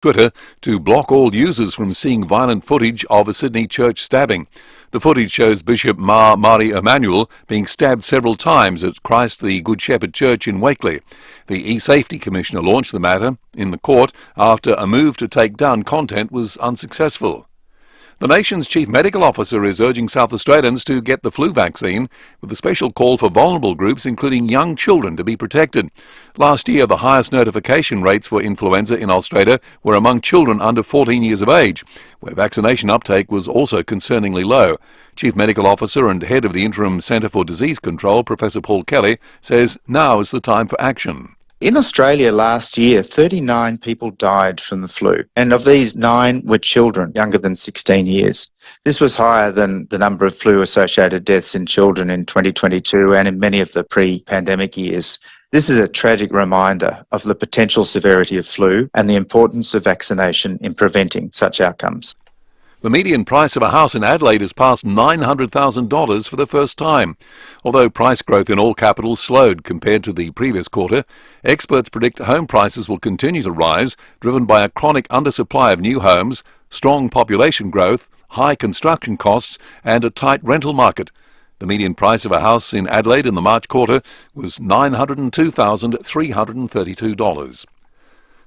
Twitter to block all users from seeing violent footage of a Sydney church stabbing. The footage shows Bishop Mari Emanuel being stabbed several times at Christ the Good Shepherd Church in Wakeley. The E-Safety Commissioner launched the matter in the court after a move to take down content was unsuccessful. The nation's chief medical officer is urging South Australians to get the flu vaccine, with a special call for vulnerable groups, including young children, to be protected. Last year, the highest notification rates for influenza in Australia were among children under 14 years of age, where vaccination uptake was also concerningly low. Chief Medical Officer and head of the Interim Centre for Disease Control, Professor Paul Kelly, says now is the time for action. In Australia last year, 39 people died from the flu, and of these, 9 were children younger than 16 years. This was higher than the number of flu-associated deaths in children in 2022 and in many of the pre-pandemic years. This is a tragic reminder of the potential severity of flu and the importance of vaccination in preventing such outcomes. The median price of a house in Adelaide has passed $900,000 for the first time. Although price growth in all capitals slowed compared to the previous quarter, experts predict home prices will continue to rise, driven by a chronic undersupply of new homes, strong population growth, high construction costs and a tight rental market. The median price of a house in Adelaide in the March quarter was $902,332.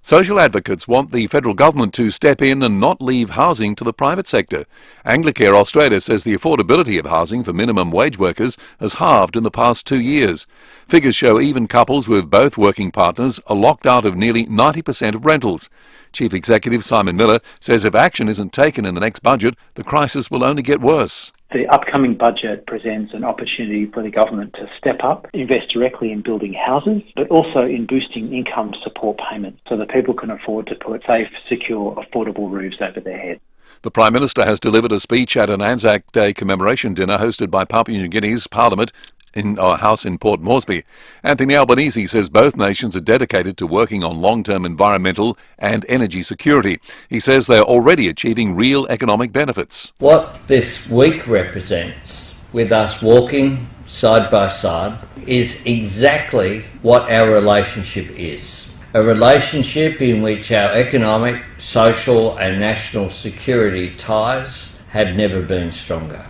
Social advocates want the federal government to step in and not leave housing to the private sector. Anglicare Australia says the affordability of housing for minimum wage workers has halved in the past 2 years. Figures show even couples with both working partners are locked out of nearly 90% of rentals. Chief Executive Simon Miller says if action isn't taken in the next budget, the crisis will only get worse. The upcoming budget presents an opportunity for the government to step up, invest directly in building houses, but also in boosting income support payments so that people can afford to put safe, secure, affordable roofs over their head. The Prime Minister has delivered a speech at an Anzac Day commemoration dinner hosted by Papua New Guinea's Parliament in our house in Port Moresby. Anthony Albanese says both nations are dedicated to working on long-term environmental and energy security. He says they are already achieving real economic benefits. What this week represents, with us walking side by side, is exactly what our relationship is. A relationship in which our economic, social and national security ties have never been stronger.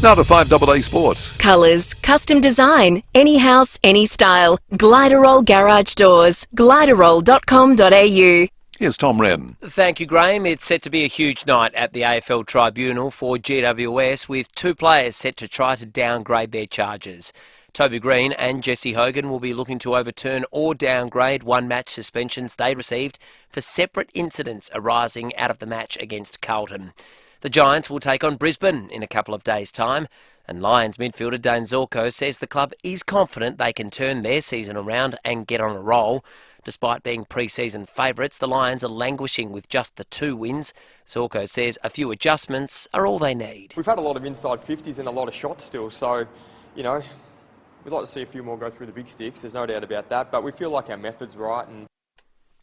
Now to 5AA Sport. Colours, custom design, any house, any style. Gliderol Garage Doors. Gliderol.com.au. Here's Tom Wren. Thank you, Graham. It's set to be a huge night at the AFL Tribunal for GWS, with 2 players set to try to downgrade their charges. Toby Green and Jesse Hogan will be looking to overturn or downgrade 1-match suspensions they received for separate incidents arising out of the match against Carlton. The Giants will take on Brisbane in a couple of days' time, and Lions midfielder Dane Zorko says the club is confident they can turn their season around and get on a roll. Despite being pre-season favourites, the Lions are languishing with just the 2 wins. Zorko says a few adjustments are all they need. We've had a lot of inside 50s and a lot of shots still, so, we'd like to see a few more go through the big sticks, there's no doubt about that, but we feel like our method's right.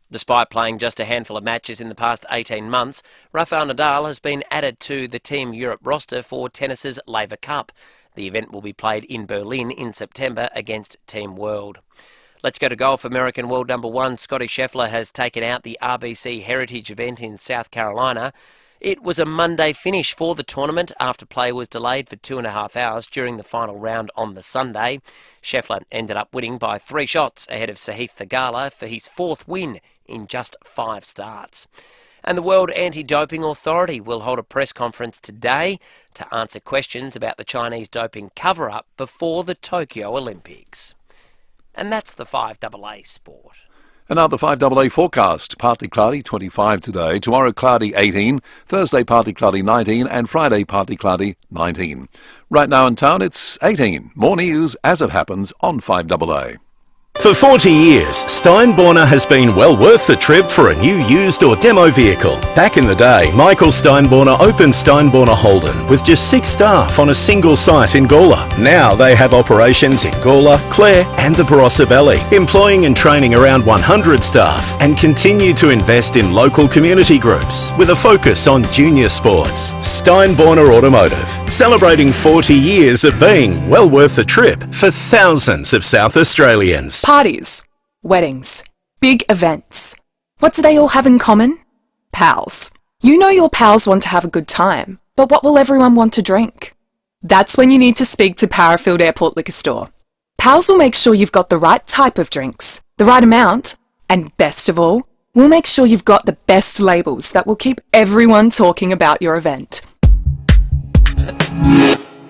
Despite playing just a handful of matches in the past 18 months, Rafael Nadal has been added to the Team Europe roster for tennis's Laver Cup. The event will be played in Berlin in September against Team World. Let's go to golf. American world number 1 Scotty Scheffler has taken out the RBC Heritage event in South Carolina. It was a Monday finish for the tournament after play was delayed for 2.5 hours during the final round on the Sunday. Scheffler ended up winning by 3 shots ahead of Sahith Theegala for his 4th win in just 5 starts. And the World Anti-Doping Authority will hold a press conference today to answer questions about the Chinese doping cover-up before the Tokyo Olympics. And that's the 5AA Sport. And now the 5AA forecast. Partly cloudy, 25 today. Tomorrow cloudy, 18. Thursday partly cloudy, 19. And Friday partly cloudy, 19. Right now in town it's 18. More news as it happens on 5AA. For 40 years, Steinborner has been well worth the trip for a new, used or demo vehicle. Back in the day, Michael Steinborner opened Steinborner Holden with just 6 staff on a single site in Gawler. Now they have operations in Gawler, Clare and the Barossa Valley, employing and training around 100 staff, and continue to invest in local community groups with a focus on junior sports. Steinborner Automotive, celebrating 40 years of being well worth the trip for thousands of South Australians. Parties, weddings, big events. What do they all have in common? Pals. You know your pals want to have a good time, but what will everyone want to drink? That's when you need to speak to Parafield Airport Liquor Store. Pals will make sure you've got the right type of drinks, the right amount, and best of all, we'll make sure you've got the best labels that will keep everyone talking about your event.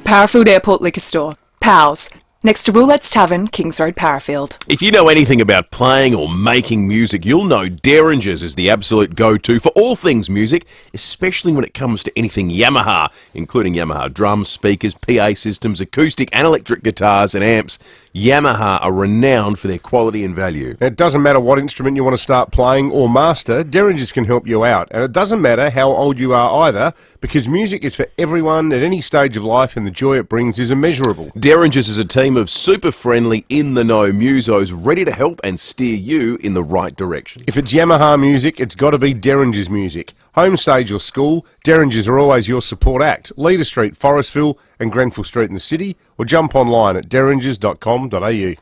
Parafield Airport Liquor Store. Pals. Next to Roulette's Tavern, Kings Road, Parafield. If you know anything about playing or making music, you'll know Derringers is the absolute go-to for all things music, especially when it comes to anything Yamaha, including Yamaha drums, speakers, PA systems, acoustic and electric guitars and amps. Yamaha are renowned for their quality and value. It doesn't matter what instrument you want to start playing or master, Derringers can help you out. And it doesn't matter how old you are either, because music is for everyone at any stage of life and the joy it brings is immeasurable. Derringers is a team of super friendly, in-the-know musos ready to help and steer you in the right direction. If it's Yamaha music, it's got to be Derringers music. Home stage or school, Derringers are always your support act. Leader Street, Forestville and Grenfell Street in the city, or jump online at derringers.com.au.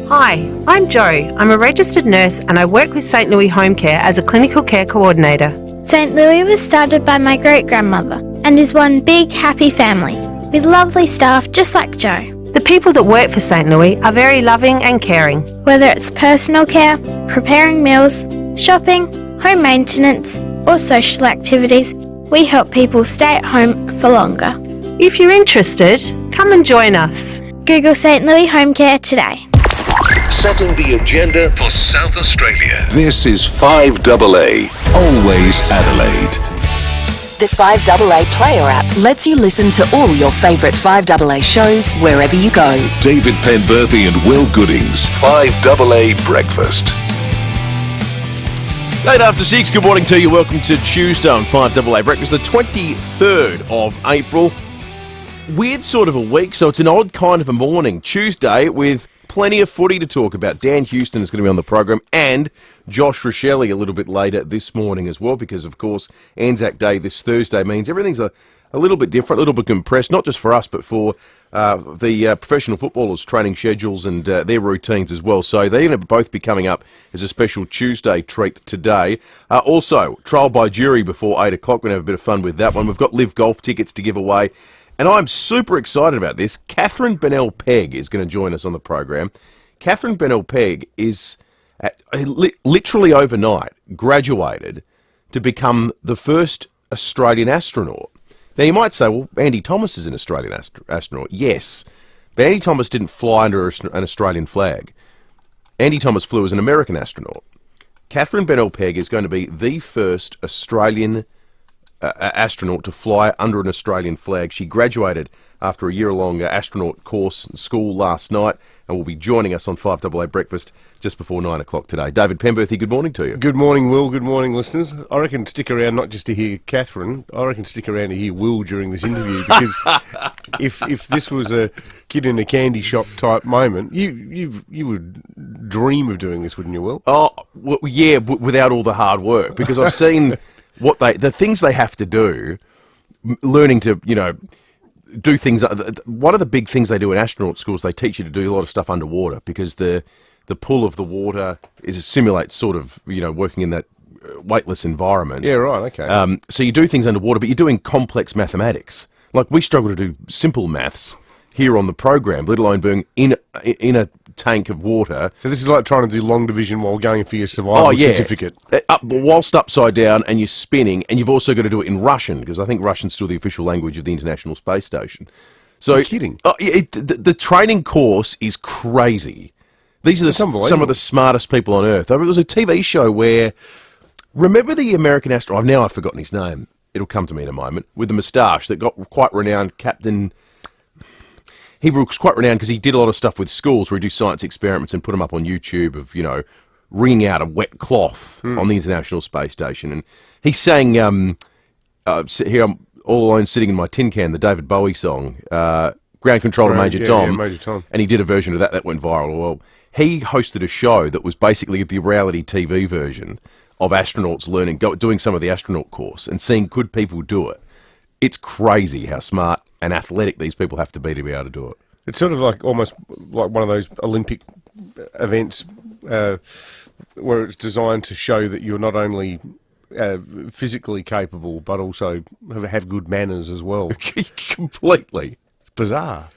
Hi, I'm Jo. I'm a registered nurse and I work with St Louis Home Care as a clinical care coordinator. St Louis was started by my great-grandmother and is one big happy family with lovely staff just like Jo. The people that work for St Louis are very loving and caring. Whether it's personal care, preparing meals, shopping, home maintenance or social activities, we help people stay at home for longer. If you're interested, come and join us. Google St Louis Home Care today. Setting the agenda for South Australia. This is 5AA, always Adelaide. The 5AA Player app lets you listen to all your favourite 5AA shows wherever you go. David Penberthy and Will Goodings, 5AA Breakfast. 8 after 6, good morning to you. Welcome to Tuesday on 5AA Breakfast, the 23rd of April. Weird sort of a week, so it's an odd kind of a morning. Tuesday with plenty of footy to talk about. Dan Houston is going to be on the program and Josh Rachele a little bit later this morning as well because, of course, Anzac Day this Thursday means everything's a little bit different, a little bit compressed, not just for us but for the professional footballers' training schedules and their routines as well. So they're going to both be coming up as a special Tuesday treat today. Also, trial by jury before 8 o'clock. We're going to have a bit of fun with that one. We've got live golf tickets to give away. And I'm super excited about this. Katherine Bennell-Pegg is going to join us on the program. Katherine Bennell-Pegg is literally overnight graduated to become the first Australian astronaut. Now, you might say, well, Andy Thomas is an Australian astronaut. Yes, but Andy Thomas didn't fly under an Australian flag. Andy Thomas flew as an American astronaut. Katherine Bennell-Pegg is going to be the first Australian astronaut to fly under an Australian flag. She graduated after a year-long astronaut course in school last night and will be joining us on 5AA Breakfast just before 9 o'clock today. David Penberthy, good morning to you. Good morning, Will. Good morning, listeners. I reckon stick around not just to hear Katherine, I reckon stick around to hear Will during this interview because if this was a kid in a candy shop type moment, you would dream of doing this, wouldn't you, Will? Oh, well, yeah, without all the hard work, because I've seen the things they have to do, learning to, do things. One of the big things they do in astronaut schools, they teach you to do a lot of stuff underwater because the pull of the water simulates sort of, working in that weightless environment. Yeah, right, okay. So you do things underwater, but you're doing complex mathematics. Like we struggle to do simple maths here on the program, let alone being in a tank of water. So this is like trying to do long division while going for your survival certificate. Whilst upside down and you're spinning, and you've also got to do it in Russian, because I think Russian's still the official language of the International Space Station. So, you're kidding? The training course is crazy. These are some of the smartest people on Earth. There was a TV show where, remember the American astronaut, now I've forgotten his name, it'll come to me in a moment, with the moustache that got quite renowned, Captain... He was quite renowned because he did a lot of stuff with schools where he'd do science experiments and put them up on YouTube of, wringing out a wet cloth on the International Space Station. And he sang, here I'm all alone sitting in my tin can, the David Bowie song, Ground Control to Major Tom. Yeah, Major Tom. And he did a version of that went viral. Well, he hosted a show that was basically the reality TV version of astronauts doing some of the astronaut course and seeing could people do it. It's crazy how smart and athletic these people have to be able to do it. It's sort of like almost like one of those Olympic events where it's designed to show that you're not only physically capable, but also have good manners as well. Completely bizarre.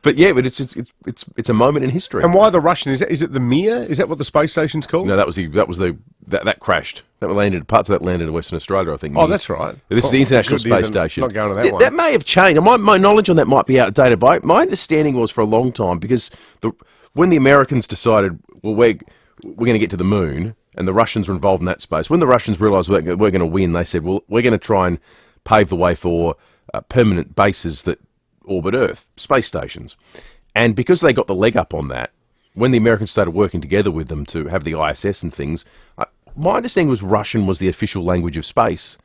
But yeah, but it's a moment in history. And why the Russian? Is it the Mir? Is that what the space station's called? No, that crashed. Parts of that landed in Western Australia, I think. Oh, that's right. This is the International Space Station. Not going to that one. That may have changed. My knowledge on that might be outdated. But my understanding was for a long time, because when the Americans decided, well, we're going to get to the moon, and the Russians were involved in that space. When the Russians realised we're going to win, they said, well, we're going to try and pave the way for permanent bases that orbit Earth, space stations. And because they got the leg up on that, when the Americans started working together with them to have the ISS and things, my understanding was Russian was the official language of space.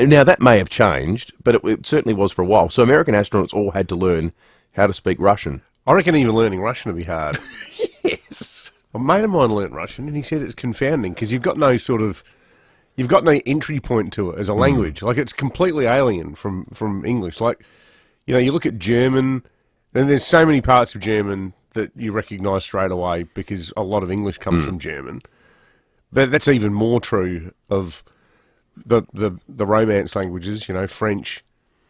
And now that may have changed, but it certainly was for a while. So American astronauts all had to learn how to speak Russian. I reckon even learning Russian would be hard. Yes. A mate of mine learnt Russian, and he said it's confounding because you've got no entry point to it as a language. Like, it's completely alien from English. Like, you know, you look at German, and there's so many parts of German that you recognise straight away because a lot of English comes from German. But that's even more true of the Romance languages, you know, French,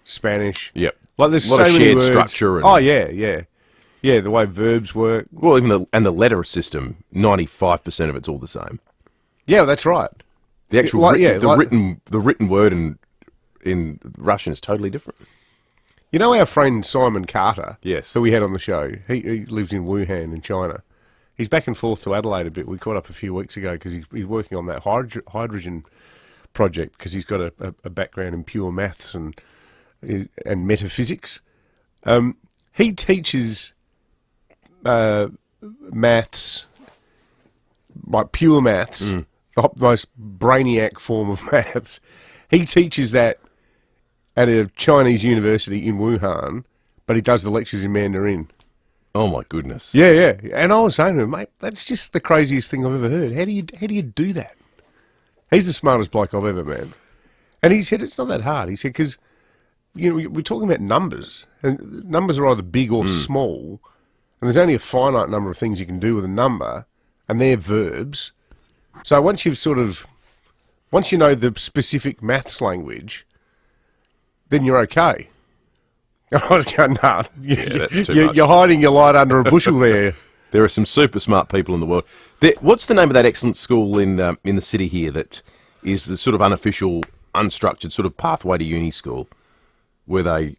Spanish. Yep. Like, there's a lot so of many shared words. structure. Oh, yeah. Yeah, the way verbs work. Well, even the letter system, 95% of it's all the same. Yeah, that's right. The actual written word in Russian is totally different. You know our friend Simon Carter? Yes. Who we had on the show. He lives in Wuhan in China. He's back and forth to Adelaide a bit. We caught up a few weeks ago because he's working on that hydrogen project because he's got a background in pure maths and metaphysics. He teaches maths, like pure maths, the most brainiac form of maths. He teaches that at a Chinese university in Wuhan, but he does the lectures in Mandarin. Oh my goodness! Yeah. And I was saying to him, mate, that's just the craziest thing I've ever heard. How do you do that? He's the smartest bloke I've ever met, and he said it's not that hard. He said because we're talking about numbers, and numbers are either big or small, and there's only a finite number of things you can do with a number, and they're verbs. So once you know the specific maths language, then you're okay. I was going, nah, that's too much. You're hiding your light under a bushel there. There are some super smart people in the world. What's the name of that excellent school in the city here that is the sort of unofficial, unstructured sort of pathway to uni school, where they... is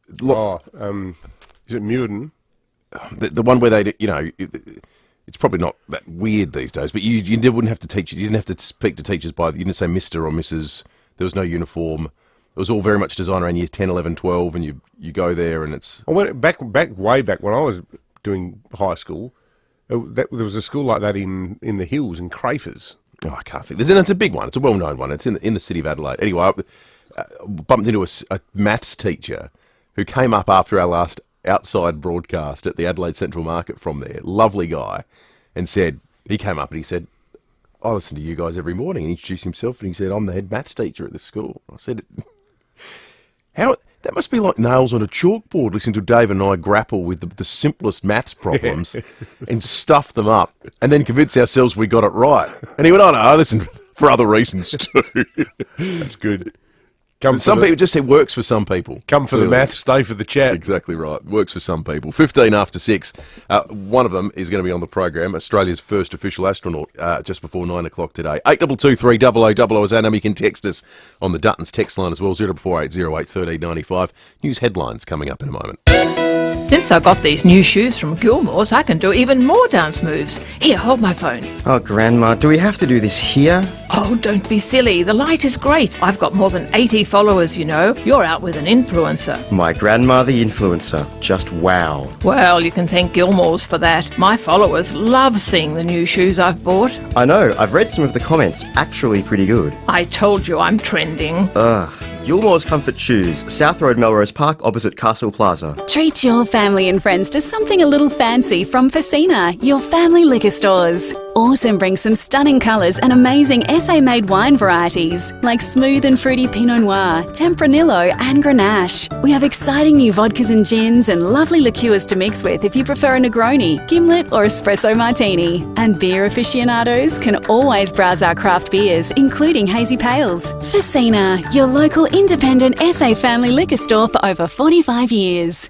it Muirden? The one where they, it's probably not that weird these days, but you wouldn't have to teach. You didn't have to speak to teachers you didn't say Mr. or Mrs. There was no uniform. It was all very much designed around years 10, 11, 12, and you go there and it's... Well, way back when I was doing high school, there was a school like that in the hills, in Crafers. Oh, I can't think. It's a big one. It's a well-known one. It's in the city of Adelaide. Anyway, I bumped into a maths teacher who came up after our last outside broadcast at the Adelaide Central Market from there. Lovely guy. And he came up and he said, I listen to you guys every morning. And he introduced himself and he said, I'm the head maths teacher at this school. I said... That must be like nails on a chalkboard, listening to Dave and I grapple with the simplest maths problems and stuff them up and then convince ourselves we got it right. And he went, oh no, I listened for other reasons too. That's good. Some people just say works for some people. Come for the maths, stay for the chat. Exactly right. Works for some people. 15 after 6. One of them is going to be on the program, Australia's first official astronaut, just before 9 o'clock today. 8223 0000 is our number. You can text us on the Duttons text line as well, 0448 08 1395. News headlines coming up in a moment. Since I got these new shoes from Gilmore's, I can do even more dance moves. Here, hold my phone. Oh, Grandma, do we have to do this here? Oh, don't be silly. The light is great. I've got more than 80 followers, you know. You're out with an influencer. My grandma, the influencer. Just wow. Well, you can thank Gilmore's for that. My followers love seeing the new shoes I've bought. I know. I've read some of the comments. Actually pretty good. I told you I'm trending. Ugh. Gilmore's Comfort Shoes, South Road, Melrose Park, opposite Castle Plaza. Treat your family and friends to something a little fancy from FIVEAA, your family liquor stores. Autumn brings some stunning colours and amazing SA-made wine varieties like smooth and fruity Pinot Noir, Tempranillo and Grenache. We have exciting new vodkas and gins and lovely liqueurs to mix with if you prefer a Negroni, Gimlet or Espresso Martini. And beer aficionados can always browse our craft beers, including hazy pales. FIVEAA, your local independent SA family liquor store for over 45 years.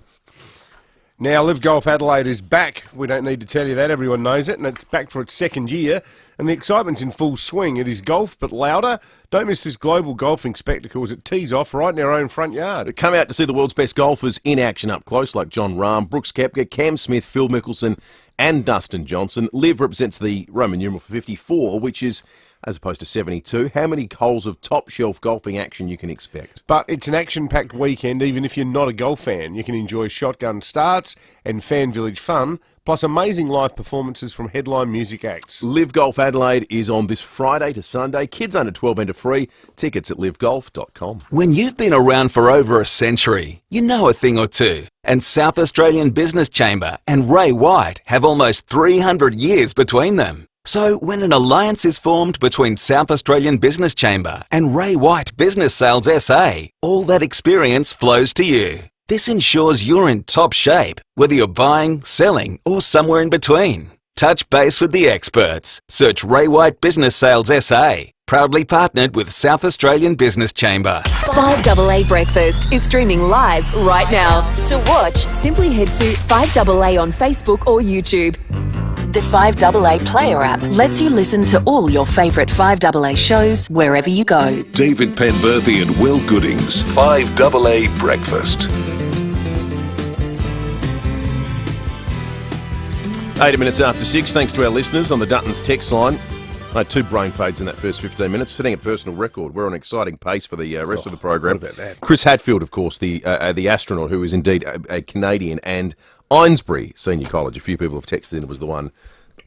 Now, Live Golf Adelaide is back. We don't need to tell you that. Everyone knows it. And it's back for its second year. And the excitement's in full swing. It is golf, but louder. Don't miss this global golfing spectacle as it tees off right in our own front yard. Come out to see the world's best golfers in action up close, like John Rahm, Brooks Koepka, Cam Smith, Phil Mickelson and Dustin Johnson. Live represents the Roman numeral for 54, which is, as opposed to 72, how many holes of top-shelf golfing action you can expect. But it's an action-packed weekend, even if you're not a golf fan. You can enjoy shotgun starts and fan village fun, plus amazing live performances from headline music acts. Live Golf Adelaide is on this Friday to Sunday. Kids under 12 enter free. Tickets at livegolf.com. When you've been around for over a century, you know a thing or two. And South Australian Business Chamber and Ray White have almost 300 years between them. So when an alliance is formed between South Australian Business Chamber and Ray White Business Sales SA, all that experience flows to you. This ensures you're in top shape, whether you're buying, selling, or somewhere in between. Touch base with the experts. Search Ray White Business Sales SA. Proudly partnered with South Australian Business Chamber. 5AA Breakfast is streaming live right now. To watch, simply head to 5AA on Facebook or YouTube. The 5AA Player app lets you listen to all your favourite 5AA shows wherever you go. David Penberthy and Will Goodings, 5AA Breakfast. 80 minutes after 6, thanks to our listeners on the Duttons text line. I had 2 brain fades in that first 15 minutes, setting a personal record. We're on an exciting pace for the rest of the program. What about that? Chris Hadfield, of course, the astronaut who is indeed a Canadian, and Eynesbury Senior College. A few people have texted in. It was the one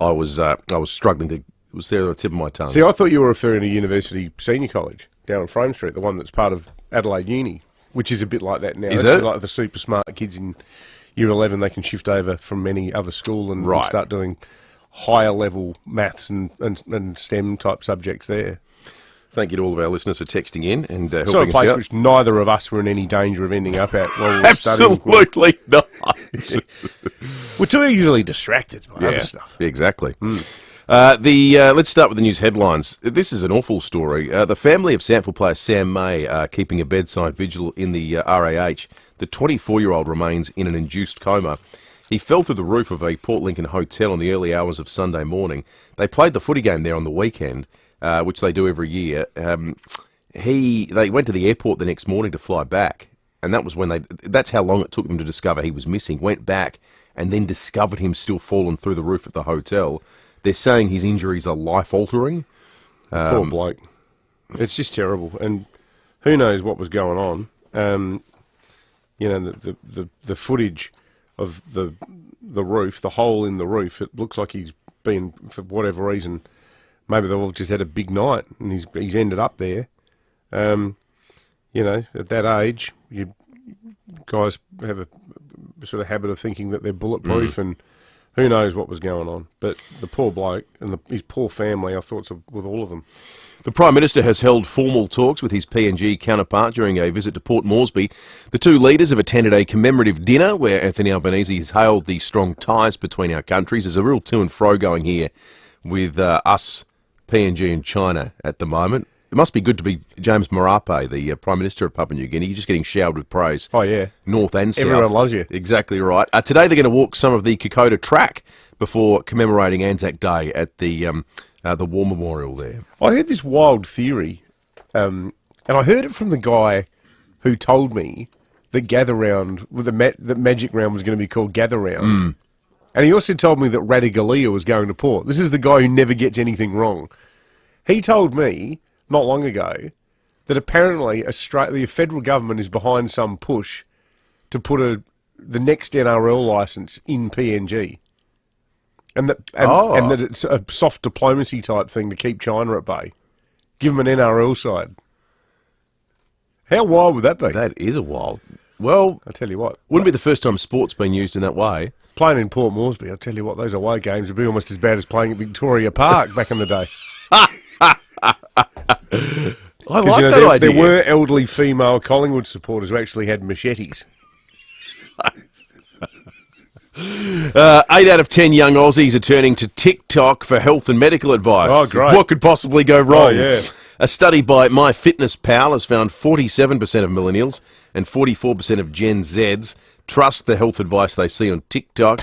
I was struggling to. It was there on the tip of my tongue. See, I thought you were referring to University Senior College down on Frome Street, the one that's part of Adelaide Uni, which is a bit like that now. Is it's it? Like the super smart kids in Year 11, they can shift over from any other school and start doing higher level maths and STEM type subjects there. Thank you to all of our listeners for texting in and helping so a place us out. which neither of us were in any danger of ending up at while we were studying. Absolutely not. We're too easily distracted by other stuff. Exactly. Let's start with the news headlines. This is an awful story. The family of Sample player Sam May are keeping a bedside vigil in the RAH. The 24-year-old remains in an induced coma. He fell through the roof of a Port Lincoln hotel in the early hours of Sunday morning. They played the footy game there on the weekend, which they do every year. They went to the airport the next morning to fly back, and that was when that's how long it took them to discover he was missing. Went back and then discovered him still fallen through the roof at the hotel. They're saying his injuries are life-altering. Poor bloke. It's just terrible, and who knows what was going on. The footage of the roof, the hole in the roof, it looks like he's been, for whatever reason, maybe they've all just had a big night and he's ended up there. At that age, you guys have a sort of habit of thinking that they're bulletproof, and who knows what was going on. But the poor bloke and his poor family, our thoughts are with all of them. The Prime Minister has held formal talks with his PNG counterpart during a visit to Port Moresby. The two leaders have attended a commemorative dinner where Anthony Albanese has hailed the strong ties between our countries. There's a real to and fro going here with us, PNG and China at the moment. It must be good to be James Marape, the Prime Minister of Papua New Guinea. You're just getting showered with praise. Oh, yeah. North and south. Everyone loves you. Exactly right. Today they're going to walk some of the Kokoda track before commemorating Anzac Day at the War Memorial there. I heard this wild theory, and I heard it from the guy who told me that Gather Round, the Magic Round was going to be called Gather Round. And he also told me that Radigalia was going to Port. This is the guy who never gets anything wrong. He told me not long ago that apparently the federal government is behind some push to put the next NRL licence in PNG. And that it's a soft diplomacy type thing to keep China at bay. Give them an NRL side. How wild would that be? That is a wild. Well, I'll tell you what. Wouldn't be the first time sport's been used in that way. Playing in Port Moresby, I tell you what, those away games would be almost as bad as playing at Victoria Park back in the day. I like that idea. There were elderly female Collingwood supporters who actually had machetes. 8 out of 10 young Aussies are turning to TikTok for health and medical advice. Oh, great. What could possibly go wrong? Oh, yeah. A study by MyFitnessPal has found 47% of millennials and 44% of Gen Zs trust the health advice they see on TikTok.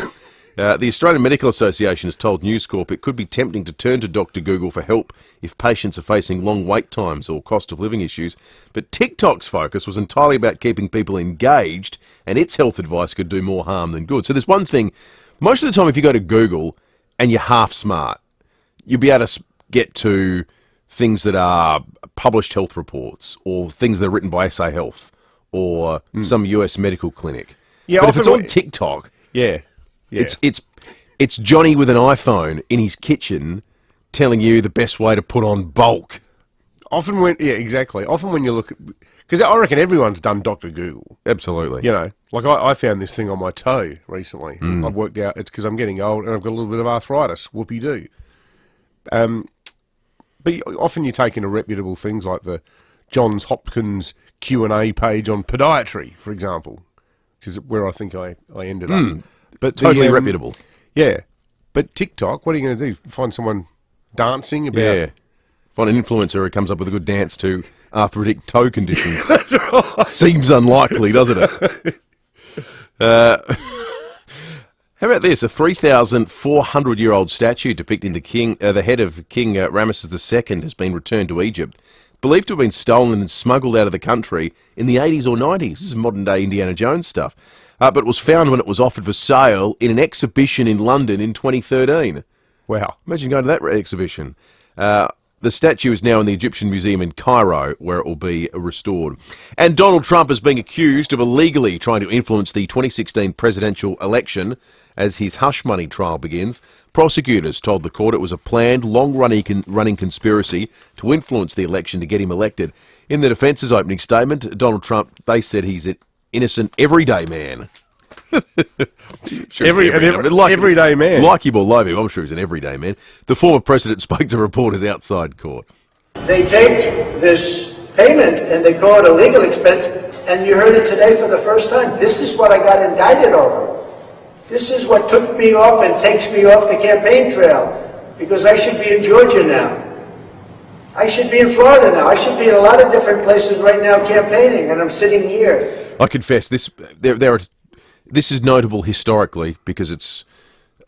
The Australian Medical Association has told News Corp it could be tempting to turn to Dr. Google for help if patients are facing long wait times or cost of living issues. But TikTok's focus was entirely about keeping people engaged, and its health advice could do more harm than good. So there's one thing, most of the time if you go to Google and you're half smart, you'll be able to get to things that are published health reports or things that are written by SA Health or some US medical clinic. Yeah, but if it's on TikTok... Yeah. It's Johnny with an iPhone in his kitchen telling you the best way to put on bulk. Often when you look at... Because I reckon everyone's done Dr. Google. Absolutely. You know, like I found this thing on my toe recently. I've worked out it's because I'm getting old and I've got a little bit of arthritis. Whoopee-doo. But often you take into reputable things like the Johns Hopkins Q&A page on podiatry, for example, which is where I think I ended up. But totally reputable. Yeah. But TikTok, what are you going to do? Find someone dancing about... Yeah. Find an influencer who comes up with a good dance to arthritic toe conditions. That's right. Seems unlikely, doesn't it? How about this? A 3,400-year-old statue depicting the head of King Ramesses II has been returned to Egypt, believed to have been stolen and smuggled out of the country in the 80s or 90s. This is modern-day Indiana Jones stuff. But it was found when it was offered for sale in an exhibition in London in 2013. Wow. Imagine going to that exhibition. The statue is now in the Egyptian Museum in Cairo, where it will be restored. And Donald Trump is being accused of illegally trying to influence the 2016 presidential election as his hush money trial begins. Prosecutors told the court it was a planned, long-running conspiracy to influence the election to get him elected. In the defence's opening statement, Donald Trump, they said he's an innocent, everyday man. Everyday man. Like him or love him, I'm sure he's an everyday man. The former president spoke to reporters outside court. They take this payment and they call it a legal expense, and you heard it today for the first time. This is what I got indicted over. This is what took me off and takes me off the campaign trail, because I should be in Georgia now. I should be in Florida now. I should be in a lot of different places right now campaigning, and I'm sitting here. I confess, this is notable historically because it's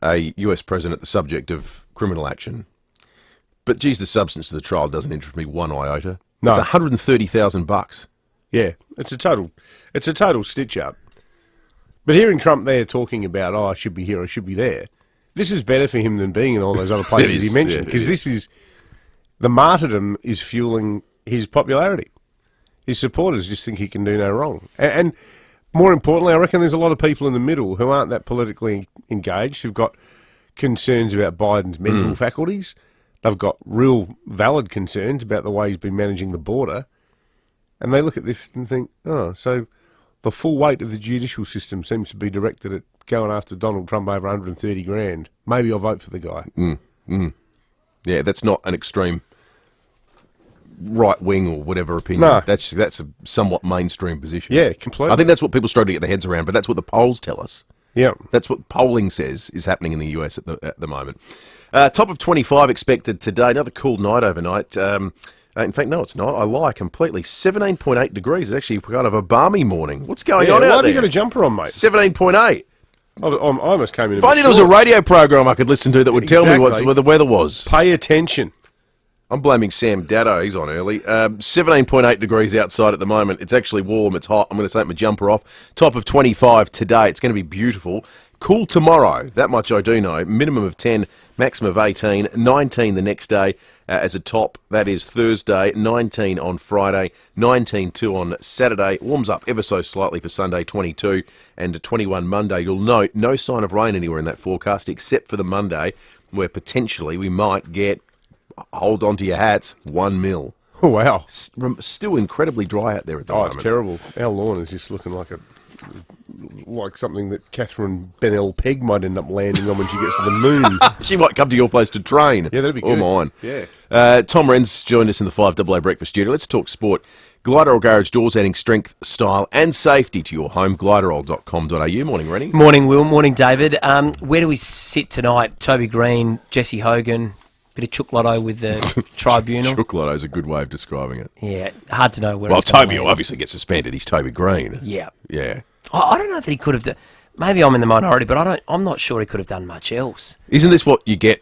a US president the subject of criminal action. But geez, the substance of the trial doesn't interest me one iota. No. It's $130,000. Yeah, it's a total stitch up. But hearing Trump there talking about, I should be here, I should be there, this is better for him than being in all those other places he mentioned, because the martyrdom is fueling his popularity. His supporters just think he can do no wrong. And more importantly, I reckon there's a lot of people in the middle who aren't that politically engaged, who've got concerns about Biden's mental faculties. They've got real valid concerns about the way he's been managing the border. And they look at this and think, so the full weight of the judicial system seems to be directed at going after Donald Trump over 130 grand. Maybe I'll vote for the guy. Yeah, that's not an extreme right wing or whatever opinion. No. That's a somewhat mainstream position. Yeah, completely. I think that's what people struggle to get their heads around, but that's what the polls tell us. Yeah. That's what polling says is happening in the US at the moment. Top of 25 expected today. Another cool night overnight. In fact, no, it's not. I lie completely. 17.8 degrees. It's actually kind of a balmy morning. What's going on out there? Why have you got a jumper on, mate? 17.8. I almost came in. If only there was a radio program I could listen to that would tell me what the weather was. Pay attention. I'm blaming Sam Daddo. He's on early. 17.8 degrees outside at the moment. It's actually warm. It's hot. I'm going to take my jumper off. Top of 25 today. It's going to be beautiful. Cool tomorrow. That much I do know. Minimum of 10, maximum of 18. 19 the next day as a top. That is Thursday. 19 on Friday. 19.2 on Saturday. Warms up ever so slightly for Sunday, 22. And 21 Monday. You'll note no sign of rain anywhere in that forecast except for the Monday where potentially we might get, hold on to your hats, 1 mil. Oh, wow. Still incredibly dry out there at the moment. Oh, it's terrible. Our lawn is just looking like a like something that Catherine Bennell Pegg might end up landing on when she gets to the moon. She might come to your place to train. Yeah, that'd be or good. mine. Yeah. Tom Wren's joined us in the 5AA Breakfast Studio. Let's talk sport. Gliderol Garage Doors, adding strength, style and safety to your home. Gliderol.com.au. Morning, Rennie. Morning, Will. Morning, David. Where do we sit tonight? Toby Green, Jesse Hogan, bit of chook lotto with the tribunal. Chook lotto is a good way of describing it. Yeah, hard to know where. Well, it's gonna Toby will land. obviously get suspended. He's Toby Green. Yeah. Yeah. I don't know that he could have. Maybe I'm in the minority, but I'm not sure he could have done much else. Isn't this what you get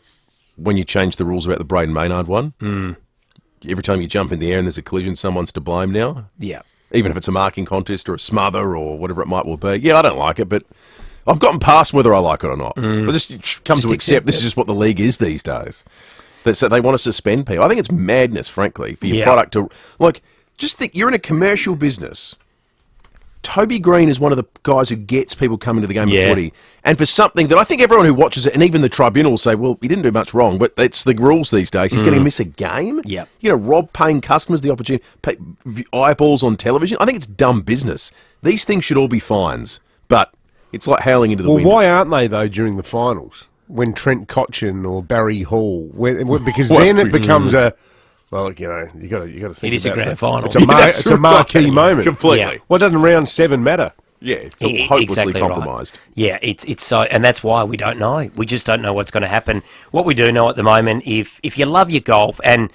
when you change the rules about the Braden Maynard one? Mm. Every time you jump in the air and there's a collision, someone's to blame now? Yeah. Even if it's a marking contest or a smother or whatever it might well be. Yeah, I don't like it, but I've gotten past whether I like it or not. I just come to accept this is just what the league is these days. So they want to suspend people. I think it's madness, frankly, for your product to... Like, just think, you're in a commercial business. Toby Green is one of the guys who gets people coming to the game of footy. And for something that I think everyone who watches it, and even the tribunal will say, well, he didn't do much wrong, but it's the rules these days. He's going to miss a game. Yeah. You know, rob paying customers the opportunity, pay eyeballs on television. I think it's dumb business. These things should all be fines, but it's like howling into the wind. Well, why aren't they, though, during the finals? When Trent Cotchin or Barry Hall, because then it becomes a... Well, you know, you got to think. It is a about grand final. It's a marquee moment. Completely. Yeah. Well, doesn't round 7 matter? Yeah, it's all hopelessly Exactly compromised. Right. Yeah, it's so, and that's why we don't know. We just don't know what's going to happen. What we do know at the moment, if you love your golf, and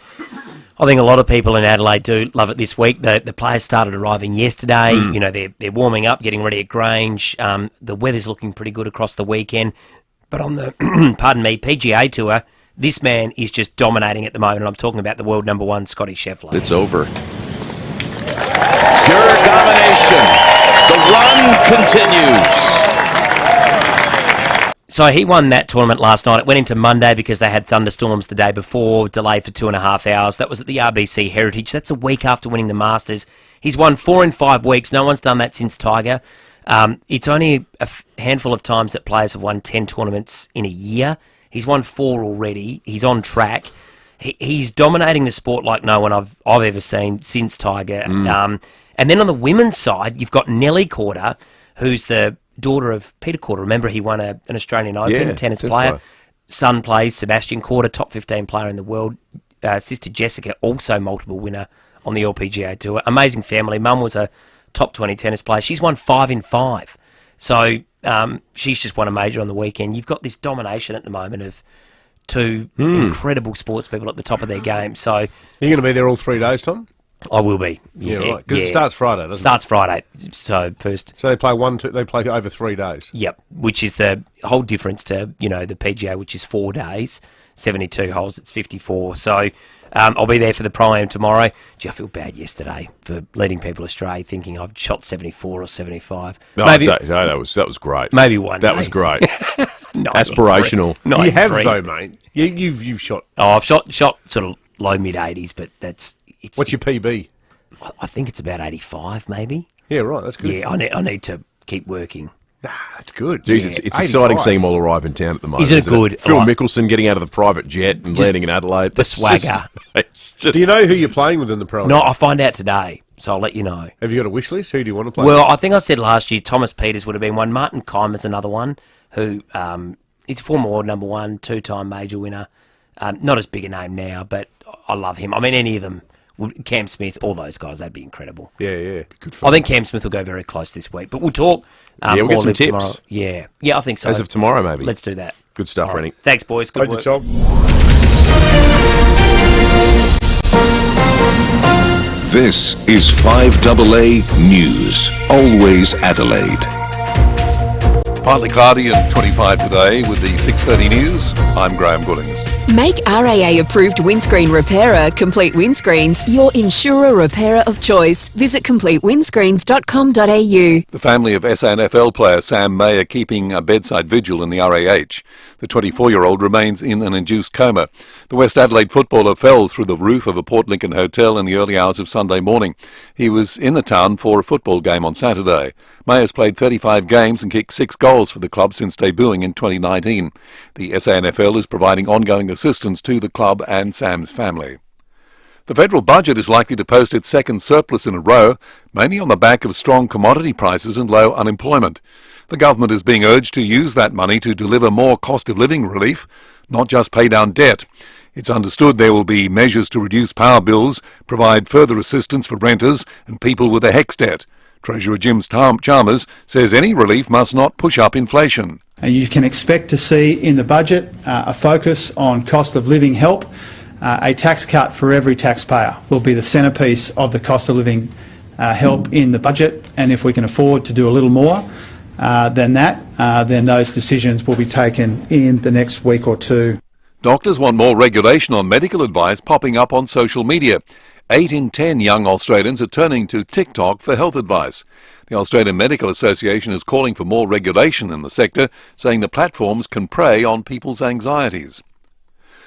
I think a lot of people in Adelaide do love it this week. The players started arriving yesterday. You know, they're warming up, getting ready at Grange. The weather's looking pretty good across the weekend. But on the PGA Tour, this man is just dominating at the moment. I'm talking about the world number one, Scotty Scheffler. It's over. Pure domination. The run continues. So he won that tournament last night. It went into Monday because they had thunderstorms the day before, delayed for 2.5 hours. That was at the RBC Heritage. That's a week after winning the Masters. He's won 4 in 5 weeks. No one's done that since Tiger. It's only a handful of times that players have won 10 tournaments in a year. He's won 4 already. He's on track. He's dominating the sport like no one I've ever seen since Tiger. And then on the women's side, you've got Nelly Corder, who's the daughter of Peter Corder. Remember, he won an Australian Open, tennis player. Son plays Sebastian Corder, top 15 player in the world. Sister Jessica, also multiple winner on the LPGA Tour. Amazing family. Mum was a top 20 tennis player. She's won 5 in 5. So she's just won a major on the weekend. You've got this domination at the moment of 2 incredible sports people at the top of their game. So Are you going to be there all 3 days, Tom? I will be. Yeah, right. Because it starts Friday, doesn't it? Starts Friday. So first. So they play they play over 3 days. Yep, which is the whole difference to, the PGA, which is 4 days, 72 holes, it's 54. So I'll be there for the Pro-Am tomorrow. Gee, I feel bad yesterday for leading people astray, thinking I've shot 74 or 75. No, that was great. Maybe one That day. was great. 93. Aspirational. You have 93. though, mate. You've shot. Oh, I've shot sort of low mid-80s, but it's. What's your PB? I think it's about 85, maybe. Yeah, right. That's good. Yeah, I need to keep working. That's good. Jeez, Yeah, it's 85. exciting seeing them all arrive in town at the moment. Isn't it good? Phil Mickelson getting out of the private jet and landing in Adelaide. The swagger. It's just... Do you know who you're playing with in the Pro? No, I'll find out today, so I'll let you know. Have you got a wish list? Who do you want to play Well, with? I think I said last year Thomas Peters would have been one. Martin Keimer's another one who he's a former world number one, 2-time major winner. Not as big a name now, but I love him. I mean, any of them. Cam Smith, all those guys, that'd be incredible. Yeah. Good fun. I think Cam Smith will go very close this week, but we'll talk. We'll get some tips. Tomorrow. Yeah, I think so. As of tomorrow, maybe. Let's do that. Good stuff, All right. Rennie. Thanks, boys. Good work. Tom. This is 5AA News. Always Adelaide. Partly cloudy and 25 today with the 6:30 news. I'm Graham Goodings. Make RAA approved windscreen repairer Complete Windscreens your insurer repairer of choice. Visit completewindscreens.com.au. The family of SANFL player Sam May are keeping a bedside vigil in the RAH. The 24-year-old remains in an induced coma. The West Adelaide footballer fell through the roof of a Port Lincoln hotel in the early hours of Sunday morning. He was in the town for a football game on Saturday. May has played 35 games and kicked 6 goals for the club since debuting in 2019. The SANFL is providing ongoing assistance to the club and Sam's family. The federal budget is likely to post its second surplus in a row, mainly on the back of strong commodity prices and low unemployment. The government is being urged to use that money to deliver more cost of living relief, not just pay down debt. It's understood there will be measures to reduce power bills, provide further assistance for renters and people with a HECS debt. Treasurer Jim Chalmers says any relief must not push up inflation. And you can expect to see in the budget a focus on cost of living help. A tax cut for every taxpayer will be the centrepiece of the cost of living help in the budget, and if we can afford to do a little more than that, then those decisions will be taken in the next week or two. Doctors want more regulation on medical advice popping up on social media. 8 in 10 young Australians are turning to TikTok for health advice. The Australian Medical Association is calling for more regulation in the sector, saying the platforms can prey on people's anxieties.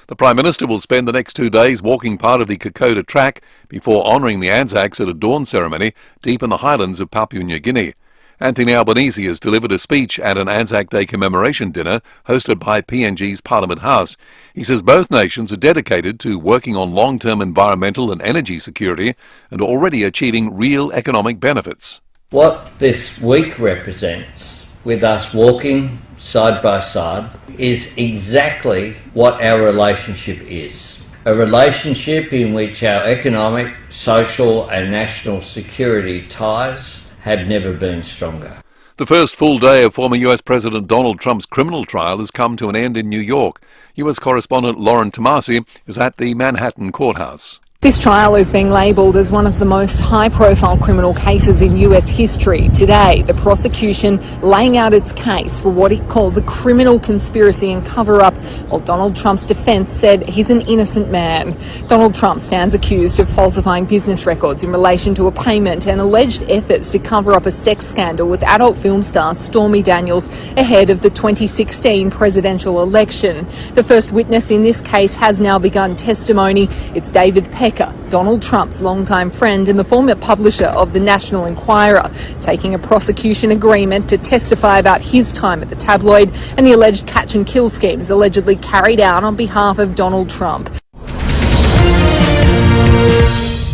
The Prime Minister will spend the next 2 days walking part of the Kokoda track before honouring the Anzacs at a dawn ceremony deep in the highlands of Papua New Guinea. Anthony Albanese has delivered a speech at an Anzac Day commemoration dinner hosted by PNG's Parliament House. He says both nations are dedicated to working on long-term environmental and energy security and already achieving real economic benefits. What this week represents, with us walking side by side, is exactly what our relationship is. A relationship in which our economic, social and national security ties have never been stronger. The first full day of former US President Donald Trump's criminal trial has come to an end in New York. US correspondent Lauren Tomasi is at the Manhattan courthouse. This trial is being labelled as one of the most high-profile criminal cases in US history. Today, the prosecution laying out its case for what it calls a criminal conspiracy and cover-up, while Donald Trump's defence said he's an innocent man. Donald Trump stands accused of falsifying business records in relation to a payment and alleged efforts to cover up a sex scandal with adult film star Stormy Daniels ahead of the 2016 presidential election. The first witness in this case has now begun testimony. It's David Peck, Donald Trump's longtime friend and the former publisher of the National Enquirer, taking a prosecution agreement to testify about his time at the tabloid and the alleged catch and kill schemes allegedly carried out on behalf of Donald Trump.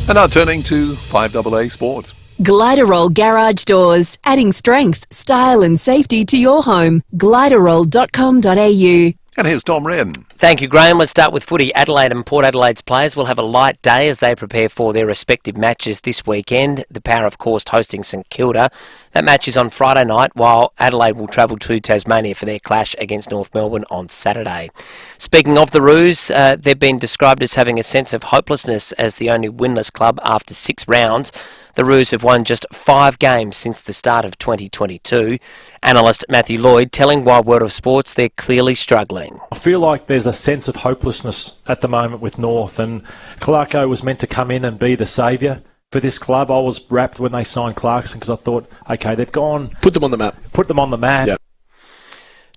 And now turning to 5AA Sport. Gliderol Garage Doors, adding strength, style and safety to your home. Gliderol.com.au. And here's Tom Wren. Thank you, Graham. Let's start with footy. Adelaide and Port Adelaide's players will have a light day as they prepare for their respective matches this weekend. The Power, of course, hosting St Kilda. That match is on Friday night, while Adelaide will travel to Tasmania for their clash against North Melbourne on Saturday. Speaking of the Roos, they've been described as having a sense of hopelessness as the only winless club after 6 rounds. The Roos have won just 5 games since the start of 2022. Analyst Matthew Lloyd telling Wide World of Sports they're clearly struggling. I feel like there's a sense of hopelessness at the moment with North, and Clarko was meant to come in and be the saviour for this club. I was rapt when they signed Clarkson because I thought, OK, they've gone... Put them on the map. Put them on the map. Yep.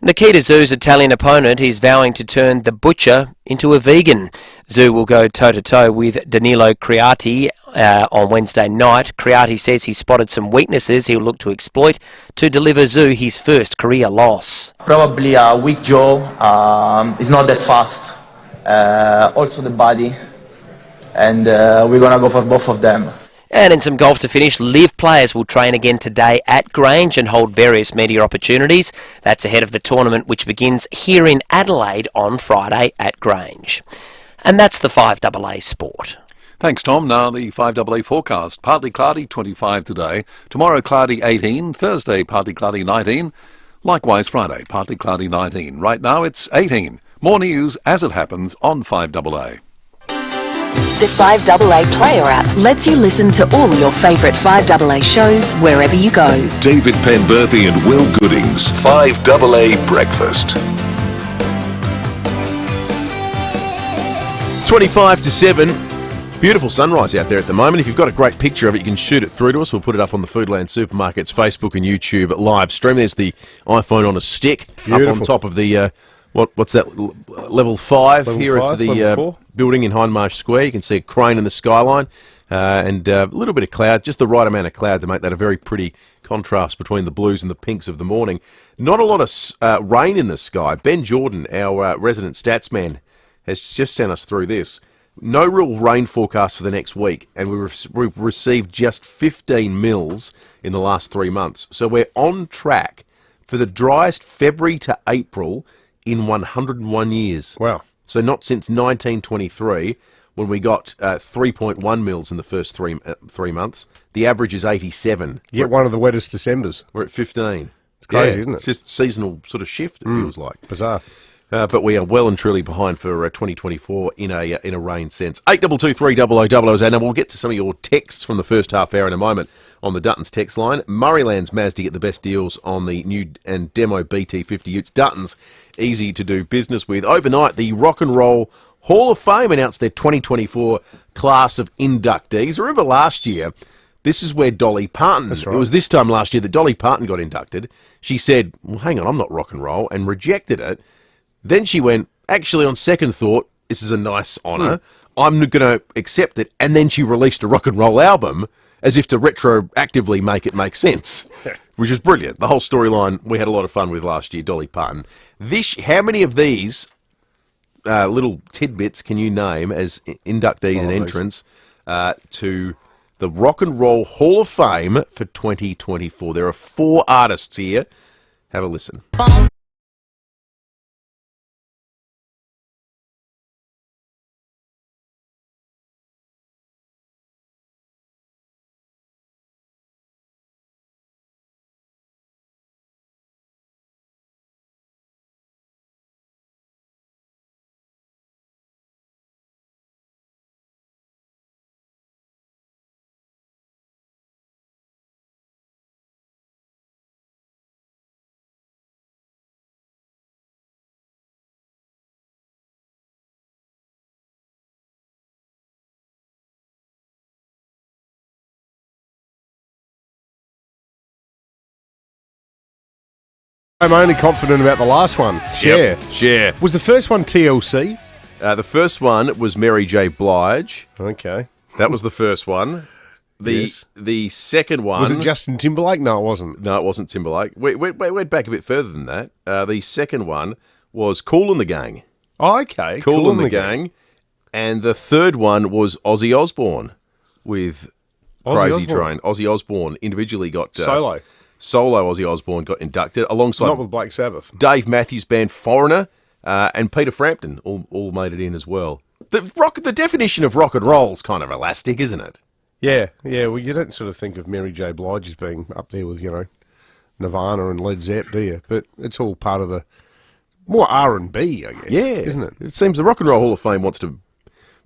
Nikita Zoo's Italian opponent is vowing to turn the butcher into a vegan. Zoo will go toe-to-toe with Danilo Criati on Wednesday night. Criati says he spotted some weaknesses he'll look to exploit to deliver Zoo his first career loss. Probably a weak jaw, it's not that fast, also the body, and we're going to go for both of them. And in some golf to finish, Live players will train again today at Grange and hold various media opportunities. That's ahead of the tournament, which begins here in Adelaide on Friday at Grange. And that's the 5AA Sport. Thanks, Tom. Now the 5AA forecast. Partly cloudy, 25 today. Tomorrow, cloudy, 18. Thursday, partly cloudy, 19. Likewise, Friday, partly cloudy, 19. Right now, it's 18. More news as it happens on 5AA. The 5AA Player app lets you listen to all your favourite 5AA shows wherever you go. David Penberthy and Will Goodings, 5AA Breakfast. 25 to 7. Beautiful sunrise out there at the moment. If you've got a great picture of it, you can shoot it through to us. We'll put it up on the Foodland Supermarkets Facebook and YouTube live stream. There's the iPhone on a stick. Beautiful. Up on top of the... What's that? Level 5 here. It's the building in Hindmarsh Square. You can see a crane in the skyline and a little bit of cloud, just the right amount of cloud to make that a very pretty contrast between the blues and the pinks of the morning. Not a lot of rain in the sky. Ben Jordan, our resident stats man, has just sent us through this. No real rain forecast for the next week, and we've received just 15 mils in the last 3 months. So we're on track for the driest February to April in 101 years. Wow. So not since 1923, when we got 3.1 mils in the first 3 months. The average is 87. You get one of the wettest Decembers. We're at 15. It's crazy, isn't it? It's just seasonal sort of shift, it feels like. Bizarre. But we are well and truly behind for 2024 in a rain sense. 8223 is our number. We'll get to some of your texts from the first half hour in a moment on the Dutton's text line. Murrayland's Mazda get the best deals on the new and demo BT50 utes. Dutton's, easy to do business with. Overnight, the Rock and Roll Hall of Fame announced their 2024 class of inductees. Remember last year, this is where Dolly Parton, That's right. It was this time last year that Dolly Parton got inducted. She said, well, hang on, I'm not rock and roll, and rejected it. Then she went, actually, on second thought, this is a nice honour. I'm going to accept it. And then she released a rock and roll album as if to retroactively make it make sense, which is brilliant. The whole storyline we had a lot of fun with last year, Dolly Parton. How many of these little tidbits can you name as inductees and entrants to the Rock and Roll Hall of Fame for 2024? There are 4 artists here. Have a listen. I'm only confident about the last one. Cher. Cher. Was the first one TLC? The first one was Mary J. Blige. Okay. That was the first one. The second one... Was it Justin Timberlake? No, it wasn't. No, it wasn't Timberlake. We went back a bit further than that. The second one was Kool and the Gang. Oh, okay. Kool and the Gang. And the third one was Ozzy Osbourne with Crazy Train. Ozzy Osbourne individually got... Solo Ozzy Osbourne got inducted alongside... Not with Black Sabbath. Dave Matthews Band, Foreigner, and Peter Frampton all made it in as well. The definition of rock and roll is kind of elastic, isn't it? Yeah. Well, you don't sort of think of Mary J. Blige as being up there with, Nirvana and Led Zepp, do you? But it's all part of the more R&B, I guess. Yeah. Isn't it? It seems the Rock and Roll Hall of Fame wants to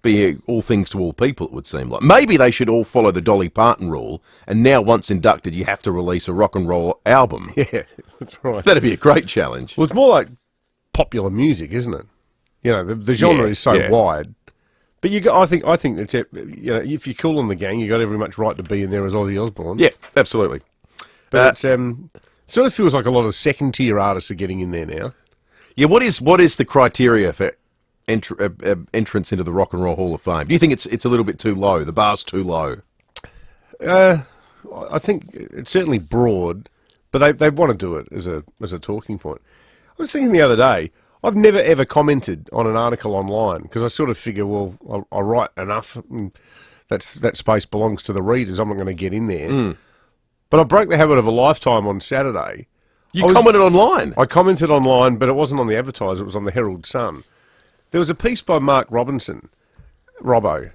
be all things to all people, it would seem like. Maybe they should all follow the Dolly Parton rule, and now once inducted, you have to release a rock and roll album. Yeah, that's right. That'd be a great challenge. Well, it's more like popular music, isn't it? The genre is so wide. But I think that if you're Kool and the Gang, you got every much right to be in there as Ozzy Osbourne. Yeah, absolutely. But it sort of feels like a lot of second tier artists are getting in there now. Yeah, what is the criteria for entrance into the Rock and Roll Hall of Fame? Do you think it's a little bit too low? The bar's too low? I think it's certainly broad, but they want to do it as a talking point. I was thinking the other day, I've never ever commented on an article online because I sort of figure, well, I write enough, and that space belongs to the readers. I'm not going to get in there. But I broke the habit of a lifetime on Saturday. You commented online? I commented online, but it wasn't on the Advertiser, it was on the Herald Sun. There was a piece by Mark Robinson, Robbo,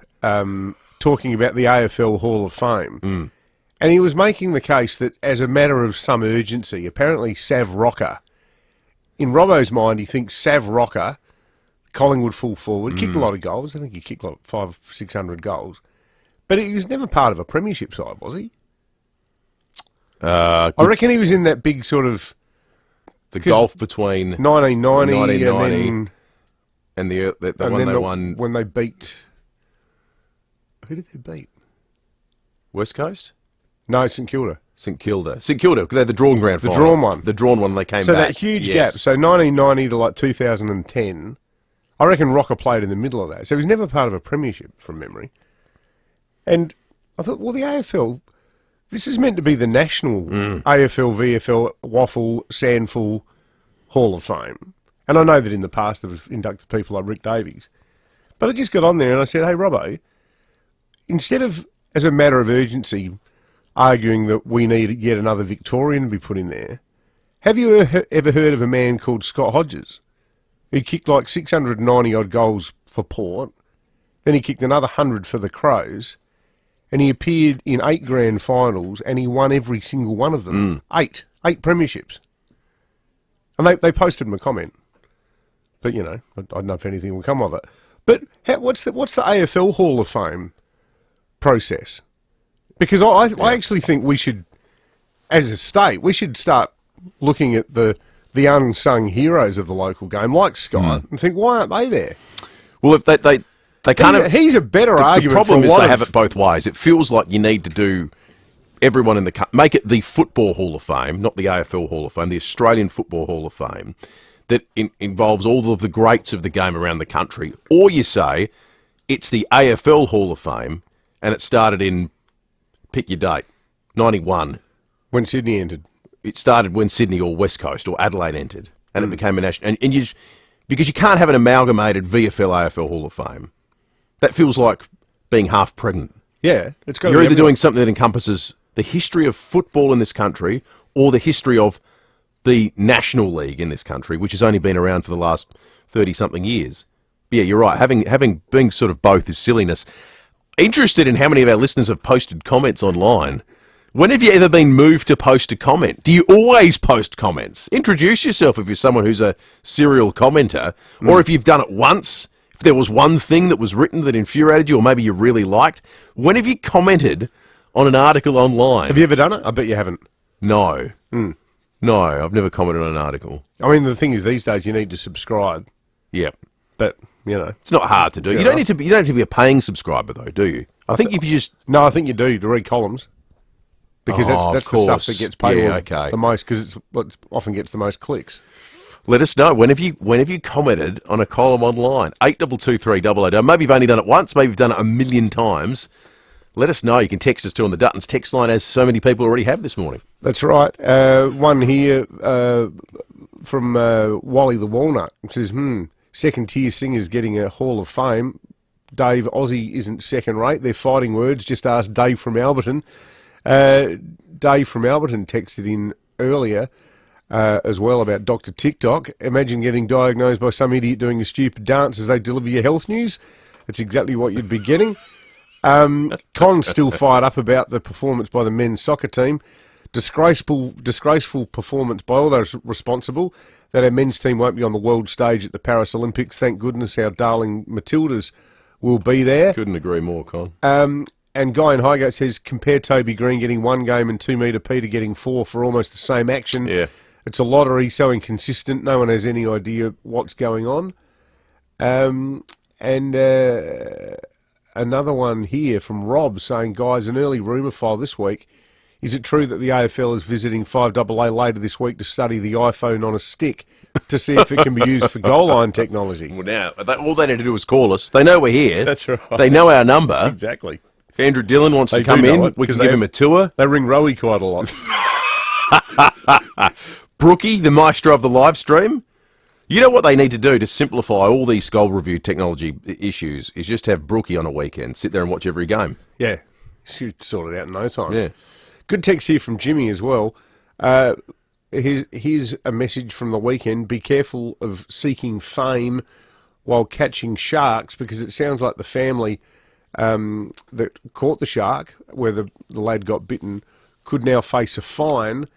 talking about the AFL Hall of Fame. And he was making the case that as a matter of some urgency, apparently Sav Rocker, in Robbo's mind, he thinks Sav Rocker, Collingwood full forward, kicked a lot of goals. I think he kicked like 500-600 goals. But he was never part of a premiership side, was he? I reckon he was in that big sort of... The gulf between 1990 and the one they won... When they beat... Who did they beat? West Coast? No, St Kilda. St Kilda, because they're the drawn grand final. The drawn one. The drawn one, they came back. So that huge gap. So 1990 to like 2010, I reckon Rocker played in the middle of that. So he was never part of a premiership, from memory. And I thought, well, the AFL, this is meant to be the national AFL, VFL, Waffle, Sandful Hall of Fame. And I know that in the past they've inducted people like Rick Davies. But I just got on there and I said, hey, Robbo, instead of, as a matter of urgency, arguing that we need yet another Victorian to be put in there, Have you ever heard of a man called Scott Hodges? He kicked like 690 odd goals for Port. Then he kicked another 100 for the Crows. And he appeared in 8 grand finals, and he won every single one of them. 8 premierships. And they posted him a comment. But, I don't know if anything will come of it. But what's the AFL Hall of Fame process? Because I actually think we should, as a state, we should start looking at the unsung heroes of the local game, like Scott, and think, why aren't they there? Well, if they kind he's a better argument. The problem for is what they have it both ways. It feels like you need to do everyone in the make it the Football Hall of Fame, not the AFL Hall of Fame, the Australian Football Hall of Fame, that involves all of the greats of the game around the country. Or you say it's the AFL Hall of Fame, and it started in, pick your date, 91. When Sydney entered. It started when Sydney or West Coast or Adelaide entered, and it became a national. And you, because you can't have an amalgamated VFL AFL Hall of Fame. That feels like being half pregnant. Yeah, it's got. You're either doing something that encompasses the history of football in this country or the history of the National League in this country, which has only been around for the last 30-something years. But yeah, you're right. Being sort of both is silliness. Interested in how many of our listeners have posted comments online. When have you ever been moved to post a comment? Do you always post comments? Introduce yourself if you're someone who's a serial commenter, or if you've done it once, if there was one thing that was written that infuriated you, or maybe you really liked. When have you commented on an article online? Have you ever done it? I bet you haven't. No. No, I've never commented on an article. I mean, the thing is, these days you need to subscribe. Yep. But, it's not hard to do. You don't need to be. You don't have to be a paying subscriber, though, do you? I think if you just... No, I think you do, to read columns. Because that's the stuff that gets paid the most, because it's what often gets the most clicks. Let us know. When have you commented on a column online? 8223 Maybe you've only done it once. Maybe you've done it a million times. Let us know. You can text us too on the Duttons text line, as so many people already have this morning. That's right. One here from Wally the Walnut says, second-tier singers getting a Hall of Fame. Dave, Aussie isn't second-rate. They're fighting words. Just ask Dave from Alberton. Dave from Alberton texted in earlier as well about Dr. TikTok. Imagine getting diagnosed by some idiot doing a stupid dance as they deliver your health news. It's exactly what you'd be getting. Con's still fired up about the performance by the men's soccer team. Disgraceful performance by all those responsible, that our men's team won't be on the world stage at the Paris Olympics. Thank goodness our darling Matildas will be there. Couldn't agree more, Con. And Guy in Highgate says, compare Toby Green getting 1 game and 2 metre Peter getting 4 for almost the same action. Yeah. It's a lottery, so inconsistent. No one has any idea what's going on. Another one here from Rob saying, guys, an early rumour file this week. Is it true that the AFL is visiting 5AA later this week to study the iPhone on a stick to see if it can be used for goal line technology? Well, now, all they need to do is call us. They know we're here. That's right. They know our number. Exactly. If Andrew Dillon wants to come in, we can give him a tour. They ring Rowie quite a lot. Brookie, the maestro of the live stream. You know what they need to do to simplify all these goal review technology issues is just have Brookie on a weekend, sit there and watch every game. Yeah, should sort it out in no time. Yeah. Good text here from Jimmy as well. Here's a message from the weekend. Be careful of seeking fame while catching sharks, because it sounds like the family that caught the shark, where the lad got bitten, could now face a fine,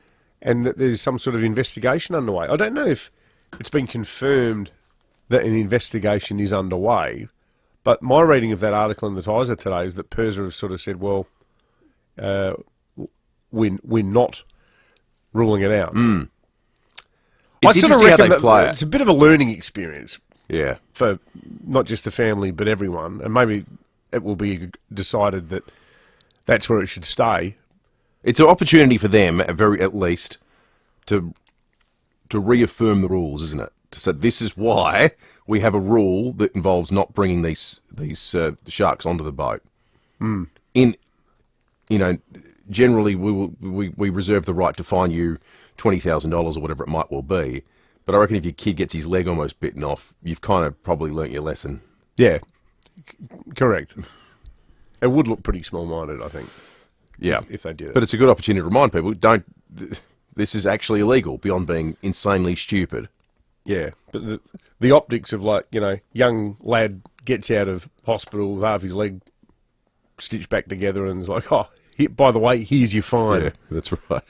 and that there's some sort of investigation underway. I don't know if it's been confirmed that an investigation is underway, but my reading of that article in the Tiser today is that PIRSA have sort of said, well, we're not ruling it out. It's interesting how they play it. It's a bit of a learning experience. Yeah. For not just the family, but everyone. And maybe it will be decided that that's where it should stay. It's an opportunity for them, at least, to reaffirm the rules, isn't it? To say this is why we have a rule that involves not bringing these sharks onto the boat. Generally we reserve the right to fine you $20,000 or whatever it might well be. But I reckon if your kid gets his leg almost bitten off, you've kind of probably learnt your lesson. Yeah, correct. It would look pretty small-minded, I think. Yeah, if they did it. But it's a good opportunity to remind people: this is actually illegal beyond being insanely stupid. Yeah, but the optics of, like, you know, young lad gets out of hospital with half his leg stitched back together and is like, oh, by the way, here's your fine. Yeah, that's right.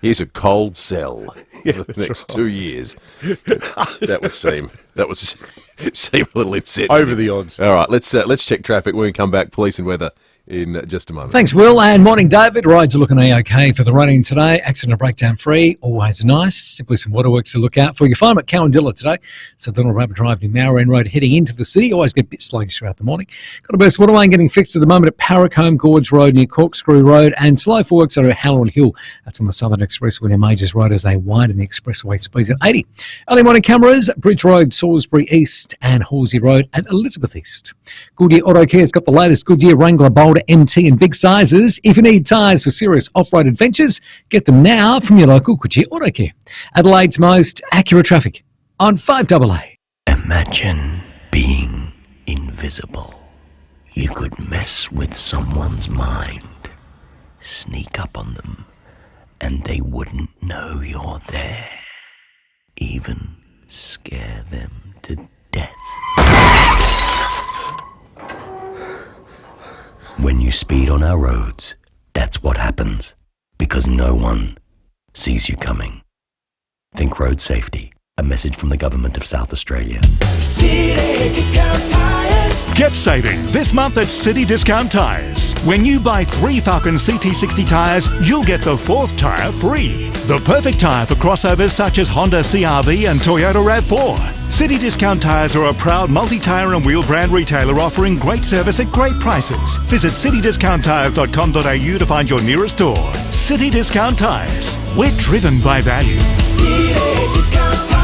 Here's a cold cell for the next 2 years. That would seem a little insensitive. Over the odds. All right, let's check traffic. When we come back, police and weather in just a moment. Thanks, Will, and morning, David. Roads are looking A-OK for the running today. Accident and breakdown free, always nice. Simply some waterworks to look out for. You find them at Cowandilla today. So Donald Rabbit Drive near Mowreen Road heading into the city. Always get a bit sluggish throughout the morning. Got a burst water line getting fixed at the moment at Parracombe Gorge Road near Corkscrew Road, and slow for works are at Halloran Hill. That's on the Southern Expressway near Majors Road as they widen the expressway speeds at 80. Early morning cameras, Bridge Road, Salisbury East and Halsey Road at Elizabeth East. Goodyear Auto Care's got the latest Goodyear Wrangler, Boulder, MT and big sizes. If you need tyres for serious off-road adventures, get them now from your local Goodyear Auto Care. Adelaide's most accurate traffic on 5AA. Imagine being invisible. You could mess with someone's mind, sneak up on them, and they wouldn't know you're there. Even scare them to death. When you speed on our roads, that's what happens, because no one sees you coming. Think road safety. A message from the Government of South Australia. City Discount Tires. Get saving this month at City Discount Tires. When you buy 3 Falcon CT60 tyres, you'll get the 4th tyre free. The perfect tyre for crossovers such as Honda CR-V and Toyota RAV4. City Discount Tires are a proud multi-tyre and wheel brand retailer offering great service at great prices. Visit citydiscounttires.com.au to find your nearest store. City Discount Tires. We're driven by value. City Discount Tires.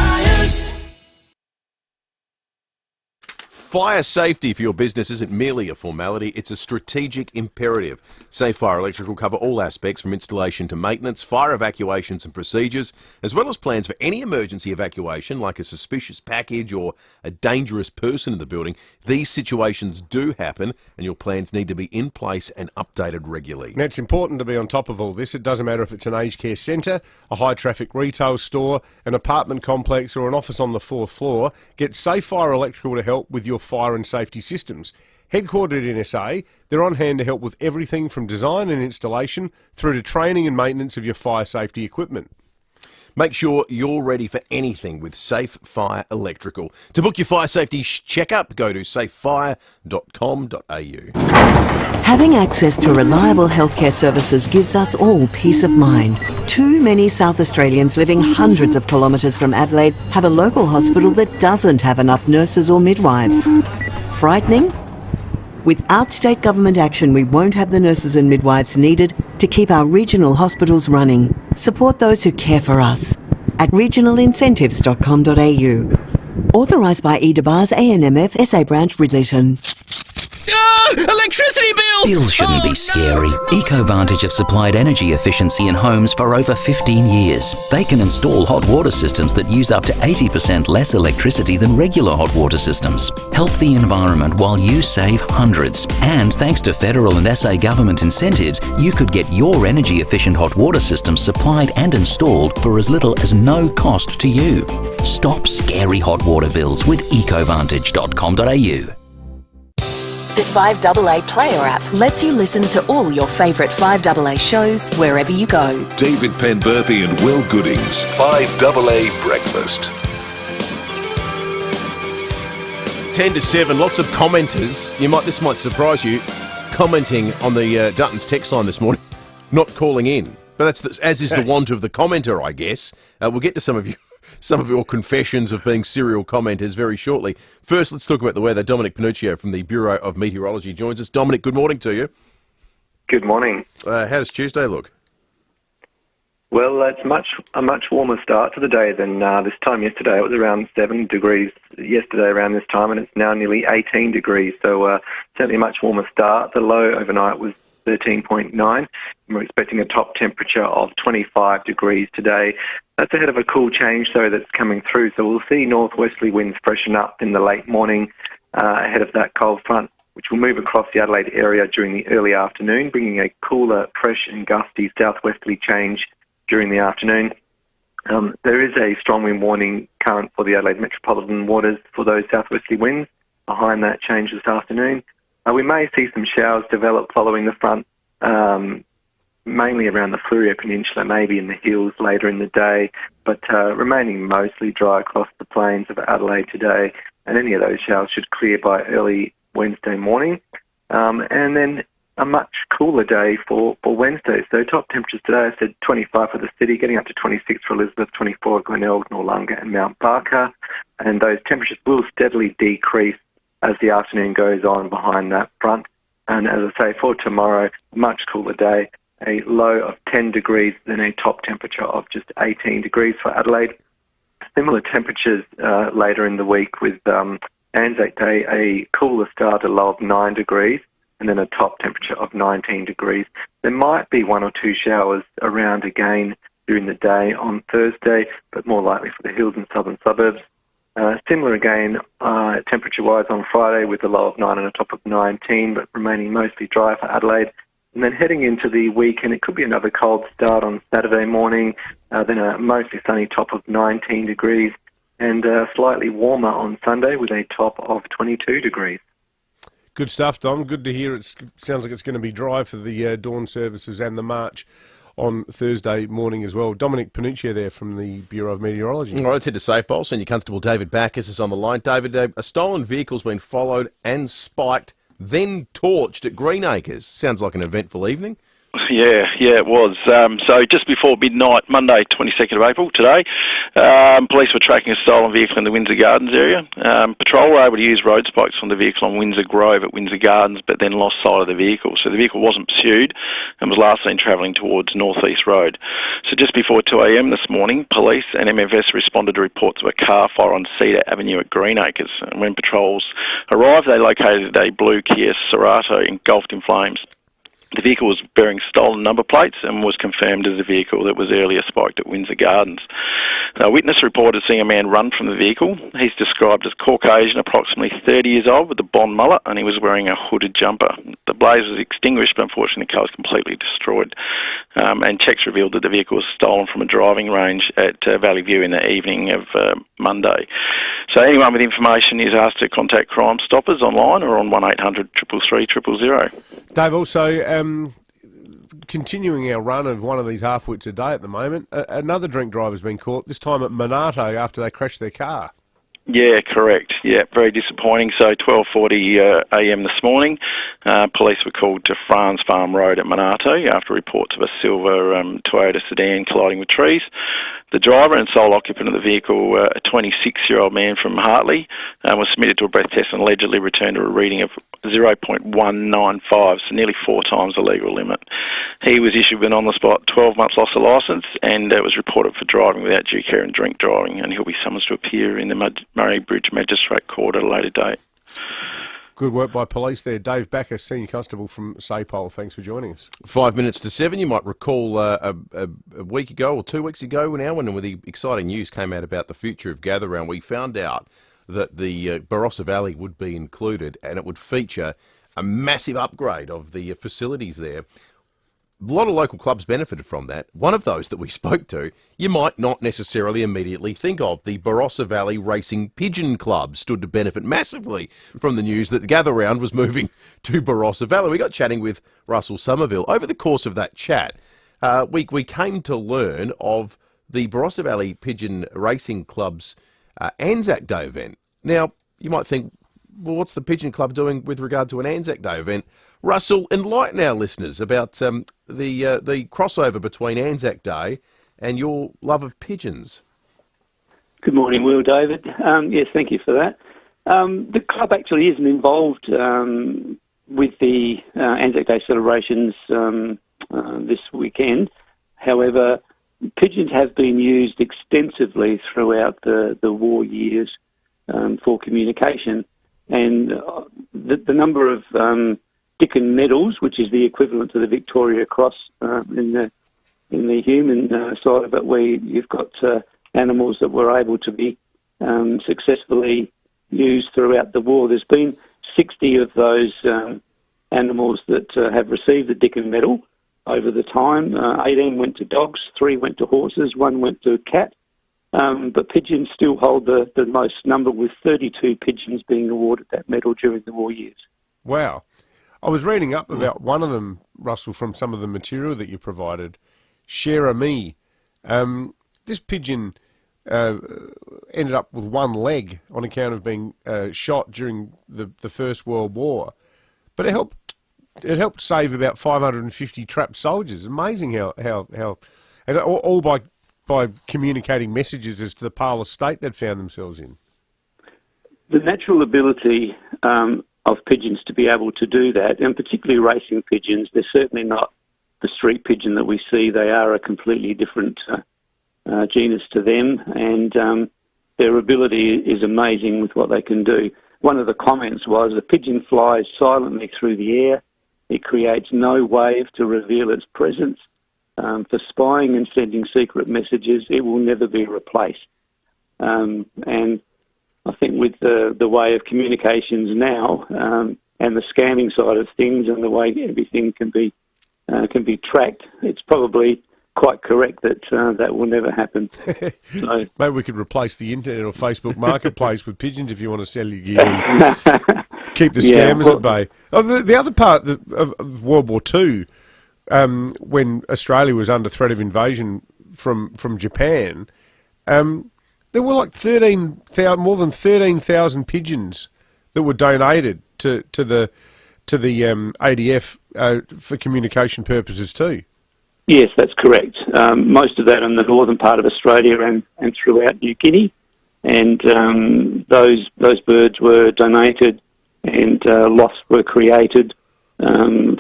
Fire safety for your business isn't merely a formality, it's a strategic imperative. Safe Fire Electric will cover all aspects from installation to maintenance, fire evacuations and procedures, as well as plans for any emergency evacuation like a suspicious package or a dangerous person in the building. These situations do happen and your plans need to be in place and updated regularly. Now, it's important to be on top of all this. It doesn't matter if it's an aged care centre, a high-traffic retail store, an apartment complex or an office on the 4th floor. Get Safe Fire Electrical to help with your fire and safety systems. Headquartered in SA, they're on hand to help with everything from design and installation through to training and maintenance of your fire safety equipment. Make sure you're ready for anything with Safe Fire Electrical. To book your fire safety checkup, go to safefire.com.au. Having access to reliable healthcare services gives us all peace of mind. Too many South Australians living hundreds of kilometres from Adelaide have a local hospital that doesn't have enough nurses or midwives. Frightening? Without state government action, we won't have the nurses and midwives needed to keep our regional hospitals running. Support those who care for us at regionalincentives.com.au. Authorised by EDBARS ANMF SA Branch Ridleyton. Electricity bill! Bills shouldn't be scary. EcoVantage have supplied energy efficiency in homes for over 15 years. They can install hot water systems that use up to 80% less electricity than regular hot water systems. Help the environment while you save hundreds. And thanks to federal and SA government incentives, you could get your energy efficient hot water system supplied and installed for as little as no cost to you. Stop scary hot water bills with ecovantage.com.au. The 5AA Player app lets you listen to all your favourite 5AA shows wherever you go. David Penberthy and Will Goodings, 5AA Breakfast. 10 to 7, lots of commenters. This might surprise you, commenting on the Dutton's text line this morning, not calling in. But that's as is the want of the commenter, I guess. We'll get to some of your confessions of being serial commenters very shortly. First, let's talk about the weather. Dominic Panuccio from the Bureau of Meteorology joins us. Dominic, good morning to you. Good morning. How does Tuesday look? Well, it's a much warmer start to the day than this time yesterday. It was around 7 degrees yesterday around this time, and it's now nearly 18 degrees. So certainly a much warmer start. The low overnight was 13.9, and we're expecting a top temperature of 25 degrees today. That's ahead of a cool change, though, that's coming through. So we'll see northwesterly winds freshen up in the late morning ahead of that cold front, which will move across the Adelaide area during the early afternoon, bringing a cooler, fresh and gusty southwesterly change during the afternoon. There is a strong wind warning current for the Adelaide metropolitan waters for those southwesterly winds behind that change this afternoon. We may see some showers develop following the front, mainly around the FIVEAA Peninsula, maybe in the hills later in the day, but remaining mostly dry across the plains of Adelaide today, and any of those showers should clear by early Wednesday morning. And then a much cooler day for Wednesday. So top temperatures today, I said 25 for the city, getting up to 26 for Elizabeth, 24 at Glenelg, Noarlunga and Mount Barker. And those temperatures will steadily decrease as the afternoon goes on behind that front. And as I say, for tomorrow, a much cooler day, a low of 10 degrees, then a top temperature of just 18 degrees for Adelaide. Similar temperatures later in the week with Anzac Day, a cooler start, a low of 9 degrees, and then a top temperature of 19 degrees. There might be one or two showers around again during the day on Thursday, but more likely for the hills and southern suburbs. Similar again, temperature-wise on Friday with a low of 9 and a top of 19, but remaining mostly dry for Adelaide. And then heading into the weekend, it could be another cold start on Saturday morning, then a mostly sunny top of 19 degrees, and slightly warmer on Sunday with a top of 22 degrees. Good stuff, Dom. Good to hear. It sounds like it's going to be dry for the dawn services and the march on Thursday morning as well. Dominic Panuccia there from the Bureau of Meteorology. All right, let's head to Safe Bowl. Senior Constable David Backus is on the line. David, a stolen vehicle's been followed and spiked, then torched at Greenacres. Sounds like an eventful evening. Yeah, it was. So just before midnight, Monday, 22nd of April, today, police were tracking a stolen vehicle in the Windsor Gardens area. Patrol were able to use road spikes from the vehicle on Windsor Grove at Windsor Gardens, but then lost sight of the vehicle. So the vehicle wasn't pursued and was last seen travelling towards North East Road. So just before 2 a.m. this morning, police and MFS responded to reports of a car fire on Cedar Avenue at Greenacres. And when patrols arrived, they located a blue Kia Cerato engulfed in flames. The vehicle was bearing stolen number plates and was confirmed as a vehicle that was earlier spiked at Windsor Gardens. A witness reported seeing a man run from the vehicle. He's described as Caucasian, approximately 30 years old, with a blonde mullet, and he was wearing a hooded jumper. The blaze was extinguished, but unfortunately the car was completely destroyed. And checks revealed that the vehicle was stolen from a driving range at Valley View in the evening of Monday. So anyone with information is asked to contact Crime Stoppers online or on 1800 333 000. Dave, also continuing our run of one of these half-wits a day at the moment, another drink driver's been caught, this time at Monarto after they crashed their car. Yeah, correct. Yeah, very disappointing. So 12:40 a.m. this morning, police were called to Franz Farm Road at Monarto after reports of a silver Toyota sedan colliding with trees. The driver and sole occupant of the vehicle, a 26-year-old man from Hartley, was submitted to a breath test and allegedly returned to a reading of 0.195, so nearly 4 times the legal limit. He was issued with an on-the-spot 12 months loss of licence and was reported for driving without due care and drink driving, and he'll be summoned to appear in the Murray Bridge Magistrate Court at a later date. Good work by police there. Dave Backus, Senior Constable from SAPOL. Thanks for joining us. 5 minutes to 7. You might recall a week ago or 2 weeks ago now when the exciting news came out about the future of Gather Round, we found out that the Barossa Valley would be included and it would feature a massive upgrade of the facilities there. A lot of local clubs benefited from that. One of those that we spoke to, you might not necessarily immediately think of. The Barossa Valley Racing Pigeon Club stood to benefit massively from the news that the Gather Round was moving to Barossa Valley. We got chatting with Russell Somerville. Over the course of that chat, we came to learn of the Barossa Valley Pigeon Racing Club's Anzac Day event. Now, you might think, well, what's the Pigeon Club doing with regard to an Anzac Day event? Russell, enlighten our listeners about the crossover between Anzac Day and your love of pigeons. Good morning, Will, David. Yes, thank you for that. The club actually isn't involved with the Anzac Day celebrations this weekend. However, pigeons have been used extensively throughout the war years for communication, and the number of Dickon medals, which is the equivalent to the Victoria Cross in the human side of it, where you've got animals that were able to be successfully used throughout the war. There's been 60 of those animals that have received the Dickon medal over the time. 18 went to dogs, 3 went to horses, 1 went to cat. But pigeons still hold the most number, with 32 pigeons being awarded that medal during the war years. Wow. I was reading up about one of them, Russell, from some of the material that you provided, Cherami. This pigeon ended up with one leg on account of being shot during the First World War. But it helped save about 550 trapped soldiers. Amazing how and all by communicating messages as to the parlous state they'd found themselves in. The natural ability of pigeons to be able to do that, and particularly racing pigeons, they're certainly not the street pigeon that we see. They are a completely different genus to them, and their ability is amazing with what they can do. One of the comments was, a pigeon flies silently through the air. It creates no wave to reveal its presence. For spying and sending secret messages, it will never be replaced. And I think with the way of communications now, and the scamming side of things, and the way everything can be tracked, it's probably quite correct that that will never happen. So, maybe we could replace the internet or Facebook Marketplace with pigeons if you want to sell your gear and keep the scammers at bay. The other part of World War II, when Australia was under threat of invasion from Japan, there were like more than 13,000 pigeons that were donated to the ADF for communication purposes too. Yes, that's correct. Most of that in the northern part of Australia and throughout New Guinea, and those birds were donated, and lots were created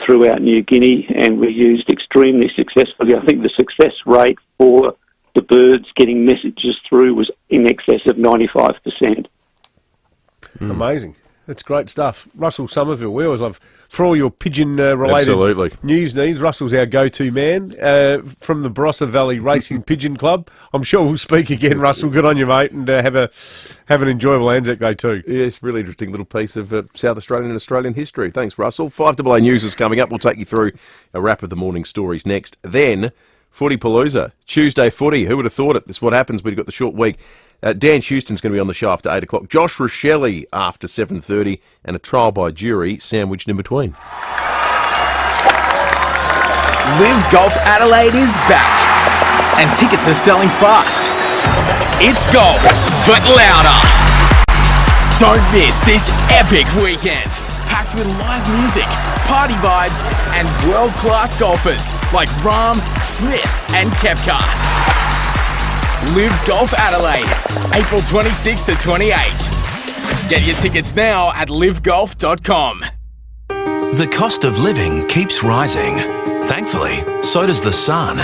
throughout New Guinea, and were used extremely successfully. I think the success rate for the birds getting messages through was in excess of 95%. Amazing. That's great stuff. Russell Somerville, we always love, for all your pigeon-related news needs, Russell's our go-to man from the Barossa Valley Racing Pigeon Club. I'm sure we'll speak again, Russell. Good on you, mate, and have an enjoyable Anzac Day too. Yes, really interesting little piece of South Australian and Australian history. Thanks, Russell. 5AA News is coming up. We'll take you through a wrap of the morning stories next. Then, Footy Palooza, Tuesday footy. Who would have thought it? This is what happens when you've got the short week. Dan Houston's going to be on the show after 8 o'clock. Josh Rachele after 7:30, and a trial by jury sandwiched in between. Live Golf Adelaide is back, and tickets are selling fast. It's golf, but louder. Don't miss this epic weekend, packed with live music, party vibes, and world-class golfers like Rahm, Smith, and Koepka. Live Golf Adelaide, April 26 to 28. Get your tickets now at livegolf.com. The cost of living keeps rising. Thankfully, so does the sun.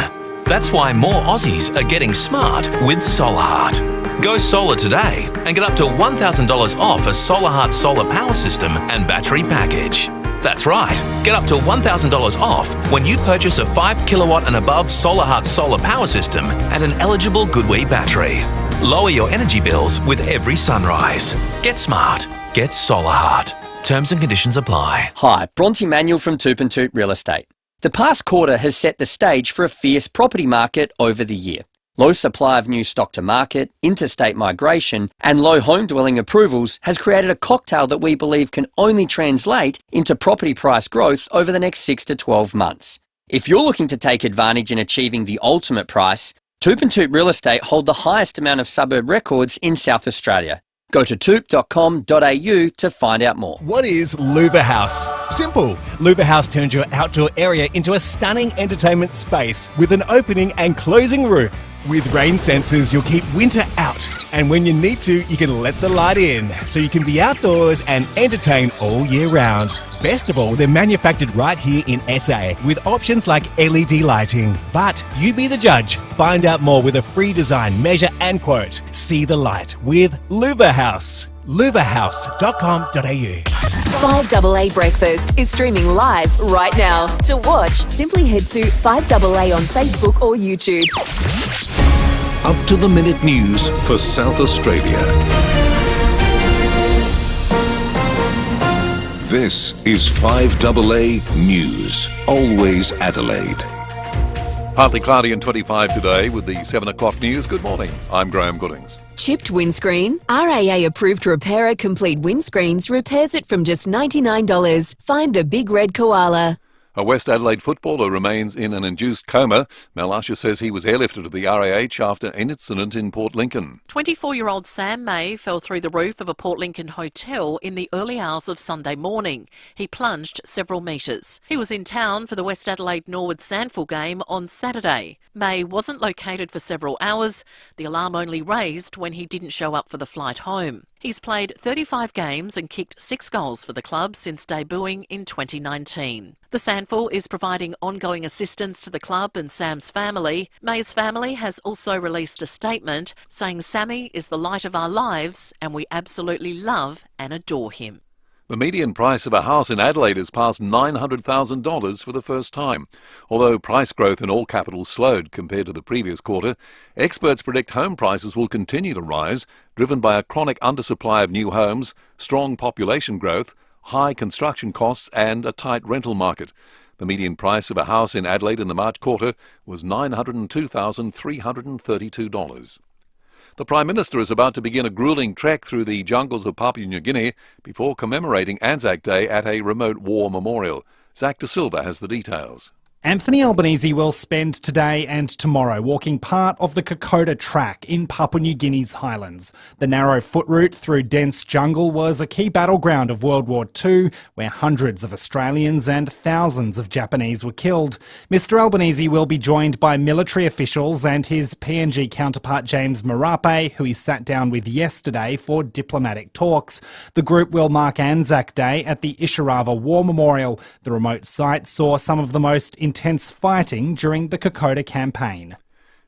That's why more Aussies are getting smart with SolarHeart. Go solar today and get up to $1,000 off a SolarHeart solar power system and battery package. That's right, get up to $1,000 off when you purchase a 5 kilowatt and above SolarHeart solar power system and an eligible Goodwee battery. Lower your energy bills with every sunrise. Get smart. Get SolarHeart. Terms and conditions apply. Hi, Bronte Manuel from Toop and Toop Real Estate. The past quarter has set the stage for a fierce property market over the year. Low supply of new stock to market, interstate migration, and low home dwelling approvals has created a cocktail that we believe can only translate into property price growth over the next 6 to 12 months. If you're looking to take advantage in achieving the ultimate price, Toop and Toop Real Estate hold the highest amount of suburb records in South Australia. Go to toop.com.au to find out more. What is Luva House? Simple. Luva House turns your outdoor area into a stunning entertainment space with an opening and closing roof. With rain sensors, you'll keep winter out. And when you need to, you can let the light in, so you can be outdoors and entertain all year round. Best of all, they're manufactured right here in SA with options like LED lighting. But you be the judge. Find out more with a free design, measure and quote. See the light with Luva House. luvahouse.com.au. 5AA Breakfast is streaming live right now. To watch, simply head to 5AA on Facebook or YouTube. Up-to-the-minute news for South Australia. This is 5AA News. Always Adelaide. Partly cloudy and 25 today with the 7 o'clock news. Good morning. I'm Graham Goodings. Chipped windscreen? RAA approved repairer Complete Windscreens repairs it from just $99. Find the big red koala. A West Adelaide footballer remains in an induced coma. Mel Usher says he was airlifted to the RAH after an incident in Port Lincoln. 24-year-old Sam May fell through the roof of a Port Lincoln hotel in the early hours of Sunday morning. He plunged several metres. He was in town for the West Adelaide Norwood Sandful game on Saturday. May wasn't located for several hours. The alarm only raised when he didn't show up for the flight home. He's played 35 games and kicked 6 goals for the club since debuting in 2019. The Sandful is providing ongoing assistance to the club and Sam's family. May's family has also released a statement saying Sammy is the light of our lives and we absolutely love and adore him. The median price of a house in Adelaide has passed $900,000 for the first time. Although price growth in all capitals slowed compared to the previous quarter, experts predict home prices will continue to rise, driven by a chronic undersupply of new homes, strong population growth, high construction costs and a tight rental market. The median price of a house in Adelaide in the March quarter was $902,332. The Prime Minister is about to begin a gruelling trek through the jungles of Papua New Guinea before commemorating Anzac Day at a remote war memorial. Zach De Silva has the details. Anthony Albanese will spend today and tomorrow walking part of the Kokoda Track in Papua New Guinea's highlands. The narrow foot route through dense jungle was a key battleground of World War II, where hundreds of Australians and thousands of Japanese were killed. Mr Albanese will be joined by military officials and his PNG counterpart James Marape, who he sat down with yesterday for diplomatic talks. The group will mark Anzac Day at the Isharava War Memorial. The remote site saw some of the most intense fighting during the Kokoda campaign.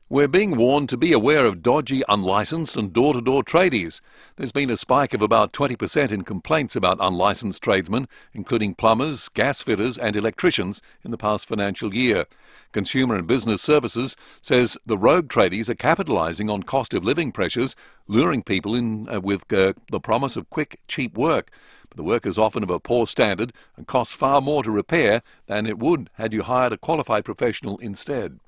We're being warned to be aware of dodgy, unlicensed and door-to-door tradies. There's been a spike of about 20% in complaints about unlicensed tradesmen, including plumbers, gas fitters and electricians in the past financial year. Consumer and Business Services says the rogue tradies are capitalising on cost of living pressures, luring people in with the promise of quick, cheap work. The work is often of a poor standard and costs far more to repair than it would had you hired a qualified professional instead.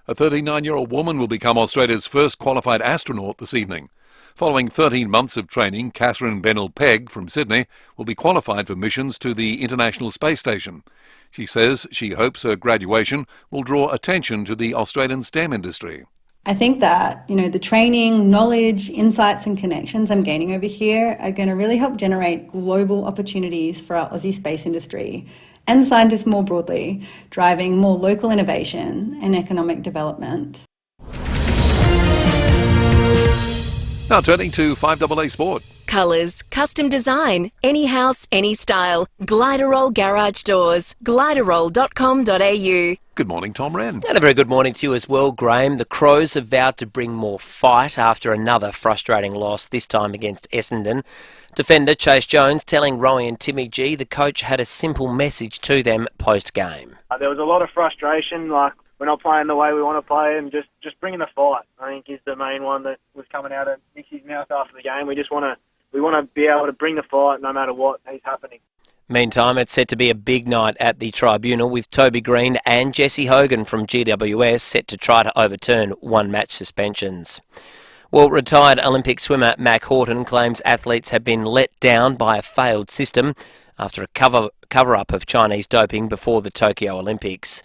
A 39-year-old woman will become Australia's first qualified astronaut this evening. Following 13 months of training, Katherine Pegg from Sydney will be qualified for missions to the International Space Station. She says she hopes her graduation will draw attention to the Australian STEM industry. I think that, the training, knowledge, insights and connections I'm gaining over here are going to really help generate global opportunities for our Aussie space industry and scientists more broadly, driving more local innovation and economic development. Now turning to 5AA Sport. Colours, custom design, any house, any style. Gliderol Garage Doors. Gliderol.com.au. Good morning, Tom Wren. And a very good morning to you as well, Graham. The Crows have vowed to bring more fight after another frustrating loss, this time against Essendon. Defender Chase Jones telling Rowie and Timmy G the coach had a simple message to them post-game. There was a lot of frustration, like we're not playing the way we want to play and just bringing the fight, I think, is the main one that was coming out of Nixie's mouth after the game. We want to be able to bring the fight no matter what is happening. Meantime, it's set to be a big night at the tribunal with Toby Green and Jesse Hogan from GWS set to try to overturn one-match suspensions. Well, retired Olympic swimmer Mac Horton claims athletes have been let down by a failed system after a cover-up of Chinese doping before the Tokyo Olympics.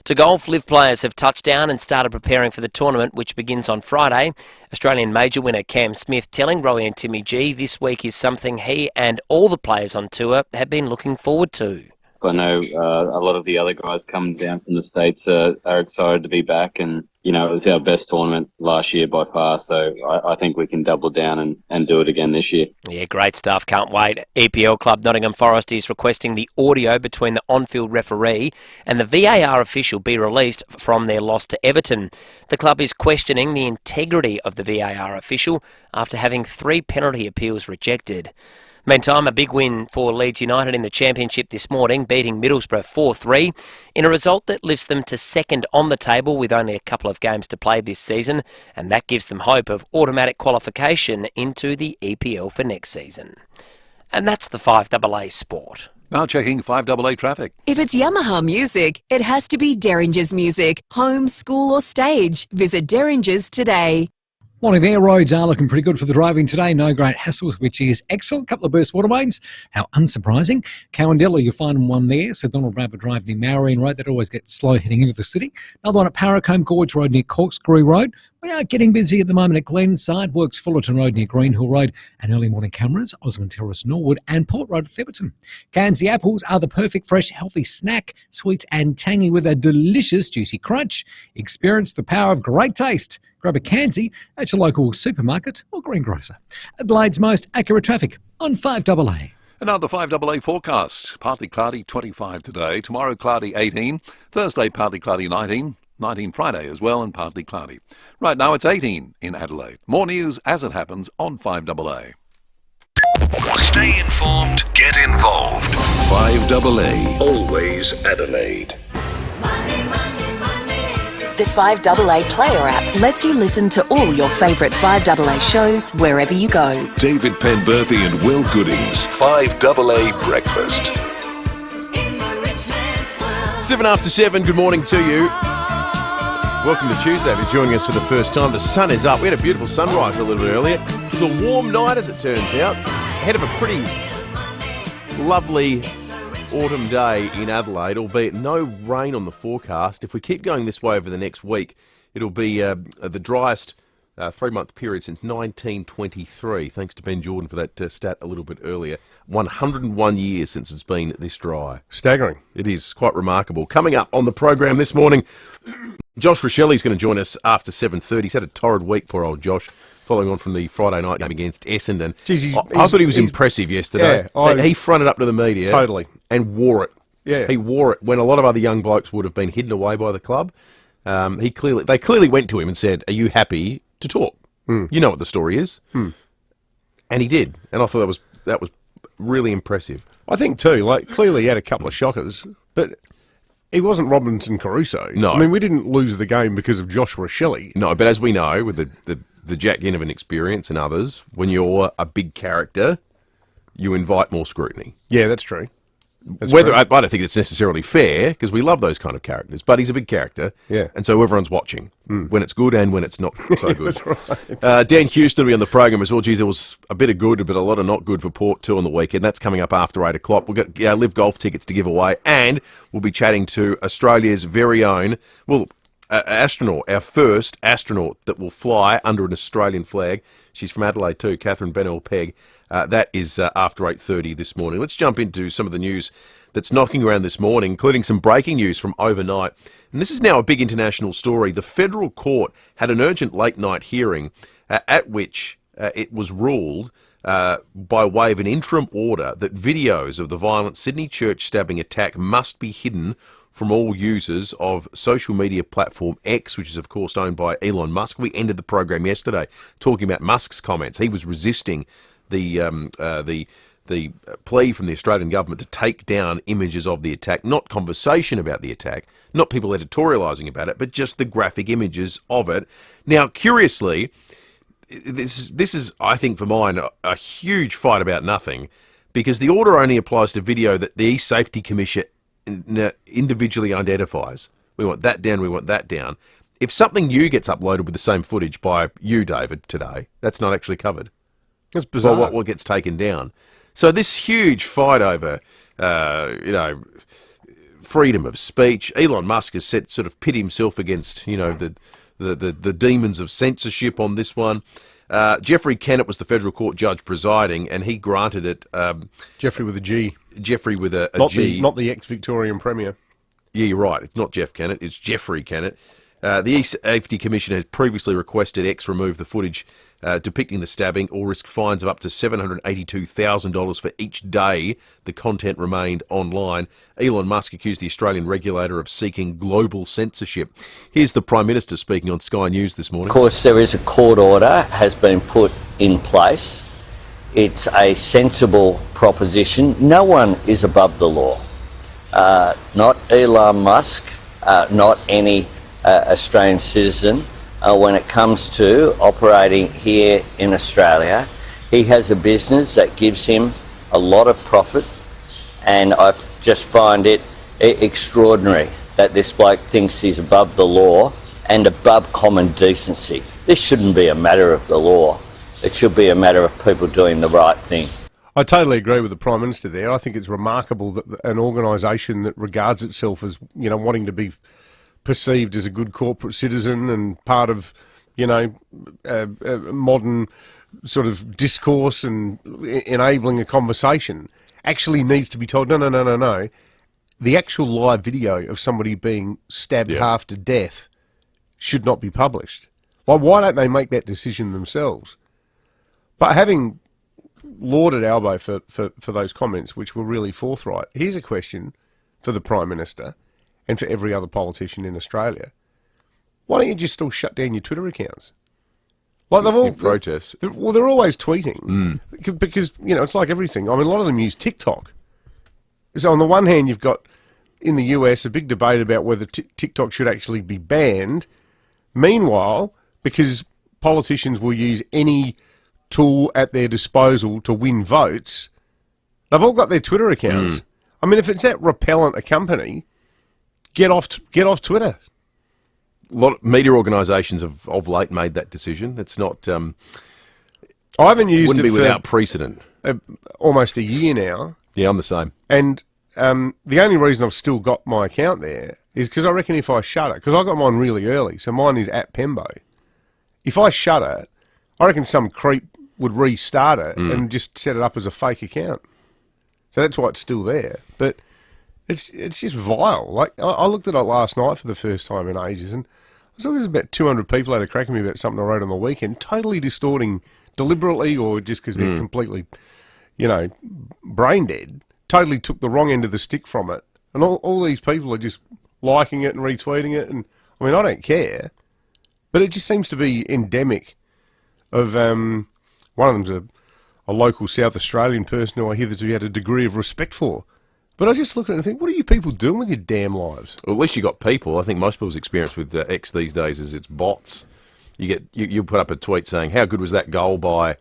To golf, Live players have touched down and started preparing for the tournament, which begins on Friday. Australian major winner Cam Smith telling Rowie and Timmy G this week is something he and all the players on tour have been looking forward to. I know a lot of the other guys coming down from the States are excited to be back, and it was our best tournament last year by far, so I think we can double down and do it again this year. Yeah, great stuff, can't wait. EPL club Nottingham Forest is requesting the audio between the on-field referee and the VAR official be released from their loss to Everton. The club is questioning the integrity of the VAR official after having 3 penalty appeals rejected. Meantime, a big win for Leeds United in the Championship this morning, beating Middlesbrough 4-3 in a result that lifts them to second on the table with only a couple of games to play this season, and that gives them hope of automatic qualification into the EPL for next season. And that's the 5AA Sport. Now checking 5AA traffic. If it's Yamaha music, it has to be Derringer's music. Home, school or stage. Visit Derringer's today. Morning there. Roads are looking pretty good for the driving today. No great hassles, which is excellent. Couple of burst waterways. How unsurprising. Cowandilla, you'll find one there. So Donald Rabbit Drive near Maureen Road. That always gets slow heading into the city. Another one at Paracombe Gorge Road near Corkscrew Road. We are getting busy at the moment at Glenside, Works Fullerton Road near Greenhill Road, and early morning cameras, Osmond Terrace, Norwood, and Port Road at Theberton. Cairnsey apples are the perfect fresh, healthy snack, sweet and tangy with a delicious juicy crunch. Experience the power of great taste. Grab a Cairnsey at your local supermarket or greengrocer. Adelaide's most accurate traffic on 5AA. And now the 5AA forecast. Partly cloudy, 25 today. Tomorrow, cloudy, 18. Thursday, partly cloudy, 19. 19 Friday as well, and partly cloudy. Right now it's 18 in Adelaide. More news as it happens on 5AA. Stay informed, get involved. 5AA, always Adelaide. The 5AA Player app lets you listen to all your favourite 5AA shows wherever you go. David Penberthy and Will Goodings, 5AA Breakfast. 7 after 7, good morning to you. Welcome to Tuesday. If you're joining us for the first time, the sun is up. We had a beautiful sunrise a little bit earlier. It was a warm night, as it turns out. Ahead of a pretty lovely autumn day in Adelaide, albeit no rain on the forecast. If we keep going this way over the next week, it'll be the driest 3-month period since 1923, thanks to Ben Jordan for that stat a little bit earlier. 101 years since it's been this dry. Staggering. It is quite remarkable. Coming up on the program this morning, Josh Rachele is going to join us after 7:30. He's had a torrid week, poor old Josh, following on from the Friday night game against Essendon. Jeez, I thought he was impressive yesterday. Yeah, he fronted up to the media. Totally. And wore it. Yeah. He wore it when a lot of other young blokes would have been hidden away by the club. They clearly went to him and said, "Are you happy to talk? You know what the story is." And he did. And I thought that was really impressive. I think too, clearly he had a couple of shockers, but he wasn't Robinson Crusoe. No. I mean, we didn't lose the game because of Josh Rachele. No, but as we know, with the Jack Ginnivan experience and others, when you're a big character, you invite more scrutiny. Yeah, that's true. I don't think it's necessarily fair, because we love those kind of characters, but he's a big character, and so everyone's watching when it's good and when it's not so good. That's right. Dan Houston will be on the program as well. Geez, there was a bit of good, but a lot of not good for Port 2 on the weekend. That's coming up after 8 o'clock. We've got Live Golf tickets to give away, and we'll be chatting to Australia's very own, astronaut, our first astronaut that will fly under an Australian flag. She's from Adelaide too, Katherine Pegg. That is after 8:30 this morning. Let's jump into some of the news that's knocking around this morning, including some breaking news from overnight. And this is now a big international story. The federal court had an urgent late-night hearing at which it was ruled by way of an interim order that videos of the violent Sydney church stabbing attack must be hidden from all users of social media platform X, which is of course owned by Elon Musk. We ended the program yesterday talking about Musk's comments. He was resisting the plea from the Australian government to take down images of the attack, not conversation about the attack, not people editorialising about it, but just the graphic images of it. Now, curiously, this is, I think, for mine, a huge fight about nothing, because the order only applies to video that the Safety Commission individually identifies. We want that down, we want that down. If something new gets uploaded with the same footage by you, David, today, that's not actually covered. That's bizarre. Well, what gets taken down. So this huge fight over, freedom of speech. Elon Musk has sort of pit himself against, the demons of censorship on this one. Geoffrey Kennett was the federal court judge presiding, and he granted it. Geoffrey with a G. Geoffrey with a G. Not the ex-Victorian Premier. Yeah, you're right. It's not Jeff Kennett. It's Geoffrey Kennett. The Safety Commission has previously requested X remove the footage depicting the stabbing or risk fines of up to $782,000 for each day the content remained online. Elon Musk accused the Australian regulator of seeking global censorship. Here's the Prime Minister speaking on Sky News this morning. Of course, there is a court order has been put in place. It's a sensible proposition. No one is above the law. Not Elon Musk, not any Australian citizen. When it comes to operating here in Australia, he has a business that gives him a lot of profit, and I just find it extraordinary that this bloke thinks he's above the law and above common decency. This shouldn't be a matter of the law. It should be a matter of people doing the right thing. I totally agree with the Prime Minister there. I think it's remarkable that an organisation that regards itself as, wanting to be perceived as a good corporate citizen and part of, modern sort of discourse and enabling a conversation actually needs to be told, no. The actual live video of somebody being stabbed half to death should not be published. Like, why don't they make that decision themselves? But having lauded Albo for those comments, which were really forthright, here's a question for the Prime Minister and for every other politician in Australia. Why don't you just still shut down your Twitter accounts? Like they've all protest. They're always tweeting because it's like everything. I mean, a lot of them use TikTok. So on the one hand, you've got in the US a big debate about whether TikTok should actually be banned. Meanwhile, because politicians will use any tool at their disposal to win votes, they've all got their Twitter accounts. I mean, if it's that repellent a company, get off Twitter. A lot of media organisations have of late made that decision. That's not. I haven't used wouldn't it be for without precedent. Almost a year now. Yeah, I'm the same. And the only reason I've still got my account there is because I reckon if I shut it, because I got mine really early, so mine is at Pembo. If I shut it, I reckon some creep would restart it and just set it up as a fake account. So that's why it's still there. But it's just vile. Like I looked at it last night for the first time in ages, and I saw there's about 200 people had a crack at me about something I wrote on the weekend, totally distorting deliberately or just because they're completely, brain dead. Totally took the wrong end of the stick from it. And all these people are just liking it and retweeting it. And I mean, I don't care. But it just seems to be endemic of, one of them's a local South Australian person who I hitherto had a degree of respect for. But I just look at it and think, what are you people doing with your damn lives? Well, at least you got people. I think most people's experience with X these days is it's bots. You put up a tweet saying, how good was that goal by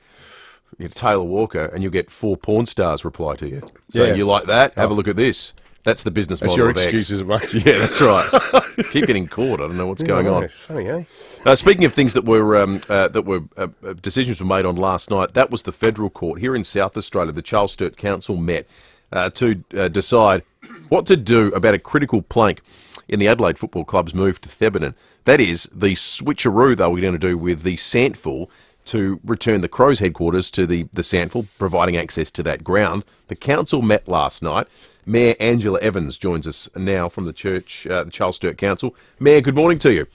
Taylor Walker, and you'll get 4 porn stars reply to you. So you like that? Have a look at this. That's the business model your of X. excuses, mate. Yeah, that's right. Keep getting caught. I don't know what's going on. Funny, eh? Speaking of things that were decisions were made on last night, that was the federal court here in South Australia. The Charles Sturt Council met to decide what to do about a critical plank in the Adelaide Football Club's move to Thebarton. That is the switcheroo they were going to do with the Sandful to return the Crows headquarters to the Sandful, providing access to that ground. The council met last night. Mayor Angela Evans joins us now from the the Charles Sturt Council. Mayor, good morning to you.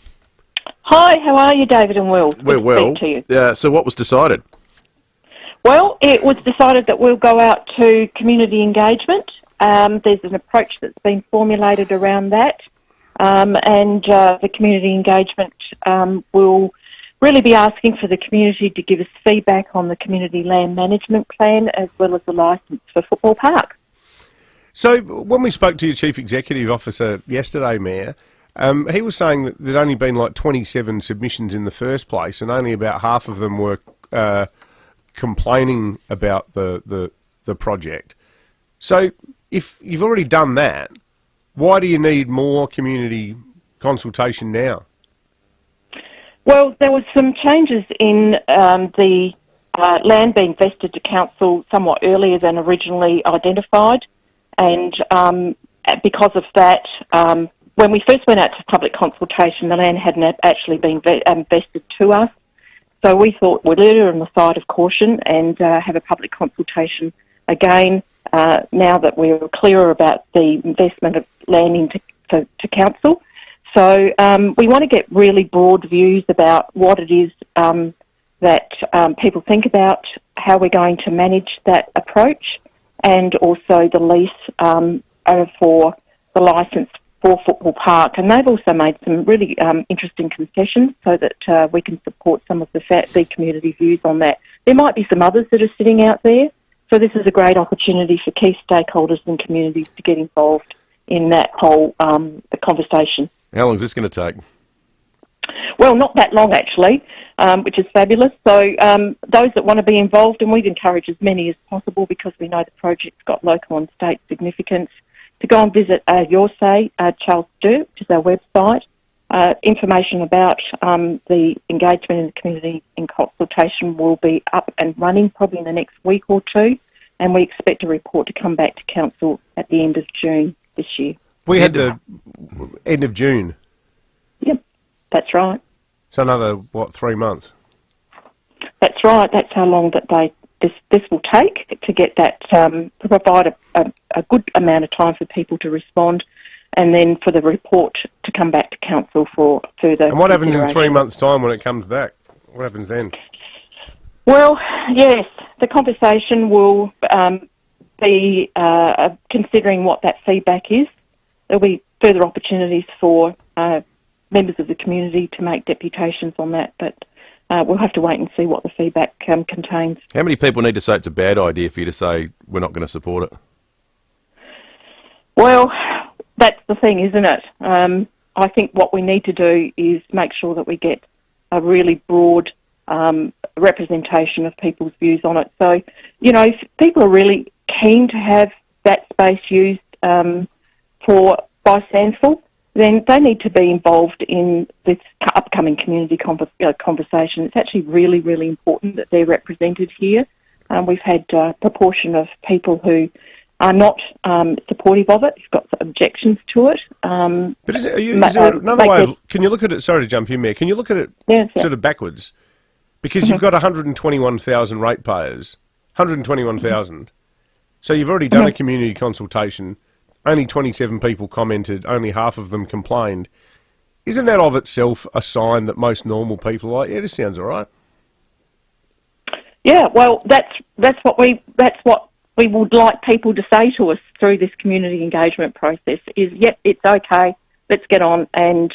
Hi, how are you, David and Will? We're well. To you. So what was decided? Well, it was decided that we'll go out to community engagement. There's an approach that's been formulated around that, and the community engagement will really be asking for the community to give us feedback on the community land management plan as well as the licence for Football Park. So when we spoke to your Chief Executive Officer yesterday, Mayor, he was saying that there'd only been like 27 submissions in the first place and only about half of them were complaining about the project. So if you've already done that, why do you need more community consultation now? Well, there was some changes in the land being vested to council somewhat earlier than originally identified, and because of that, when we first went out to public consultation, the land hadn't actually been vested to us. So we thought we'd err on the side of caution and have a public consultation again now that we're clearer about the investment of land into to council. So we want to get really broad views about what it is that people think about, how we're going to manage that approach, and also the lease for the licence for Football Park. And they've also made some really interesting concessions so that we can support some of the community views on that. There might be some others that are sitting out there, so this is a great opportunity for key stakeholders and communities to get involved in that whole conversation. How long is this going to take? Well, not that long actually, which is fabulous. So those that want to be involved, and we'd encourage as many as possible because we know the project's got local and state significance, to go and visit Your Say, Charles Sturt, which is our website. Information about the engagement in the community in consultation will be up and running probably in the next week or two, and we expect a report to come back to Council at the end of June this year. We had the end of June. Yep, that's right. So another, 3 months? That's right. That's how long that this will take to get that, to provide a good amount of time for people to respond, and then for the report to come back to Council for further. And what happens in 3 months' time when it comes back? What happens then? Well, yes, the conversation will be considering what that feedback is. There'll be further opportunities for members of the community to make deputations on that, but we'll have to wait and see what the feedback contains. How many people need to say it's a bad idea for you to say we're not going to support it? Well, that's the thing, isn't it? I think what we need to do is make sure that we get a really broad representation of people's views on it. So, if people are really keen to have that space used by Sandsville, then they need to be involved in this upcoming community conversation. It's actually really, really important that they're represented here. We've had a proportion of people who are not supportive of it, who've got objections to it. But is there another way can you look at it, sorry to jump in there, can you look at it sort of backwards? Because you've got 121,000 ratepayers, 121,000. So you've already done a community consultation. Only 27 people commented, only half of them complained. Isn't that of itself a sign that most normal people are like, yeah, this sounds all right? Yeah, well, that's what we would like people to say to us through this community engagement process is, yep, it's okay, let's get on and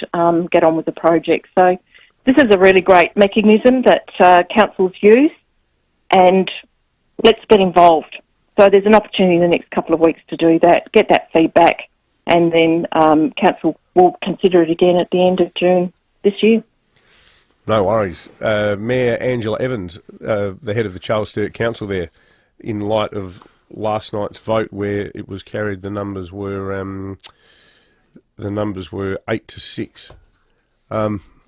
get on with the project. So this is a really great mechanism that councils use, and let's get involved. So there's an opportunity in the next couple of weeks to do that, get that feedback, and then Council will consider it again at the end of June this year. No worries. Mayor Angela Evans, the head of the Charles Sturt Council there, in light of last night's vote where it was carried, the numbers were 8-6.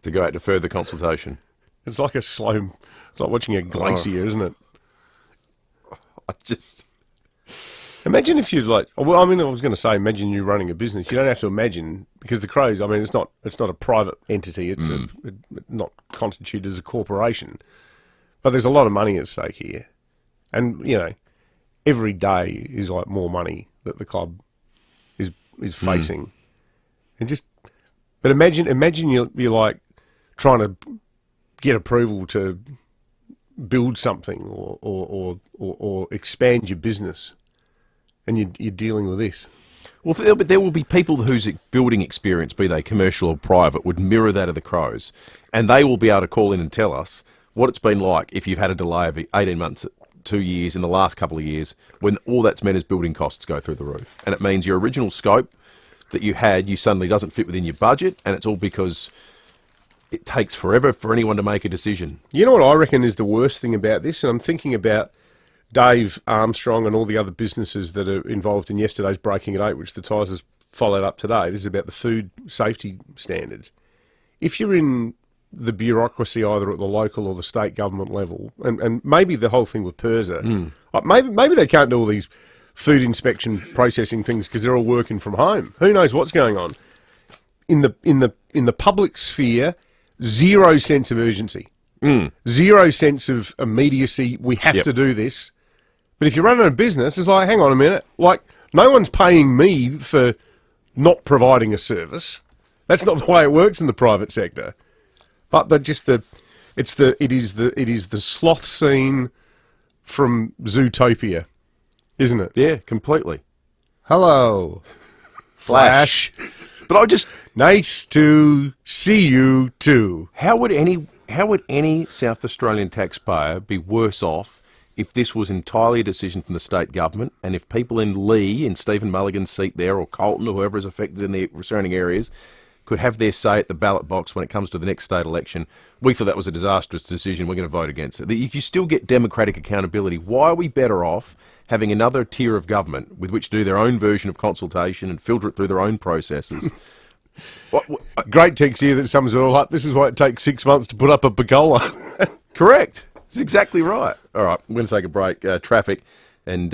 To go out to further consultation. It's like watching a glacier, isn't it? I just... Imagine if you I was going to say, imagine you running a business. You don't have to imagine, because the Crows, it's not a private entity. It's not constituted as a corporation. But there's a lot of money at stake here. And, every day is like more money that the club is facing. But imagine you're like trying to get approval to build something or expand your business, and you're dealing with this. Well, there will be people whose building experience, be they commercial or private, would mirror that of the Crows, and they will be able to call in and tell us what it's been like if you've had a delay of 18 months, 2 years, in the last couple of years, when all that's meant is building costs go through the roof. And it means your original scope that you suddenly doesn't fit within your budget, and it's all because it takes forever for anyone to make a decision. You know what I reckon is the worst thing about this? And I'm thinking about Dave Armstrong and all the other businesses that are involved in yesterday's Breaking at 8, which the Tigers has followed up today. This is about the food safety standards. If you're in the bureaucracy either at the local or the state government level, and maybe the whole thing with PIRSA, maybe they can't do all these food inspection processing things because they're all working from home. Who knows what's going on? In the public sphere, zero sense of urgency, zero sense of immediacy. We have to do this. But if you're running a business, it's like, hang on a minute, like no one's paying me for not providing a service. That's not the way it works in the private sector. But it is the sloth scene from Zootopia, isn't it? Yeah, completely. Hello, Flash. But nice to see you too. How would any South Australian taxpayer be worse off if this was entirely a decision from the state government, and if people in Stephen Mulligan's seat there, or Colton, or whoever is affected in the surrounding areas, could have their say at the ballot box when it comes to the next state election. We thought that was a disastrous decision. We're going to vote against it. You still get democratic accountability. Why are we better off having another tier of government with which to do their own version of consultation and filter it through their own processes? Great text here that sums it all up. This is why it takes 6 months to put up a pergola. Correct. That's exactly right. All right, we're going to take a break. Traffic, and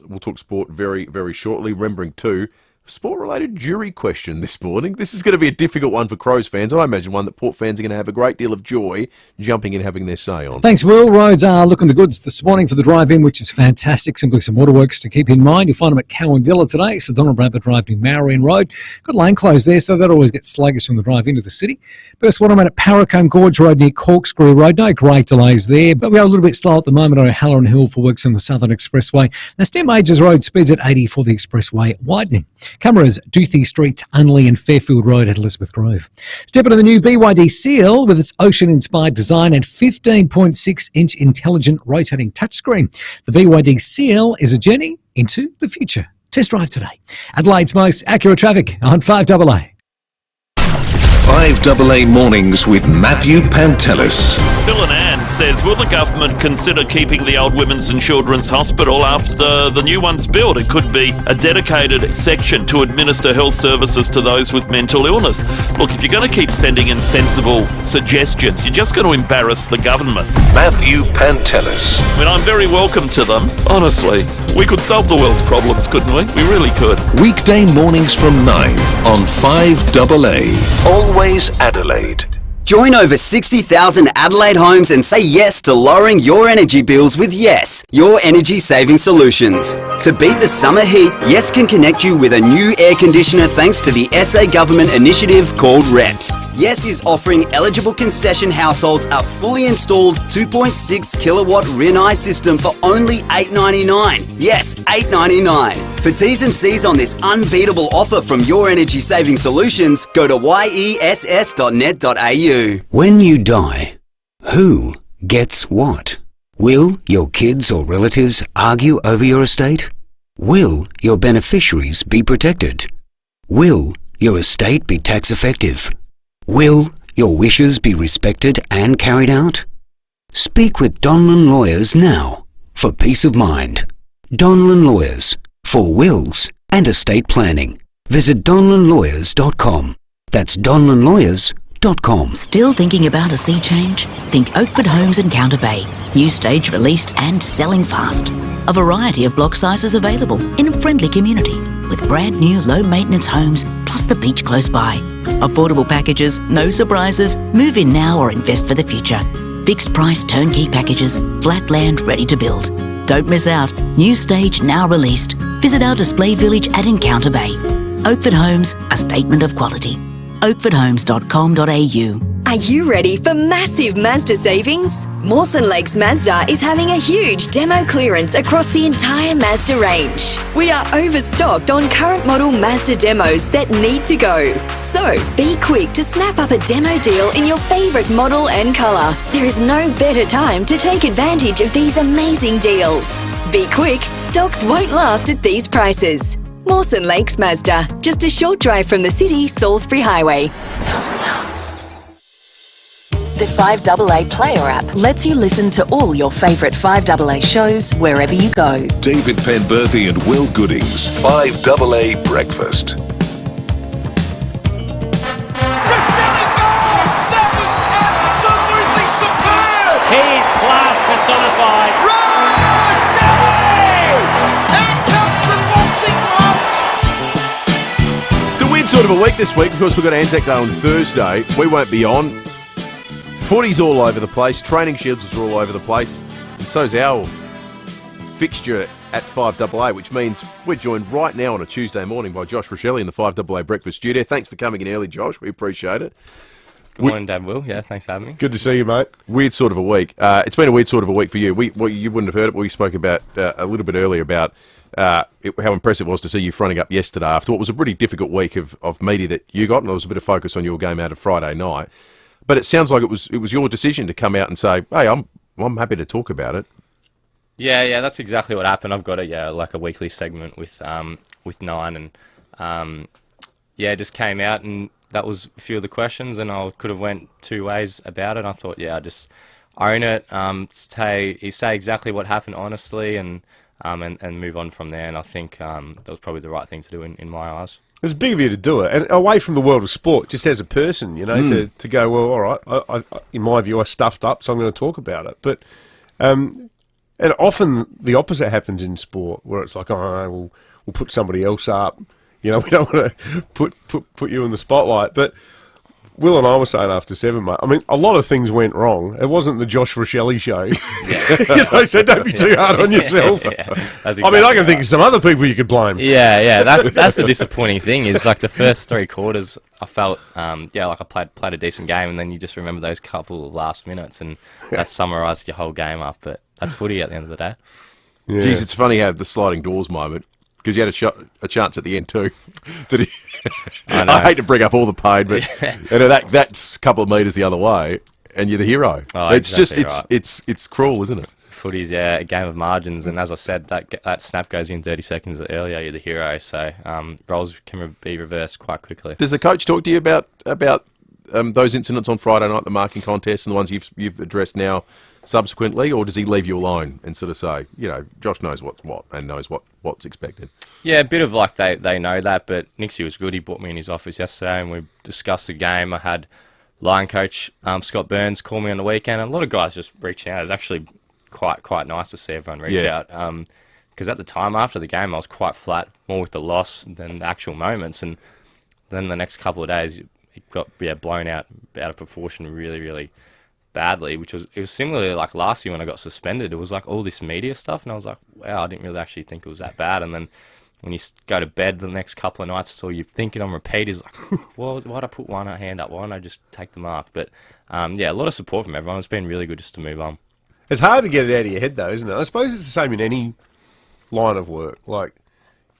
we'll talk sport very, very shortly. Remembering, too, sport-related jury question this morning. This is going to be a difficult one for Crows fans, and I imagine one that Port fans are going to have a great deal of joy jumping in, having their say on. Thanks, Will. Roads are looking the goods this morning for the drive-in, which is fantastic. Simply some waterworks to keep in mind. You'll find them at Cowandilla today, so Donald Bradford Drive near Marion Road. Good lane closed there, so that always gets sluggish on the drive into the city. Burst Waterman at Paracombe Gorge Road near Corkscrew Road. No great delays there, but we are a little bit slow at the moment on O'Halloran Hill for works on the Southern Expressway. Now, Stem Majors Road speeds at 80 for the expressway widening. Cameras, Duthie Street, Unley and Fairfield Road at Elizabeth Grove. Step into the new BYD Seal with its ocean-inspired design and 15.6-inch intelligent rotating touchscreen. The BYD Seal is a journey into the future. Test drive today. Adelaide's most accurate traffic on 5AA. 5AA Mornings with Matthew Pantelis. Bill and Ann says, will the government consider keeping the old women's and children's hospital after the new one's built? It could be a dedicated section to administer health services to those with mental illness. Look, if you're going to keep sending in sensible suggestions, you're just going to embarrass the government. Matthew Pantelis. I mean, I'm very welcome to them. Honestly, we could solve the world's problems, couldn't we? We really could. Weekday mornings from 9 on 5AA. Always Adelaide. Join over 60,000 Adelaide homes and say yes to lowering your energy bills with Yes, your energy saving solutions. To beat the summer heat, Yes can connect you with a new air conditioner thanks to the SA government initiative called REPS. Yes is offering eligible concession households a fully installed 2.6 kilowatt Rinnai system for only $8.99. Yes, $8.99. For T's and C's on this unbeatable offer from Your Energy Saving Solutions, go to yess.net.au. When you die, who gets what? Will your kids or relatives argue over your estate? Will your beneficiaries be protected? Will your estate be tax effective? Will your wishes be respected and carried out? Speak with Donlan Lawyers now for peace of mind. Donlan Lawyers for wills and estate planning. Visit donlanlawyers.com. That's donlanlawyers.com. Still thinking about a sea change? Think Oakford Homes in Counter Bay. New stage released and selling fast. A variety of block sizes available in a friendly community with brand new low maintenance homes plus the beach close by. Affordable packages, no surprises. Move in now or invest for the future. Fixed price turnkey packages, flat land ready to build. Don't miss out. New stage now released. Visit our display village at Encounter Bay. Oakford Homes, a statement of quality. oakfordhomes.com.au. Are you ready for massive Mazda savings? Mawson Lakes Mazda is having a huge demo clearance across the entire Mazda range. We are overstocked on current model Mazda demos that need to go. So be quick to snap up a demo deal in your favourite model and colour. There is no better time to take advantage of these amazing deals. Be quick, stocks won't last at these prices. Mawson Lakes Mazda, just a short drive from the city, Salisbury Highway. The 5AA Player app lets you listen to all your favourite 5AA shows wherever you go. David Penberthy and Will Goodings. 5AA Breakfast. He's class personified. It's a weird sort of a week this week. Of course, we've got Anzac Day on Thursday. We won't be on. Footy's all over the place. Training schedules are all over the place. And so's our fixture at 5AA, which means we're joined right now on a Tuesday morning by Josh Rachele in the 5AA Breakfast studio. Thanks for coming in early, Josh. We appreciate it. Good morning, Dad. Will. Yeah, thanks for having me. Good to see you, mate. Weird sort of a week. It's been a weird sort of a week for you. You wouldn't have heard it, but we spoke about a little bit earlier about how impressive it was to see you fronting up yesterday after what was a pretty difficult week of media that you got, and there was a bit of focus on your game out of Friday night. But it sounds like it was your decision to come out and say, "Hey, I'm happy to talk about it." Yeah, that's exactly what happened. I've got a weekly segment with Nine, and just came out and that was a few of the questions, and I could have went two ways about it. I thought, I just own it, say exactly what happened honestly, and move on from there. And I think that was probably the right thing to do in my eyes. It was big of you to do it, and away from the world of sport, just as a person, to go, well, all right, I, in my view, I stuffed up, so I'm going to talk about it. But and often the opposite happens in sport, where it's like, oh, no, we'll put somebody else up. We don't want to put you in the spotlight. But Will and I were saying after 7, mate, I mean, a lot of things went wrong. It wasn't the Josh Rachele show. So don't be too hard on yourself. I mean, I can think of some other people you could blame. That's the disappointing thing is, like, the first 3 quarters, I felt, like I played a decent game, and then you just remember those couple of last minutes, and that summarised your whole game up. But that's footy at the end of the day. Yeah. Geez, it's funny how the sliding doors moment, because you had a chance at the end too. I hate to bring up all the pain, but that's a couple of metres the other way, and you're the hero. It's exactly just it's cruel, isn't it? Footy's a game of margins, and as I said, that snap goes in 30 seconds earlier. You're the hero, so roles can be reversed quite quickly. Does the coach talk to you about those incidents on Friday night, the marking contest, and the ones you've addressed now subsequently, or does he leave you alone and sort of say, Josh knows what's what and knows what's expected? Yeah, a bit of like they know that, but Nixie was good. He brought me in his office yesterday and we discussed the game. I had line coach Scott Burns call me on the weekend, and a lot of guys just reaching out. It was actually quite nice to see everyone reach out, because at the time after the game I was quite flat, more with the loss than the actual moments, and then the next couple of days it got blown out of proportion really, really badly, it was similarly like last year when I got suspended. It was like all this media stuff, and I was like, wow, I didn't really actually think it was that bad. And then when you go to bed the next couple of nights, it's all you're thinking on repeat is like, well, why'd I put one hand up? Why don't I just take the mark? But a lot of support from everyone. It's been really good just to move on. It's hard to get it out of your head though, isn't it? I suppose it's the same in any line of work, like,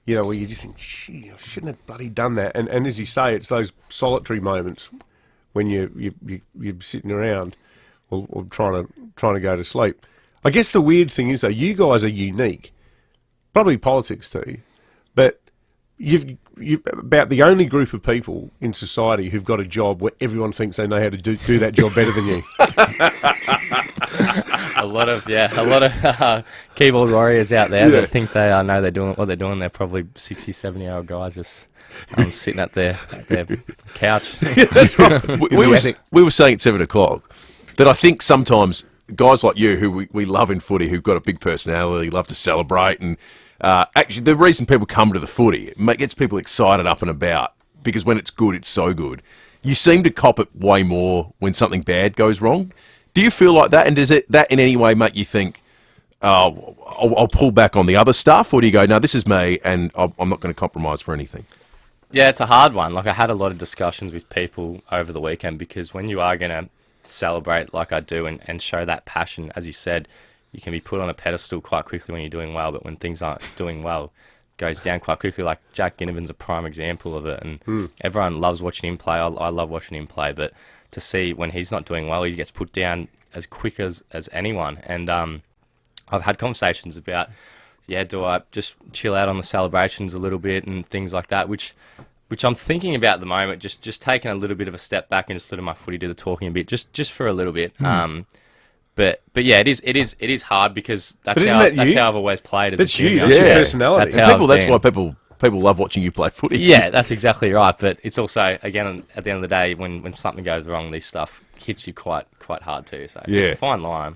where you just think, gee, I shouldn't have bloody done that. And as you say, it's those solitary moments when you're sitting around or trying to go to sleep. I guess the weird thing is, though, you guys are unique. Probably politics too, but you're about the only group of people in society who've got a job where everyone thinks they know how to do that job better than you. a lot of keyboard warriors out there that think they know they're doing what they're doing. They're probably 60, 70-year-old guys just sitting at their couch. Yeah, that's right. we were saying at 7 o'clock that I think sometimes guys like you, who we love in footy, who've got a big personality, love to celebrate, and actually the reason people come to the footy, it gets people excited up and about, because when it's good, it's so good. You seem to cop it way more when something bad goes wrong. Do you feel like that? And does that in any way make you think, I'll pull back on the other stuff? Or do you go, no, this is me and I'm not going to compromise for anything? Yeah, it's a hard one. Like, I had a lot of discussions with people over the weekend, because when you are going to celebrate like I do and show that passion, as you said, you can be put on a pedestal quite quickly when you're doing well, but when things aren't doing well, it goes down quite quickly. Like Jack Ginnivan's a prime example of it, and everyone loves watching him play. I love watching him play, but to see when he's not doing well, he gets put down as quick as anyone. And I've had conversations about, do I just chill out on the celebrations a little bit and things like that, which I'm thinking about at the moment, just taking a little bit of a step back and just letting my footy do the talking a bit, just for a little bit. But yeah, it is hard, because that's how I've always played as a junior. That's your personality. That's why people love watching you play footy. Yeah, that's exactly right. But it's also, again, at the end of the day, when something goes wrong, this stuff hits you quite hard too. So it's a fine line.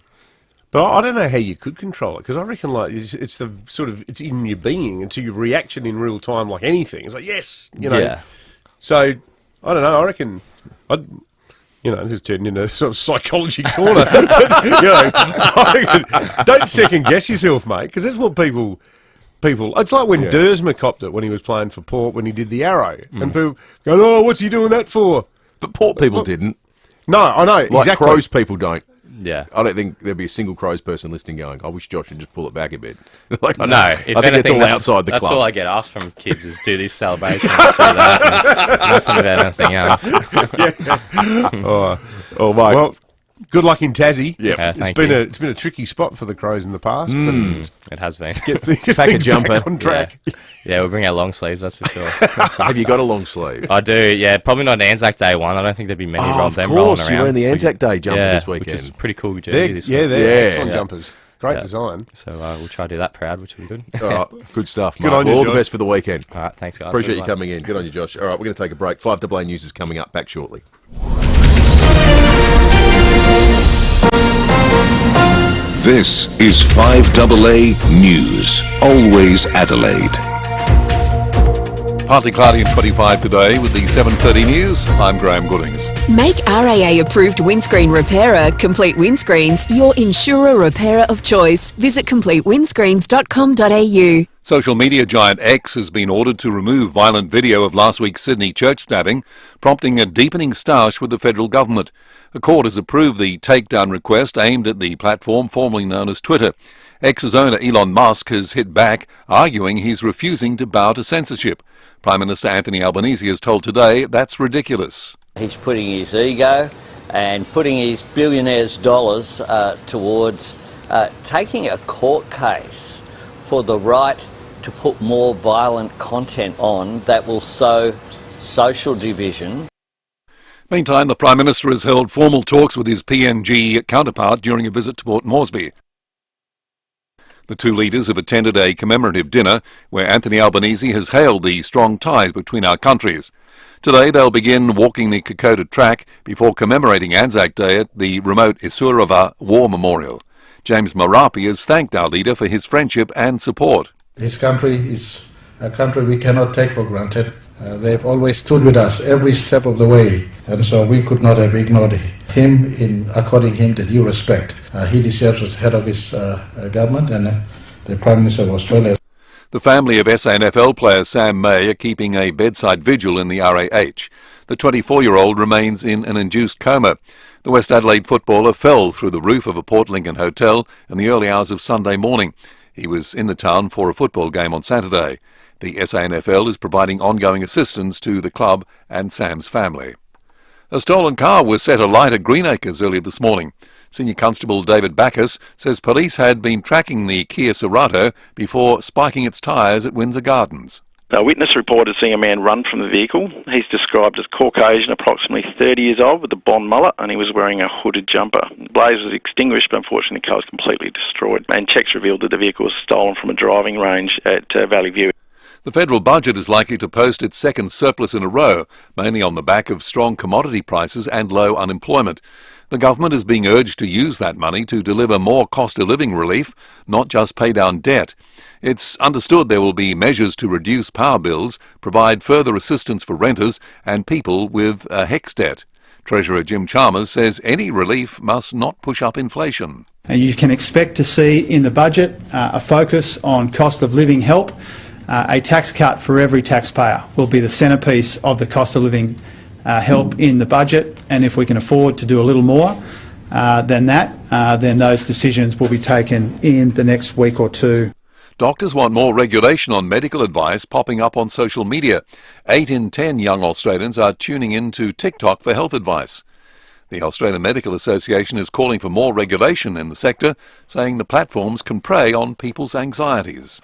But I don't know how you could control it, because I reckon it's the sort of, it's in your being, and to your reaction in real time, like anything. It's like, yes, Yeah. So I don't know. I reckon this is turning into a sort of psychology corner. I reckon, don't second guess yourself, mate, because that's what people. It's like when Dersma copped it when he was playing for Port, when he did the arrow, and people go, "Oh, what's he doing that for?" But Port people didn't. No, I know. Like exactly. Crows people don't. Yeah. I don't think there'd be a single Crows person listening going, I wish Josh would just pull it back a bit. I think it's all outside the club. That's all I get asked from kids is do these celebrations, do that, and nothing about anything else. Oh, Mike. Well, Good luck in Tassie. Yeah, it's been a tricky spot for the Crows in the past. But it has been. Get Pack a jumper on track. Yeah, we'll bring our long sleeves, that's for sure. Have you got a long sleeve? I do, yeah. Probably not an Anzac Day one. I don't think there'd be many of them rolling course, around. you're wearing the Anzac Day jumper this Which weekend. is a pretty cool jersey this week. They're excellent jumpers. Great design. So we'll try to do that proud, which will be good. All right, good stuff, Good Mark. on you, All the Josh. best for the weekend. All right, thanks, guys. Appreciate you coming in. Good on you, Josh. All right, we're going to take a break. 5AA News is coming up. Back shortly. This is 5AA News. Always Adelaide. Partly cloudy and 25 today with the 7:30 news. I'm Graham Goodings. Make RAA approved windscreen repairer Complete Windscreens your insurer repairer of choice. Visit completewindscreens.com.au. Social media giant X has been ordered to remove violent video of last week's Sydney church stabbing, prompting a deepening stoush with the federal government. The court has approved the takedown request aimed at the platform formerly known as Twitter. X's owner Elon Musk has hit back, arguing he's refusing to bow to censorship. Prime Minister Anthony Albanese has told Today that's ridiculous. He's putting his ego and putting his billionaires' dollars towards taking a court case for the right to put more violent content on that will sow social division. Meantime, the Prime Minister has held formal talks with his PNG counterpart during a visit to Port Moresby. The two leaders have attended a commemorative dinner where Anthony Albanese has hailed the strong ties between our countries. Today they'll begin walking the Kokoda track before commemorating Anzac Day at the remote Isurava War Memorial. James Marape has thanked our leader for his friendship and support. This country is a country we cannot take for granted. They've always stood with us every step of the way, and so we could not have ignored him in according him the due respect he deserves as head of his government and the Prime Minister of Australia. The family of SANFL player Sam May are keeping a bedside vigil in the RAH. The 24-year-old remains in an induced coma. The West Adelaide footballer fell through the roof of a Port Lincoln hotel in the early hours of Sunday morning. He was in the town for a football game on Saturday. The SANFL is providing ongoing assistance to the club and Sam's family. A stolen car was set alight at Greenacres earlier this morning. Senior Constable David Bacchus says police had been tracking the Kia Cerato before spiking its tyres at Windsor Gardens. A witness reported seeing a man run from the vehicle. He's described as Caucasian, approximately 30 years old, with a blonde mullet, and he was wearing a hooded jumper. The blaze was extinguished, but unfortunately the car was completely destroyed. And checks revealed that the vehicle was stolen from a driving range at Valley View. The federal budget is likely to post its second surplus in a row, mainly on the back of strong commodity prices and low unemployment. The government is being urged to use that money to deliver more cost-of-living relief, not just pay down debt. It's understood there will be measures to reduce power bills, provide further assistance for renters and people with a HECS debt. Treasurer Jim Chalmers says any relief must not push up inflation. And you can expect to see in the budget a focus on cost of living help. A tax cut for every taxpayer will be the centrepiece of the cost of living help in the budget, and if we can afford to do a little more than that, then those decisions will be taken in the next week or two. Doctors want more regulation on medical advice popping up on social media. 8 in 10 young Australians are tuning into TikTok for health advice. The Australian Medical Association is calling for more regulation in the sector, saying the platforms can prey on people's anxieties.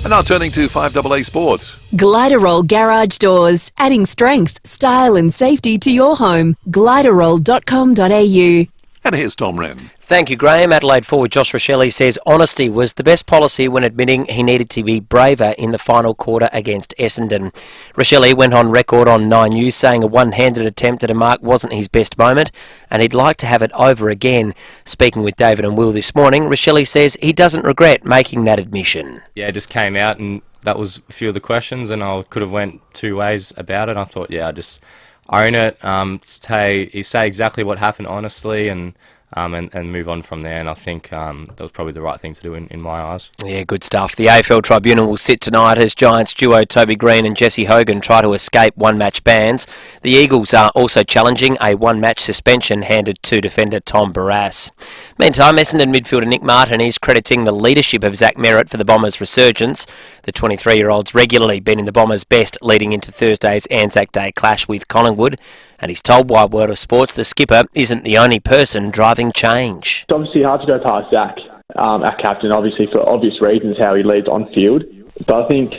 And now turning to 5AA Sport. Gliderol Garage Doors, adding strength, style and safety to your home. Gliderol.com.au. And here's Tom Wren. Thank you, Graham. Adelaide forward Josh Rachele says honesty was the best policy when admitting he needed to be braver in the final quarter against Essendon. Rachele went on record on 9 News saying a one-handed attempt at a mark wasn't his best moment and he'd like to have it over again. Speaking with David and Will this morning, Rachele says he doesn't regret making that admission. Yeah, it just came out and that was a few of the questions and I could have went two ways about it. I thought, yeah, I just own it, say exactly what happened honestly and move on from there, and I think that was probably the right thing to do in my eyes. Yeah, good stuff. The AFL Tribunal will sit tonight as Giants duo Toby Green and Jesse Hogan try to escape one-match bans. The Eagles are also challenging a one-match suspension handed to defender Tom Barrass. Meantime, Essendon midfielder Nick Martin is crediting the leadership of Zach Merritt for the Bombers' resurgence. The 23-year-old's regularly been in the Bombers' best leading into Thursday's Anzac Day clash with Collingwood, and he's told Wide World of Sports the skipper isn't the only person driving change. It's obviously hard to go past Zach, our captain, obviously for obvious reasons, how he leads on field. But I think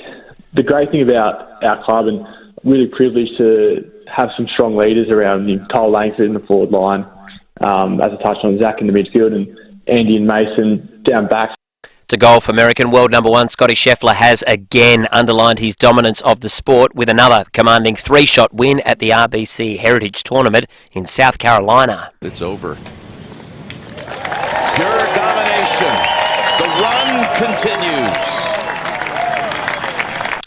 the great thing about our club, and really privileged to have some strong leaders around him, Cole Langford in the forward line, as I touched on, Zach in the midfield, and Andy and Mason down back. To golf, American world number one Scotty Scheffler has again underlined his dominance of the sport with another commanding 3-shot win at the RBC Heritage Tournament in South Carolina. It's over. Pure domination. The run continues.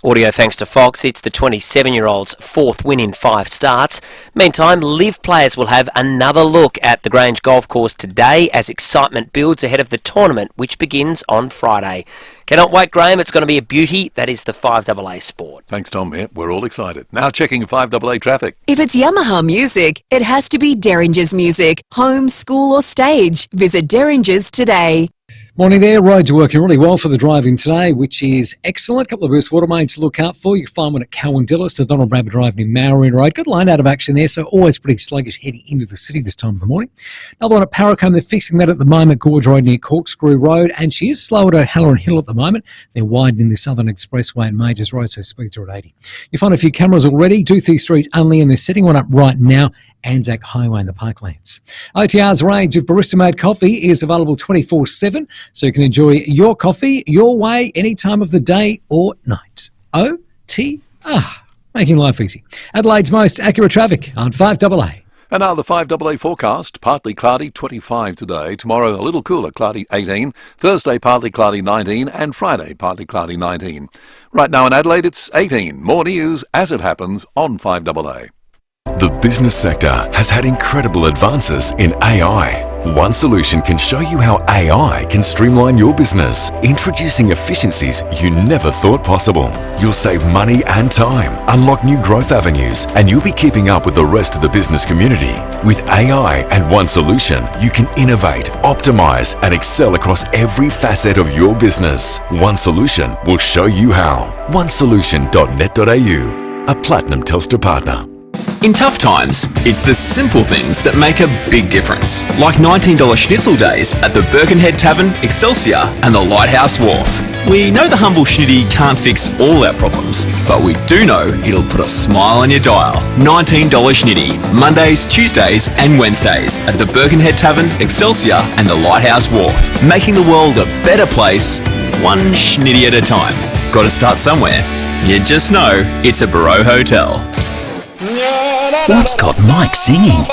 Audio thanks to Fox. It's the 27-year-old's fourth win in 5 starts. Meantime, Live players will have another look at the Grange Golf Course today as excitement builds ahead of the tournament, which begins on Friday. Cannot wait, Graham. It's going to be a beauty. That is the 5AA Sport. Thanks, Tom. Yeah, we're all excited. Now checking 5AA traffic. If it's Yamaha music, it has to be Derringer's music. Home, school or stage. Visit Derringer's today. Morning there. Roads are working really well for the driving today, which is excellent. A couple of burst water mains to look out for. You can find one at Cowandilla, so Donald Bradford Drive near Maureen Road. Got a line out of action there, so always pretty sluggish heading into the city this time of the morning. Another one at Paracombe. They're fixing that at the moment. Gorge Road near Corkscrew Road, and she is slower to Halloran Hill at the moment. They're widening the Southern Expressway and Majors Road, so speeds are at 80. You find a few cameras already. Doothie Street only, and they're setting one up right now. Anzac Highway in the Parklands. OTR's range of barista-made coffee is available 24/7, so you can enjoy your coffee your way any time of the day or night. OTR, making life easy. Adelaide's most accurate traffic on 5AA. And now the 5AA forecast. Partly cloudy, 25 today. Tomorrow a little cooler, cloudy 18. Thursday partly cloudy 19. And Friday partly cloudy 19. Right now in Adelaide it's 18. More news as it happens on 5AA. The business sector has had incredible advances in AI. One solution can show you how AI can streamline your business, introducing efficiencies you never thought possible. You'll save money and time, unlock new growth avenues, and you'll be keeping up with the rest of the business community. With AI and One Solution, you can innovate, optimize, and excel across every facet of your business. One Solution will show you how. onesolution.net.au, a Platinum Telstra partner. In tough times, it's the simple things that make a big difference, like $19 schnitzel days at the Birkenhead Tavern, Excelsior and the Lighthouse Wharf. We know the humble schnitty can't fix all our problems, but we do know it'll put a smile on your dial. $19 schnitty, Mondays, Tuesdays and Wednesdays at the Birkenhead Tavern, Excelsior and the Lighthouse Wharf, making the world a better place, one schnitty at a time. Got to start somewhere. You just know it's a Barreau Hotel. What's got Mike singing?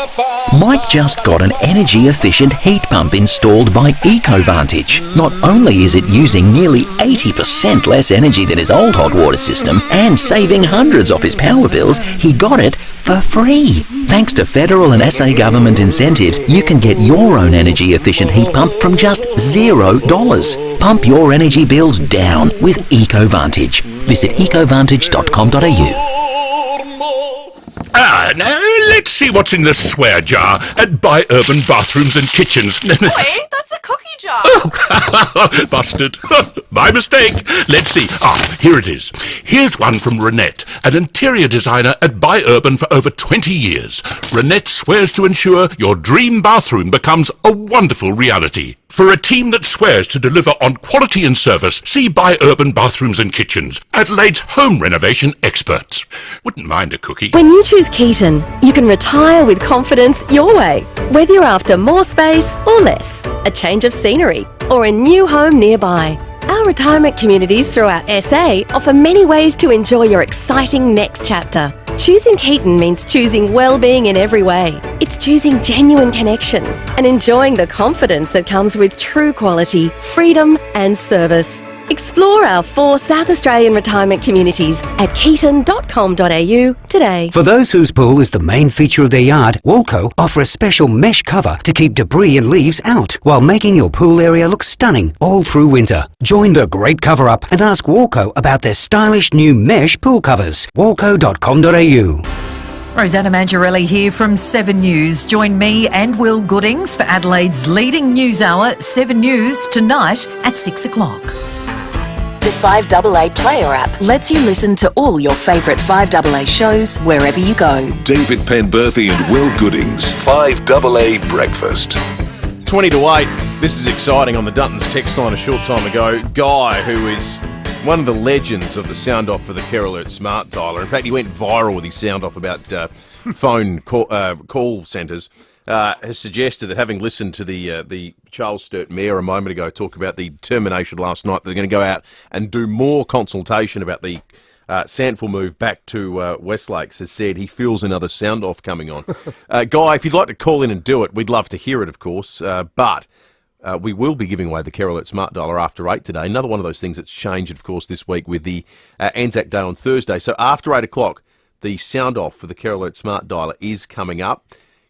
Mike just got an energy-efficient heat pump installed by EcoVantage. Not only is it using nearly 80% less energy than his old hot water system and saving hundreds off his power bills, he got it for free. Thanks to federal and SA government incentives, you can get your own energy-efficient heat pump from just $0. Pump your energy bills down with EcoVantage. Visit ecovantage.com.au. Now let's see what's in the swear jar at Buy Urban Bathrooms and Kitchens. Boy, that's a cookie jar. Busted. My mistake. Let's see. Here it is. Here's one from Renette, an interior designer at Buy Urban for over 20 years. Renette swears to ensure your dream bathroom becomes a wonderful reality. For a team that swears to deliver on quality and service, see Buy Urban Bathrooms and Kitchens, Adelaide's home renovation experts. Wouldn't mind a cookie. When you choose Keaton, you can retire with confidence your way. Whether you're after more space or less, a change of scenery, or a new home nearby. Our retirement communities throughout SA offer many ways to enjoy your exciting next chapter. Choosing Keaton means choosing well-being in every way. It's choosing genuine connection and enjoying the confidence that comes with true quality, freedom and service. Explore our 4 South Australian retirement communities at keaton.com.au today. For those whose pool is the main feature of their yard, Walco offer a special mesh cover to keep debris and leaves out while making your pool area look stunning all through winter. Join the great cover-up and ask Walco about their stylish new mesh pool covers. walco.com.au. Rosanna Mangiarelli here from 7 News. Join me and Will Goodings for Adelaide's leading news hour, 7 News, tonight at 6 o'clock. The 5AA Player app lets you listen to all your favourite 5AA shows wherever you go. David Penberthy and Will Goodings, 5AA Breakfast. 20 to 8. This is exciting on the Duntons text line a short time ago. Guy, who is one of the legends of the sound off for the Care Alert smart dialer. In fact, he went viral with his sound off about phone call centres. Has suggested that, having listened to the Charles Sturt Mayor a moment ago talk about the determination last night, they're going to go out and do more consultation about the Sandful move back to Westlakes, has said he feels another sound off coming on. Guy, if you'd like to call in and do it, we'd love to hear it, of course, but we will be giving away the Care Alert Smart Dialer after 8 today. Another one of those things that's changed, of course, this week with the Anzac Day on Thursday. So after 8 o'clock, the sound off for the Care Alert Smart Dialer is coming up.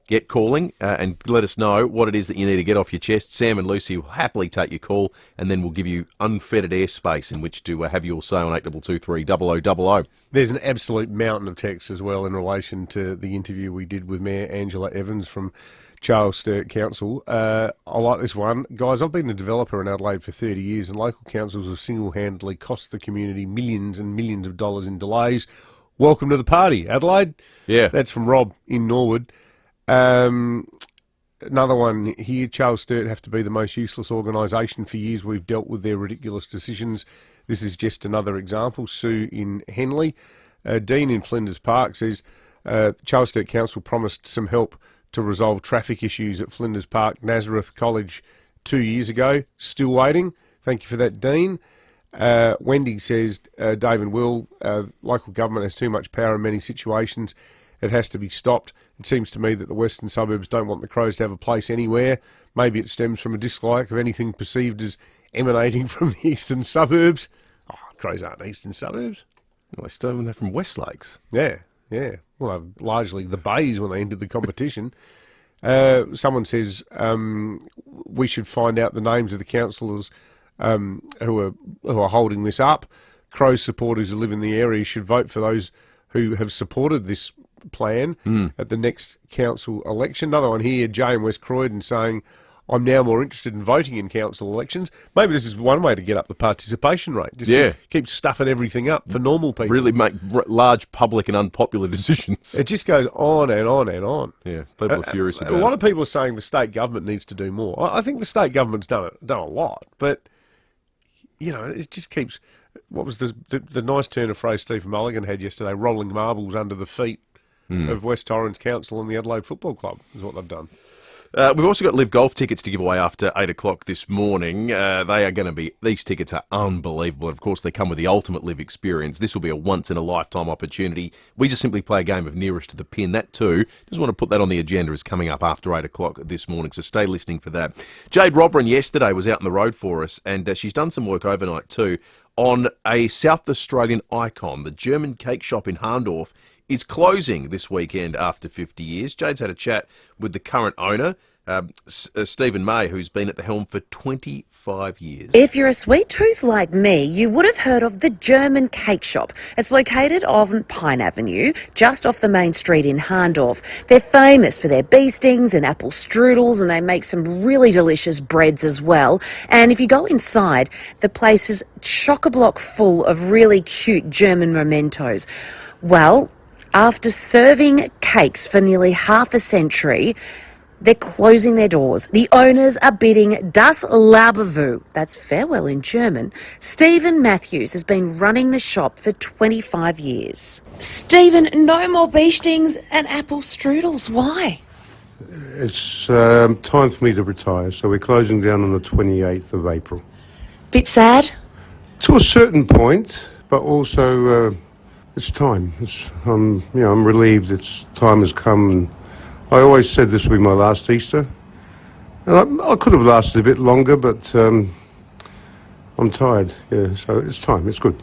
Get calling and let us know what it is that you need to get off your chest. Sam and Lucy will happily take your call, and then we'll give you unfettered airspace in which to have your say on 8223 0000. There's an absolute mountain of texts as well in relation to the interview we did with Mayor Angela Evans from Charles Sturt Council. I like this one. Guys, I've been a developer in Adelaide for 30 years, and local councils have single-handedly cost the community millions and millions of dollars in delays. Welcome to the party, Adelaide. Yeah. That's from Rob in Norwood. Another one here. Charles Sturt have to be the most useless organisation. For years we've dealt with their ridiculous decisions. This is just another example. Sue in Henley. Dean in Flinders Park says Charles Sturt Council promised some help to resolve traffic issues at Flinders Park Nazareth College 2 years ago. Still waiting. Thank you for that, Dean. Wendy says, Dave and Will, local government has too much power in many situations. It has to be stopped. It seems to me that the western suburbs don't want the Crows to have a place anywhere. Maybe it stems from a dislike of anything perceived as emanating from the eastern suburbs. Oh, Crows aren't eastern suburbs. Well, they stole them from Westlakes. Yeah. Well, largely the Bays when they entered the competition. Someone says we should find out the names of the councillors who are holding this up. Crows supporters who live in the area should vote for those who have supported this plan at the next council election. Another one here, Jay in West Croydon, saying, I'm now more interested in voting in council elections. Maybe this is one way to get up the participation rate. Just keep stuffing everything up for normal people. Really make large public and unpopular decisions. It just goes on and on and on. Yeah, people are furious about it. A lot of people are saying the state government needs to do more. I think the state government's done a lot, but, it just keeps... What was the nice turn of phrase Stephen Mulligan had yesterday? Rolling marbles under the feet of West Torrens Council and the Adelaide Football Club is what they've done. We've also got Live Golf tickets to give away after 8 o'clock this morning. They are going to be... These tickets are unbelievable. Of course, they come with the ultimate Live experience. This will be a once-in-a-lifetime opportunity. We just simply play a game of nearest to the pin. That too, just want to put that on the agenda, is coming up after 8 o'clock this morning, so stay listening for that. Jade Robran yesterday was out on the road for us, and she's done some work overnight too on a South Australian icon. The German cake shop in Hahndorf is closing this weekend after 50 years. Jade's had a chat with the current owner, Stephen May, who's been at the helm for 25 years. If you're a sweet tooth like me, you would have heard of the German Cake Shop. It's located on Pine Avenue, just off the main street in Hahndorf. They're famous for their bee stings and apple strudels, and they make some really delicious breads as well. And if you go inside, the place is chock-a-block full of really cute German mementos. Well, after serving cakes for nearly half a century, they're closing their doors. The owners are bidding Das Lagervu, that's farewell in German. Stephen Matthews has been running the shop for 25 years. Stephen, no more bee stings and apple strudels. Why? It's time for me to retire, so we're closing down on the 28th of April. Bit sad? To a certain point, but also it's time. I'm relieved time has come. I always said this would be my last Easter. And I could have lasted a bit longer, but I'm tired. Yeah, so it's time. It's good.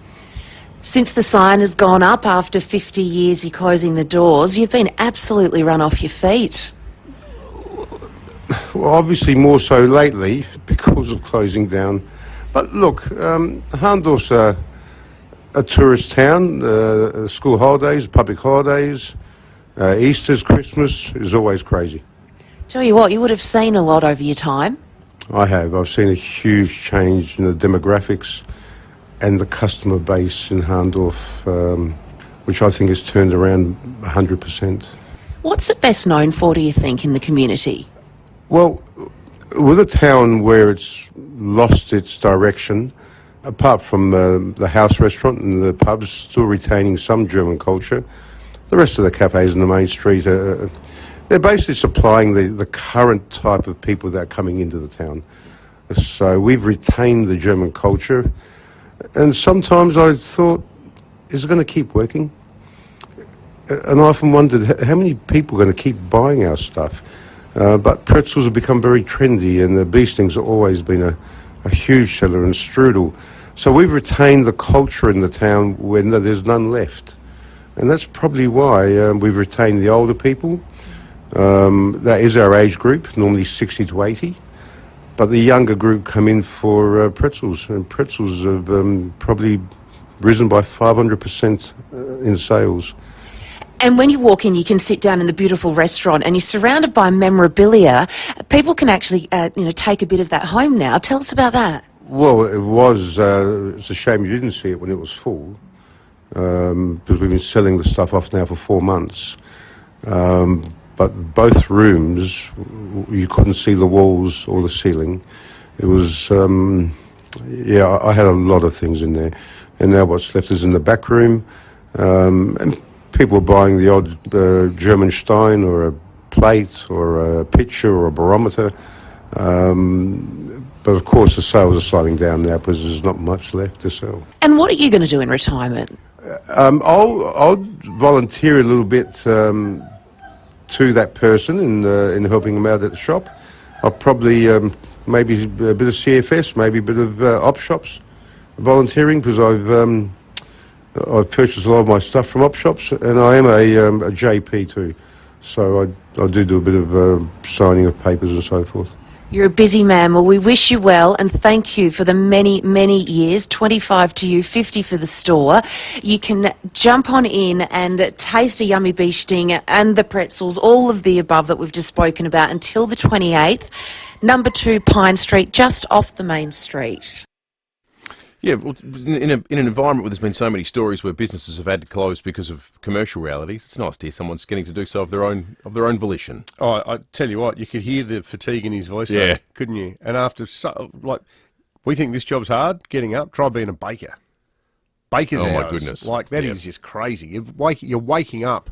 Since the sign has gone up after 50 years, you're closing the doors, you've been absolutely run off your feet. Well, obviously more so lately because of closing down. But look, Hahndorf's a tourist town. School holidays, public holidays, Easter's, Christmas is always crazy. Tell you what, you would have seen a lot over your time. I have. I've seen a huge change in the demographics. and the customer base in Hahndorf, which I think has turned around 100%. What's it best known for, do you think, in the community? Well, with a town where it's lost its direction, apart from the house restaurant and the pubs still retaining some German culture, the rest of the cafes on the main street, they're basically supplying the current type of people that are coming into the town. So we've retained the German culture, and sometimes I thought, is it going to keep working? And I often wondered, how many people are going to keep buying our stuff? But pretzels have become very trendy, and the bee stings have always been a huge seller, and strudel. So we've retained the culture in the town when there's none left. And that's probably why we've retained the older people. That is our age group, normally 60 to 80. But the younger group come in for pretzels, and pretzels have probably risen by 500% in sales. And when you walk in, you can sit down in the beautiful restaurant and you're surrounded by memorabilia. People can actually, take a bit of that home now. Tell us about that. Well, it was, it's a shame you didn't see it when it was full, because we've been selling the stuff off now for 4 months. But both rooms, you couldn't see the walls or the ceiling. It was, I had a lot of things in there. And now what's left is in the back room. And people are buying the odd German Stein or a plate or a pitcher or a barometer. But of course the sales are slowing down now because there's not much left to sell. And what are you going to do in retirement? I'll volunteer a little bit to that person in helping them out at the shop. I'll probably maybe a bit of CFS, maybe a bit of op shops volunteering, because I've purchased a lot of my stuff from op shops, and I am a JP too, so I do a bit of signing of papers and so forth. You're a busy man. Well, we wish you well and thank you for the many, many years. 25 to you, 50 for the store. You can jump on in and taste a yummy bee sting and the pretzels, all of the above that we've just spoken about, until the 28th. Number 2 Pine Street, just off the main street. Yeah, well, in an environment where there's been so many stories where businesses have had to close because of commercial realities, it's nice to hear someone's getting to do so of their own volition. Oh, I tell you what, you could hear the fatigue in his voice, yeah, though, couldn't you? And after we think this job's hard, getting up. Try being a baker. Baker's hours. Oh my goodness, that is just crazy. You're waking up.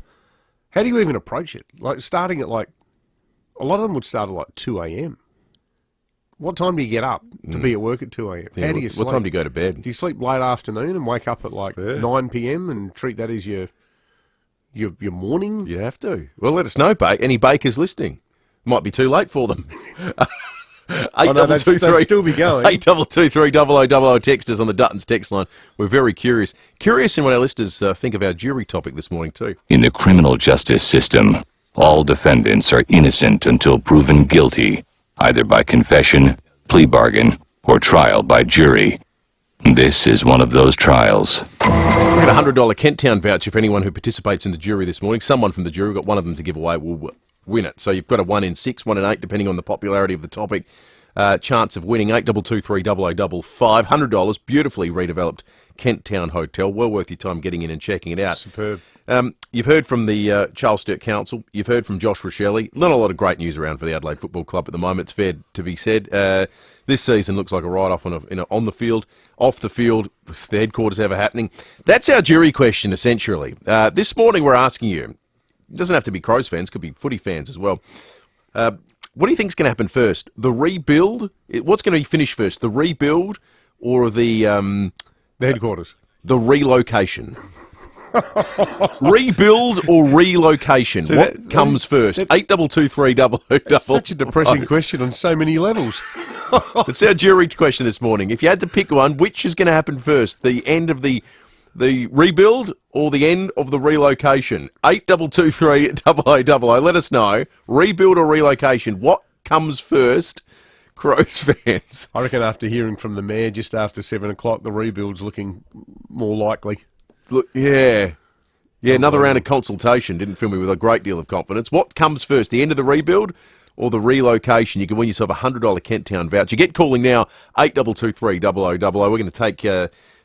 How do you even approach it? Starting at a lot of them would start at 2 a.m. What time do you get up to be at work at 2 a.m? Yeah, how do you sleep? What time do you go to bed? Do you sleep late afternoon and wake up at 9 p.m. and treat that as your morning? You have to. Well, let us know, any bakers listening. Might be too late for them. 8223. They'd still be going. 8223 text us on the Duttons text line. We're very curious. Curious in what our listeners think of our jury topic this morning too. In the criminal justice system, all defendants are innocent until proven guilty, either by confession, plea bargain, or trial by jury. This is one of those trials. We've got a $100 Kent Town voucher for anyone who participates in the jury this morning. Someone from the jury, we've got one of them to give away, will win it. So you've got a 1 in 6, 1 in 8, depending on the popularity of the topic. Chance of winning 8223 $100, beautifully redeveloped Kent Town Hotel. Well worth your time getting in and checking it out. Superb. You've heard from the Charles Sturt Council. You've heard from Josh Rachele. Not a lot of great news around for the Adelaide Football Club at the moment, it's fair to be said. This season looks like a write-off on the field. Off the field, is the headquarters ever happening? That's our jury question, essentially. This morning we're asking you, it doesn't have to be Crows fans, could be footy fans as well. What do you think is going to happen first? The rebuild? What's going to be finished first? The rebuild or the headquarters? The relocation. Rebuild or relocation? So what comes first? 8223 That's such a depressing question on so many levels. It's our jury question this morning. If you had to pick one, which is going to happen first? The end of the rebuild or the end of the relocation? 8223 let us know. Rebuild or relocation? What comes first? Crows fans. I reckon after hearing from the mayor just after 7 o'clock, the rebuild's looking more likely. Look, yeah, another round of consultation didn't fill me with a great deal of confidence. What comes first, the end of the rebuild or the relocation? You can win yourself a $100 Kent Town voucher. Get calling now, 8223 We're going to take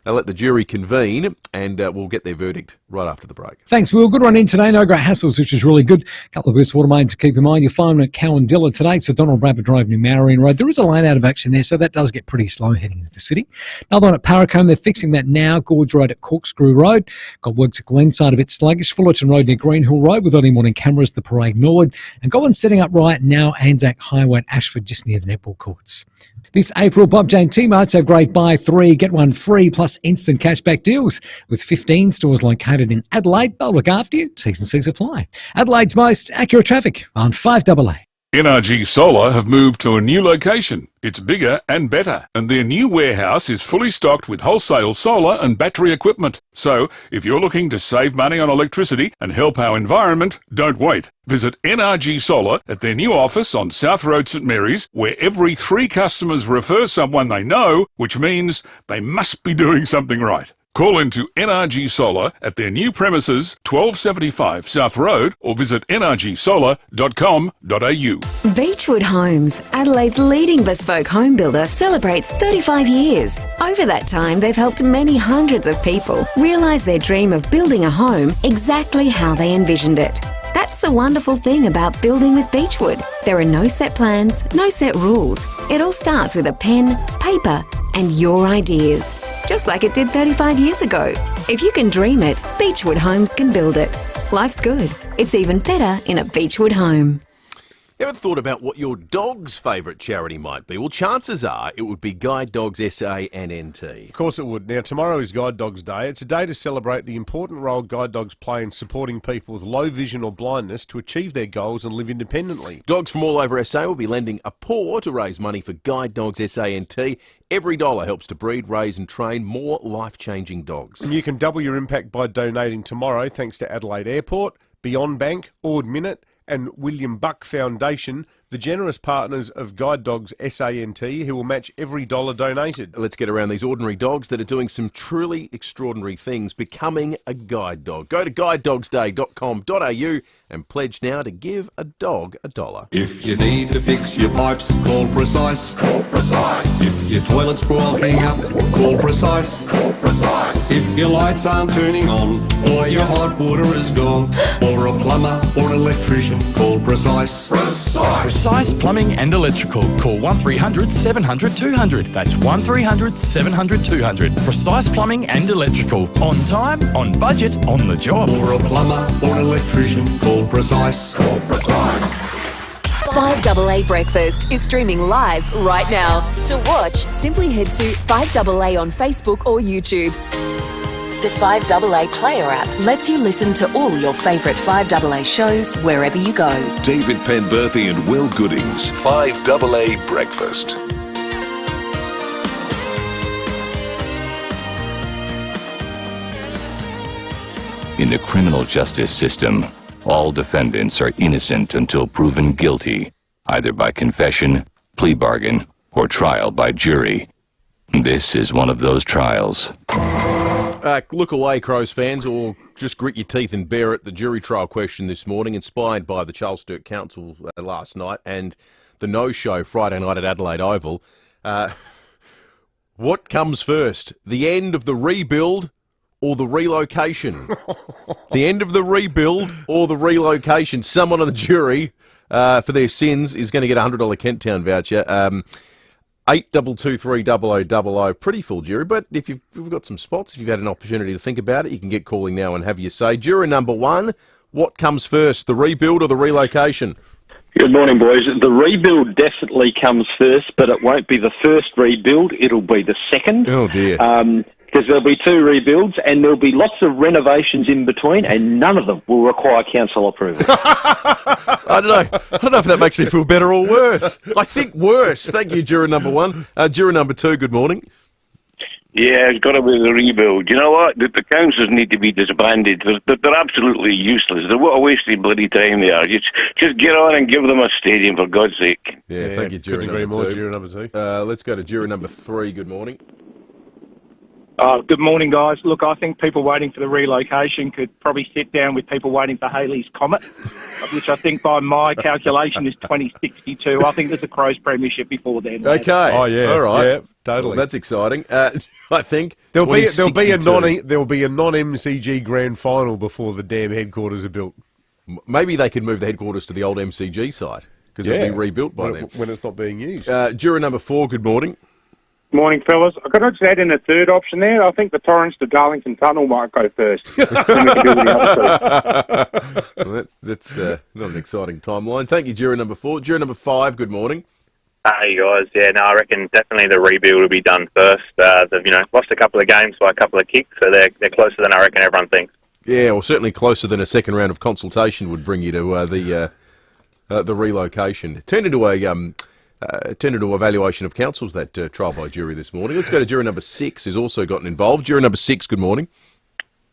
They'll let the jury convene, and we'll get their verdict right after the break. Thanks, Will. Good run in today. No great hassles, which is really good. A couple of burst water mains to keep in mind. You'll find them at Cowandilla today. It's a Donald Rabbit Drive near Marion Road. There is a lane out of action there, so that does get pretty slow heading into the city. Another one at Paracombe. They're fixing that now. Gorge Road at Corkscrew Road. Got works at Glenside a bit sluggish. Fullerton Road near Greenhill Road with early morning cameras, the Parade Norwood. And got one setting up right now, Anzac Highway at Ashford, just near the netball courts. This April, Bob Jane T-Marts have great buy 3, get 1 free plus instant cashback deals. With 15 stores located in Adelaide, they'll look after you. T's and C's apply. Adelaide's most accurate traffic on 5AA. NRG Solar have moved to a new location. It's bigger and better, and their new warehouse is fully stocked with wholesale solar and battery equipment. So, if you're looking to save money on electricity and help our environment, don't wait. Visit NRG Solar at their new office on South Road St Mary's, where every 3 customers refer someone they know, which means they must be doing something right. Call into NRG Solar at their new premises, 1275 South Road, or visit nrgsolar.com.au. Beechwood Homes, Adelaide's leading bespoke home builder, celebrates 35 years. Over that time, they've helped many hundreds of people realise their dream of building a home exactly how they envisioned it. That's the wonderful thing about building with Beechwood. There are no set plans, no set rules. It all starts with a pen, paper, and your ideas. Just like it did 35 years ago. If you can dream it, Beechwood Homes can build it. Life's good. It's even better in a Beechwood home. You ever thought about what your dog's favourite charity might be? Well, chances are it would be Guide Dogs SA and NT. Of course it would. Now, tomorrow is Guide Dogs Day. It's a day to celebrate the important role guide dogs play in supporting people with low vision or blindness to achieve their goals and live independently. Dogs from all over SA will be lending a paw to raise money for Guide Dogs SA and NT. Every dollar helps to breed, raise and train more life-changing dogs. And you can double your impact by donating tomorrow thanks to Adelaide Airport, Beyond Bank, Ord Minnett, and William Buck Foundation, the generous partners of Guide Dogs SANT, who will match every dollar donated. Let's get around these ordinary dogs that are doing some truly extraordinary things, becoming a guide dog. Go to guidedogsday.com.au and pledge now to give a dog $1. If you need to fix your pipes, call Precise. Call Precise. If your toilet's boiling up, call Precise. Call Precise. If your lights aren't turning on, or your hot water is gone, or a plumber or an electrician, call Precise. Precise Plumbing and Electrical. Call 1300 700 200. That's 1300 700 200. Precise Plumbing and Electrical. On time, on budget, on the job. Or a plumber or an electrician, call Precise. Call Precise. 5AA Breakfast is streaming live right now. To watch, simply head to 5AA on Facebook or YouTube. The 5AA Player app lets you listen to all your favourite 5AA shows wherever you go. David Penberthy and Will Goodings, 5AA Breakfast. In the criminal justice system, all defendants are innocent until proven guilty, either by confession, plea bargain, or trial by jury. This is one of those trials. Look away, Crows fans, or just grit your teeth and bear it. The jury trial question this morning, inspired by the Charles Sturt Council last night and the no-show Friday night at Adelaide Oval. What comes first, the end of the rebuild or the relocation? The end of the rebuild or the relocation? Someone on the jury, for their sins, is going to get a $100 Kent Town voucher. 82230000. Pretty full jury, but if you've got some spots, if you've had an opportunity to think about it, you can get calling now and have your say. Juror number 1, what comes first, the rebuild or the relocation? Good morning, boys. The rebuild definitely comes first, but it won't be the first rebuild. It'll be the second. Oh, dear. Because there'll be 2 rebuilds and there'll be lots of renovations in between, and none of them will require council approval. I don't know if that makes me feel better or worse. I think worse. Thank you, juror number 1. Juror number 2, good morning. Yeah, it's got to be the rebuild. You know what? The councils need to be disbanded. They're absolutely useless. What a waste of bloody time they are. Just get on and give them a stadium, for God's sake. Yeah, thank you, juror number 2. Juror number 2. Let's go to juror number 3. Good morning. Good morning, guys. Look, I think people waiting for the relocation could probably sit down with people waiting for Halley's Comet, which I think by my calculation is 2062. I think there's a Crows premiership before then. Okay. Oh, yeah. All right. Yeah. Totally. Well, that's exciting. I think there'll be a 2062. non-MCG grand final before the damn headquarters are built. Maybe they could move the headquarters to the old MCG site because it'll be rebuilt by then. When it's not being used. Juror number 4, good morning. Morning, fellas. Could I just add in a third option there? I think the Torrens to Darlington Tunnel might go first. Well, that's not an exciting timeline. Thank you, juror number 4. Juror number 5, good morning. Hey guys, I reckon definitely the rebuild will be done first. They've lost a couple of games by a couple of kicks, so they're closer than I reckon everyone thinks. Yeah, well, certainly closer than a second round of consultation would bring you to the relocation. It turned into a valuation of councils, that trial by jury this morning. Let's go to juror number 6, who's also gotten involved. Juror number 6, good morning.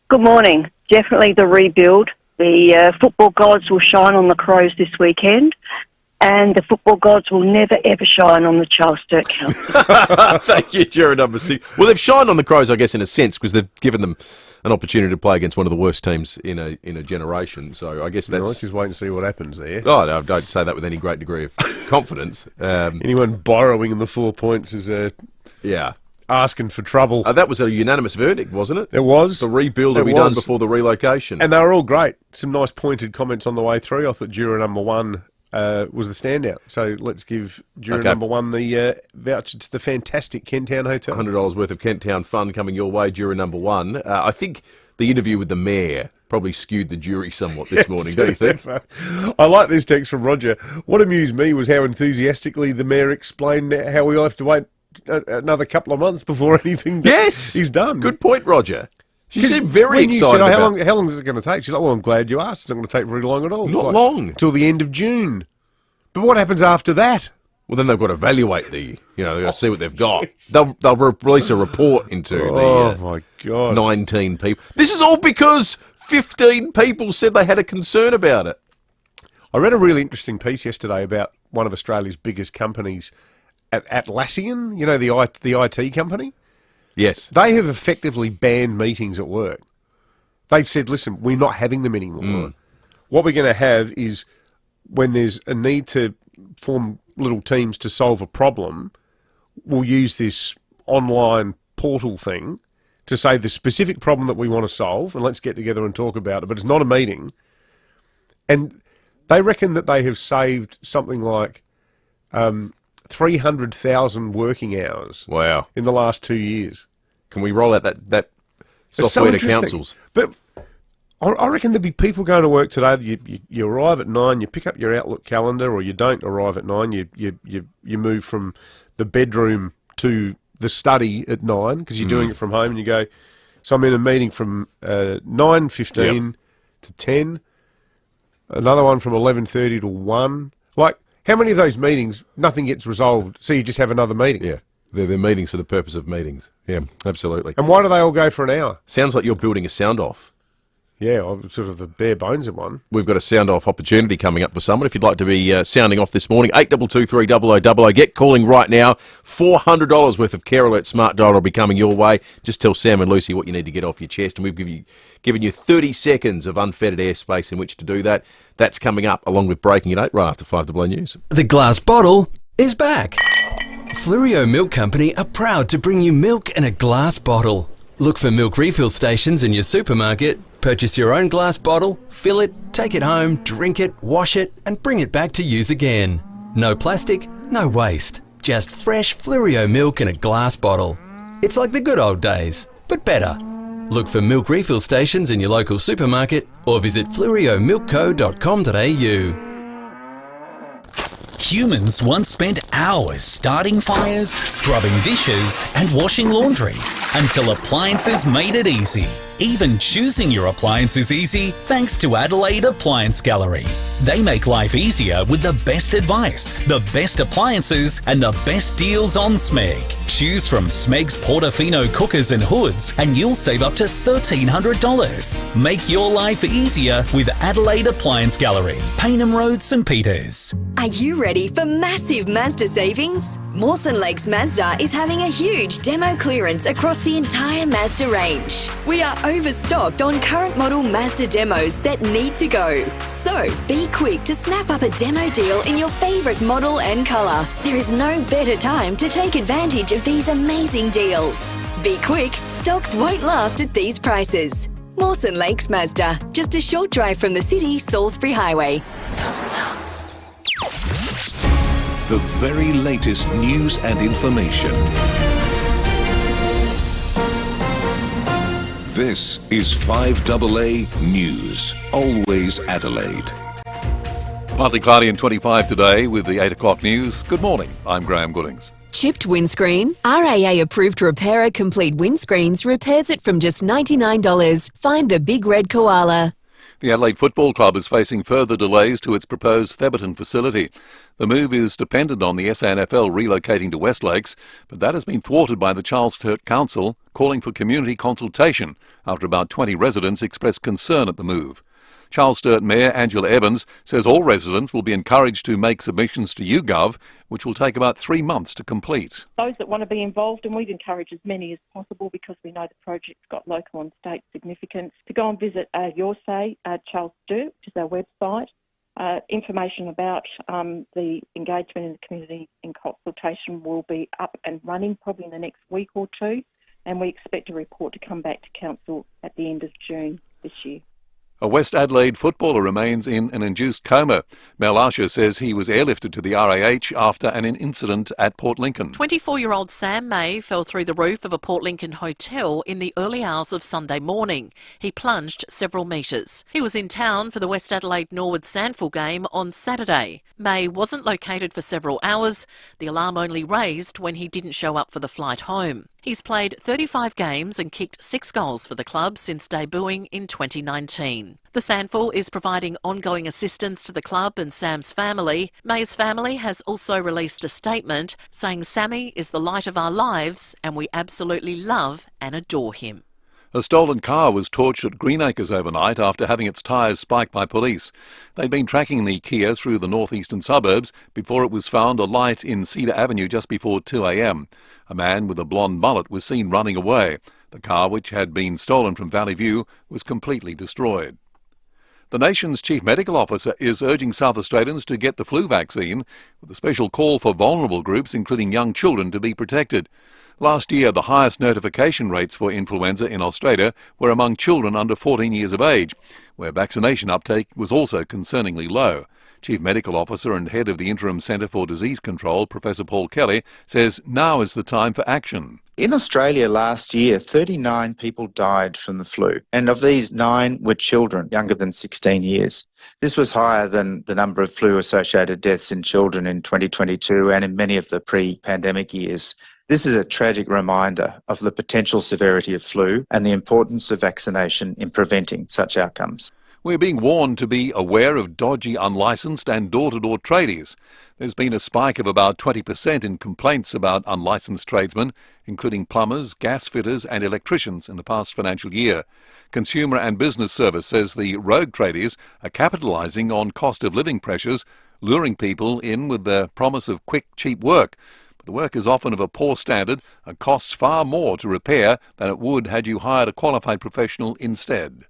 Good morning. Definitely the rebuild. The football gods will shine on the Crows this weekend, and the football gods will never, ever shine on the Charles Sturt Council. Thank you, juror number 6. Well, they've shined on the Crows, I guess, in a sense, because they've given them an opportunity to play against one of the worst teams in a generation. So I guess that's... Let's just wait and see what happens there. Oh, no, I don't say that with any great degree of confidence. Anyone borrowing the 4 points is asking for trouble. That was a unanimous verdict, wasn't it? It was. The rebuild will be done before the relocation. And they were all great. Some nice pointed comments on the way through. I thought juror number 1 was the standout. So let's give juror number 1 the voucher to the fantastic Kenttown Hotel. $100 worth of Kenttown fun coming your way, juror number 1. I think the interview with the mayor probably skewed the jury somewhat this morning, don't you think? I like this text from Roger. What amused me was how enthusiastically the mayor explained how we'll have to wait another couple of months before anything is done. Good point, Roger. She seemed very excited. Said, how long is it going to take? She's like, well, I'm glad you asked. It's not going to take very long at all. Not long. Until the end of June. But what happens after that? Well, then they've got to evaluate they've got to see what they've got. They'll release a report into my God. 19 people. This is all because 15 people said they had a concern about it. I read a really interesting piece yesterday about one of Australia's biggest companies, Atlassian, the IT company. Yes. They have effectively banned meetings at work. They've said, listen, we're not having them anymore. What we're going to have is when there's a need to form little teams to solve a problem, we'll use this online portal thing to say the specific problem that we want to solve, and let's get together and talk about it, but it's not a meeting. And they reckon that they have saved something like 300,000 working hours. Wow. In the last 2 years. Can we roll out that software to councils? But I reckon there'd be people going to work today. You arrive at 9, you pick up your Outlook calendar, or you don't arrive at 9. You move from the bedroom to the study at 9 because you're doing it from home, and you go. So I'm in a meeting from 9:15 to 10. Another one from 11:30 to 1. Like, how many of those meetings nothing gets resolved? So you just have another meeting. Yeah. They're meetings for the purpose of meetings. Yeah, absolutely. And why do they all go for an hour? Sounds like you're building a sound-off. Yeah, sort of the bare bones of one. We've got a sound-off opportunity coming up for someone. If you'd like to be sounding off this morning, 8223 Get calling right now. $400 worth of Care Alert Smart Dial will be coming your way. Just tell Sam and Lucy what you need to get off your chest, and we've given you 30 seconds of unfettered airspace in which to do that. That's coming up along with Breaking at 8 right after 5AA News. The glass bottle is back. FIVEAA Milk Company are proud to bring you milk in a glass bottle. Look for milk refill stations in your supermarket, purchase your own glass bottle, fill it, take it home, drink it, wash it, and bring it back to use again. No plastic, no waste. Just fresh FIVEAA milk in a glass bottle. It's like the good old days, but better. Look for milk refill stations in your local supermarket or visit fluoriomilkco.com.au. Humans once spent hours starting fires, scrubbing dishes, and washing laundry until appliances made it easy. Even choosing your appliance is easy thanks to Adelaide Appliance Gallery. They make life easier with the best advice, the best appliances, and the best deals on Smeg. Choose from Smeg's Portofino cookers and hoods, and you'll save up to $1,300. Make your life easier with Adelaide Appliance Gallery, Payneham Road, St Peters. Are you ready for massive Mazda savings? Mawson Lakes Mazda is having a huge demo clearance across the entire Mazda range. We are overstocked on current model Mazda demos that need to go. So be quick to snap up a demo deal in your favourite model and colour. There is no better time to take advantage of these amazing deals. Be quick, stocks won't last at these prices. Mawson Lakes Mazda, just a short drive from the city, Salisbury Highway. The very latest news and information. This is 5AA News, always Adelaide. Partly cloudy and 25 today with the 8 o'clock news. Good morning, I'm Graham Goodings. Chipped windscreen? RAA approved repairer Complete Windscreens repairs it from just $99. Find the big red koala. The Adelaide Football Club is facing further delays to its proposed Theberton facility. The move is dependent on the SANFL relocating to West Lakes, but that has been thwarted by the Charles Sturt Council calling for community consultation after about 20 residents expressed concern at the move. Charles Sturt Mayor Angela Evans says all residents will be encouraged to make submissions to YouGov, which will take about 3 months to complete. Those that want to be involved, and we'd encourage as many as possible because we know the project's got local and state significance, to go and visit Your Say, Charles Sturt, which is our website. Information about the engagement in the community in consultation will be up and running probably in the next week or two, and we expect a report to come back to Council at the end of June this year. A West Adelaide footballer remains in an induced coma. Mel Asher says he was airlifted to the RAH after an incident at Port Lincoln. 24-year-old Sam May fell through the roof of a Port Lincoln hotel in the early hours of Sunday morning. He plunged several metres. He was in town for the West Adelaide Norwood Sandful game on Saturday. May wasn't located for several hours. The alarm only raised when he didn't show up for the flight home. He's played 35 games and kicked 6 goals for the club since debuting in 2019. The Sandful is providing ongoing assistance to the club and Sam's family. May's family has also released a statement saying Sammy is the light of our lives and we absolutely love and adore him. A stolen car was torched at Greenacres overnight after having its tyres spiked by police. They'd been tracking the Kia through the northeastern suburbs before it was found alight in Cedar Avenue just before 2 a.m. A man with a blonde mullet was seen running away. The car, which had been stolen from Valley View, was completely destroyed. The nation's chief medical officer is urging South Australians to get the flu vaccine, with a special call for vulnerable groups, including young children, to be protected. Last year, the highest notification rates for influenza in Australia were among children under 14 years of age, where vaccination uptake was also concerningly low. Chief Medical Officer and Head of the Interim Centre for Disease Control, Professor Paul Kelly, says now is the time for action. In Australia last year, 39 people died from the flu, and of these, 9 were children younger than 16 years. This was higher than the number of flu-associated deaths in children in 2022 and in many of the pre-pandemic years. This is a tragic reminder of the potential severity of flu and the importance of vaccination in preventing such outcomes. We're being warned to be aware of dodgy, unlicensed and door-to-door tradies. There's been a spike of about 20% in complaints about unlicensed tradesmen, including plumbers, gas fitters and electricians in the past financial year. Consumer and Business Service says the rogue tradies are capitalising on cost of living pressures, luring people in with the promise of quick, cheap work. But the work is often of a poor standard and costs far more to repair than it would had you hired a qualified professional instead.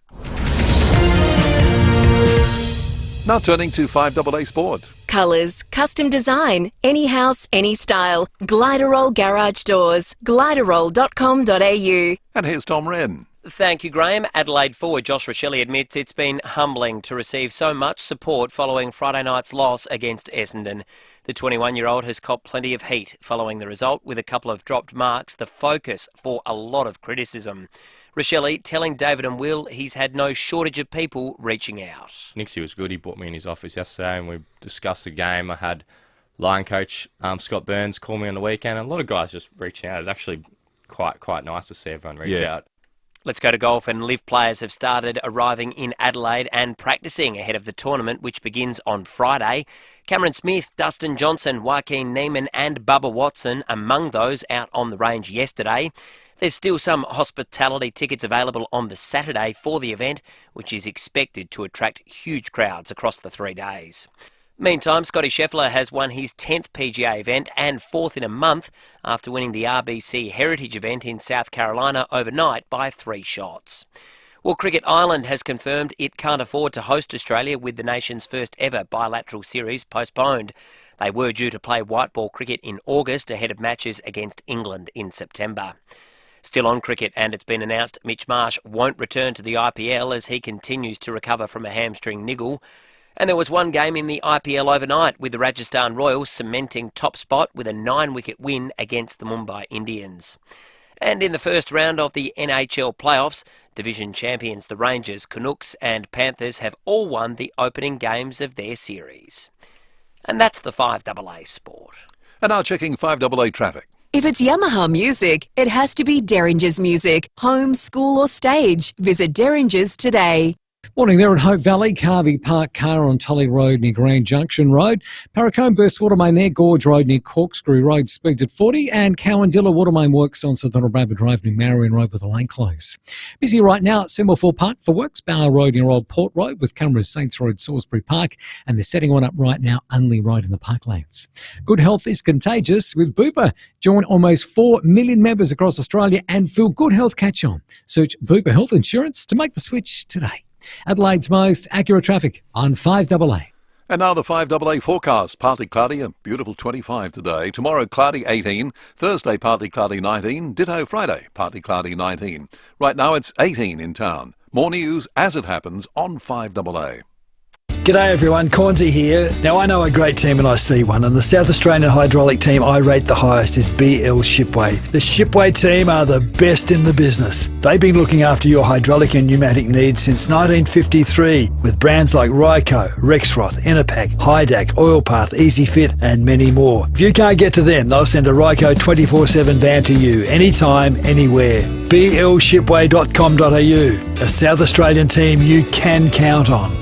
Now turning to 5AA Sport. Colours, custom design, any house, any style. Gliderol Garage Doors. Gliderol.com.au. And here's Tom Wren. Thank you, Graham. Adelaide forward Josh Rachele admits it's been humbling to receive so much support following Friday night's loss against Essendon. The 21-year-old has copped plenty of heat following the result, with a couple of dropped marks, the focus for a lot of criticism. Rachele telling David and Will he's had no shortage of people reaching out. Nixie was good. He brought me in his office yesterday and we discussed the game. I had line coach Scott Burns call me on the weekend, and a lot of guys just reaching out. It's actually quite nice to see everyone reach out. Let's go to golf, and Live players have started arriving in Adelaide and practising ahead of the tournament, which begins on Friday. Cameron Smith, Dustin Johnson, Joaquin Neiman and Bubba Watson among those out on the range yesterday. There's still some hospitality tickets available on the Saturday for the event, which is expected to attract huge crowds across the 3 days. Meantime, Scotty Scheffler has won his 10th PGA event and 4th in a month after winning the RBC Heritage event in South Carolina overnight by 3 shots. Well, Cricket Ireland has confirmed it can't afford to host Australia with the nation's first ever bilateral series postponed. They were due to play white ball cricket in August ahead of matches against England in September. Still on cricket, and it's been announced Mitch Marsh won't return to the IPL as he continues to recover from a hamstring niggle. And there was one game in the IPL overnight with the Rajasthan Royals cementing top spot with a 9-wicket win against the Mumbai Indians. And in the first round of the NHL playoffs, division champions the Rangers, Canucks and Panthers have all won the opening games of their series. And that's the 5AA Sport. And now checking 5AA traffic. If it's Yamaha music, it has to be Derringer's Music. Home, school or stage. Visit Derringer's today. Morning there at Hope Valley. Carvey Park car on Tully Road near Grand Junction Road. Parracombe burst water main there. Gorge Road near Corkscrew Road. Speeds at 40. And Cowandilla water main works on St Donald Bradford Drive near Marion Road with a lane close. Busy right now at Semaphore Park for works. Bower Road near Old Port Road with Cumbers Saints Road, Salisbury Park. And they're setting one up right now, Unley Road in the Parklands. Good health is contagious with Bupa. Join almost 4 million members across Australia and feel good health catch on. Search Bupa Health Insurance to make the switch today. Adelaide's most accurate traffic on 5AA. And now the 5AA forecast. Partly cloudy, a beautiful 25 today. Tomorrow, cloudy 18. Thursday, partly cloudy 19. Ditto Friday, partly cloudy 19. Right now, it's 18 in town. More news as it happens on 5AA. G'day everyone, Cornsey here. Now I know a great team when I see one, and the South Australian hydraulic team I rate the highest is BL Shipway. The Shipway team are the best in the business. They've been looking after your hydraulic and pneumatic needs since 1953 with brands like Ryco, Rexroth, Enerpac, Hydac, Oilpath, EasyFit and many more. If you can't get to them, they'll send a Ryco 24/7 van to you anytime, anywhere. blshipway.com.au, a South Australian team you can count on.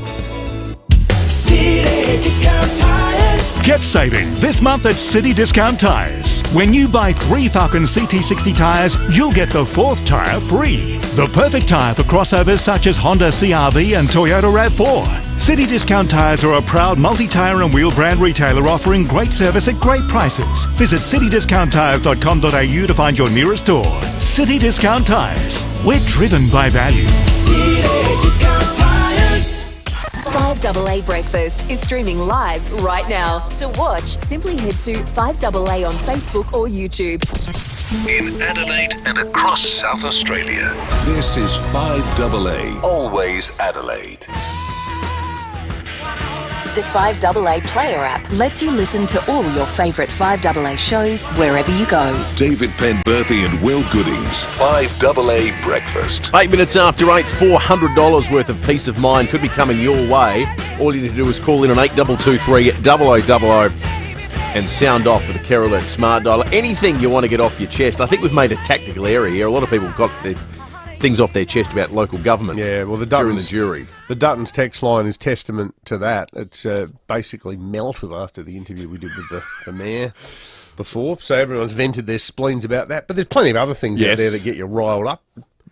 Get saving this month at City Discount Tyres. When you buy 3 Falcon CT60 tyres, you'll get the 4th tyre free. The perfect tyre for crossovers such as Honda CR-V and Toyota RAV4. City Discount Tyres are a proud multi-tyre and wheel brand retailer offering great service at great prices. Visit citydiscounttyres.com.au to find your nearest store. City Discount Tyres. We're driven by value. City Discount Tyres. 5AA Breakfast is streaming live right now. To watch, simply head to 5AA on Facebook or YouTube. In Adelaide and across South Australia, this is 5AA, always Adelaide. The 5AA Player app lets you listen to all your favourite 5AA shows wherever you go. David Penberthy and Will Goodings, 5AA Breakfast. 8 minutes after 8, $400 worth of peace of mind could be coming your way. All you need to do is call in on 8223 0000 and sound off with the Care Alert Smart Dialer. Anything you want to get off your chest. I think we've made a tactical error here. A lot of people have got their things off their chest about local government. Yeah, well, during the jury. The Duttons text line is testament to that. It's basically melted after the interview we did with the mayor before. So everyone's vented their spleens about that. But there's plenty of other things out there that get you riled up.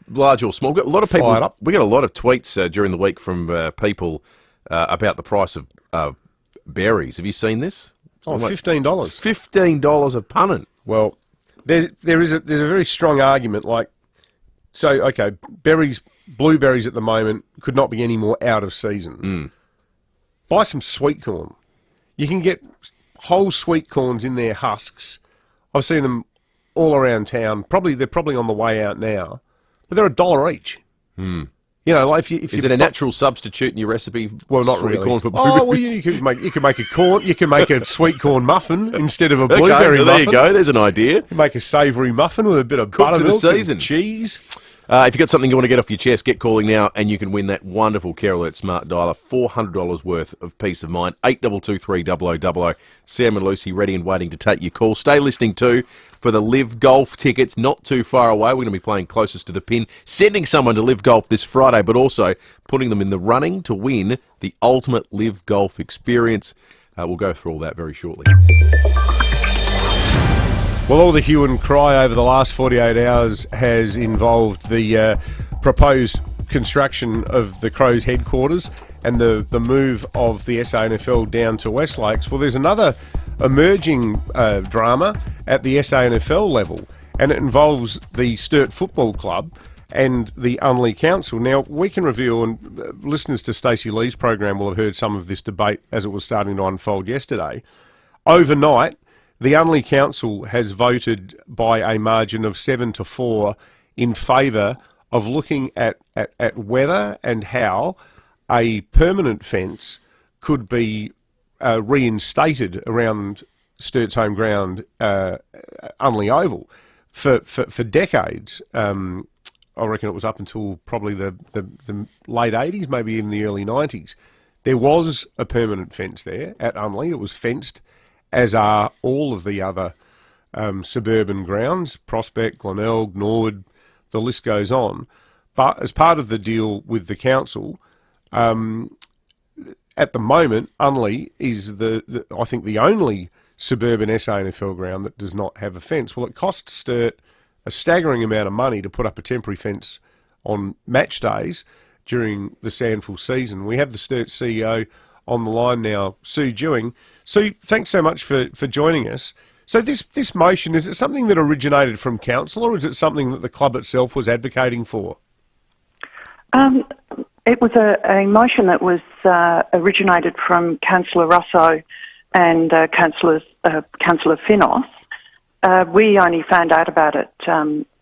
Large or small. A lot of people. Fired up. We get a lot of tweets during the week from people about the price of berries. Have you seen this? Oh, $15. $15 a punnet. Well, there's a very strong argument. Like, so okay, blueberries at the moment could not be any more out of season. Buy some sweet corn. You can get whole sweet corns in their husks. I've seen them all around town. They're probably on the way out now, but they're $1 each. You know, like if is it a natural substitute in your recipe? Well, not sweet really. Corn for blueberries? Oh, well, you can make a corn. You can make a sweet corn muffin instead of a blueberry muffin. There you go. There's an idea. You can make a savoury muffin with a bit of Cooked to the buttermilk season. and cheese. If you've got something you want to get off your chest, get calling now and you can win that wonderful Care Alert Smart Dialer, $400 worth of peace of mind. 8223 0000. Sam and Lucy ready and waiting to take your call. Stay listening too for the Live Golf tickets, not too far away. We're going to be playing closest to the pin, sending someone to Live Golf this Friday, but also putting them in the running to win the ultimate Live Golf experience. We'll go through all that very shortly. Well, all the hue and cry over the last 48 hours has involved the proposed construction of the Crows headquarters and the move of the SANFL down to West Lakes. Well, there's another emerging drama at the SANFL level, and it involves the Sturt Football Club and the Unley Council. Now, we can reveal, and listeners to Stacey Lee's program will have heard some of this debate as it was starting to unfold yesterday. Overnight, the Unley Council has voted by a margin of 7-4 in favour of looking at whether and how a permanent fence could be reinstated around Sturt's home ground, Unley Oval. For decades, I reckon it was up until probably the late 80s, maybe even the early 90s, there was a permanent fence there at Unley. It was fenced, as are all of the other suburban grounds, Prospect, Glenelg, Norwood, the list goes on. But as part of the deal with the council, at the moment, Unley is I think the only suburban SANFL ground that does not have a fence. Well, it costs Sturt a staggering amount of money to put up a temporary fence on match days during the SANFL season. We have the Sturt CEO on the line now, Sue Dewing. Sue, thanks so much for joining us. So this motion, is it something that originated from council, or is it something that the club itself was advocating for? It was a motion that was originated from Councillor Russo and Councillor Finos. We only found out about it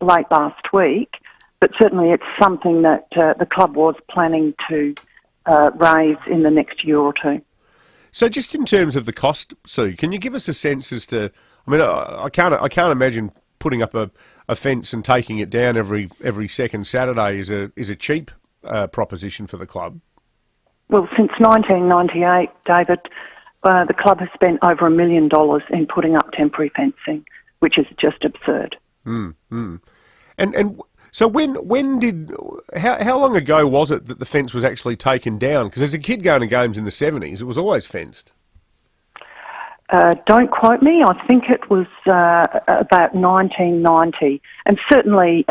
late last week, but certainly it's something that the club was planning to raise in the next year or two. So just in terms of the cost, Sue, can you give us a sense as to, I mean, I can't imagine putting up a fence and taking it down every second Saturday is a cheap proposition for the club. Well, since 1998, David, the club has spent over $1 million in putting up temporary fencing, which is just absurd. And so how long ago was it that the fence was actually taken down? Because as a kid going to games in the 70s, it was always fenced. Don't quote me. I think it was about 1990, and certainly,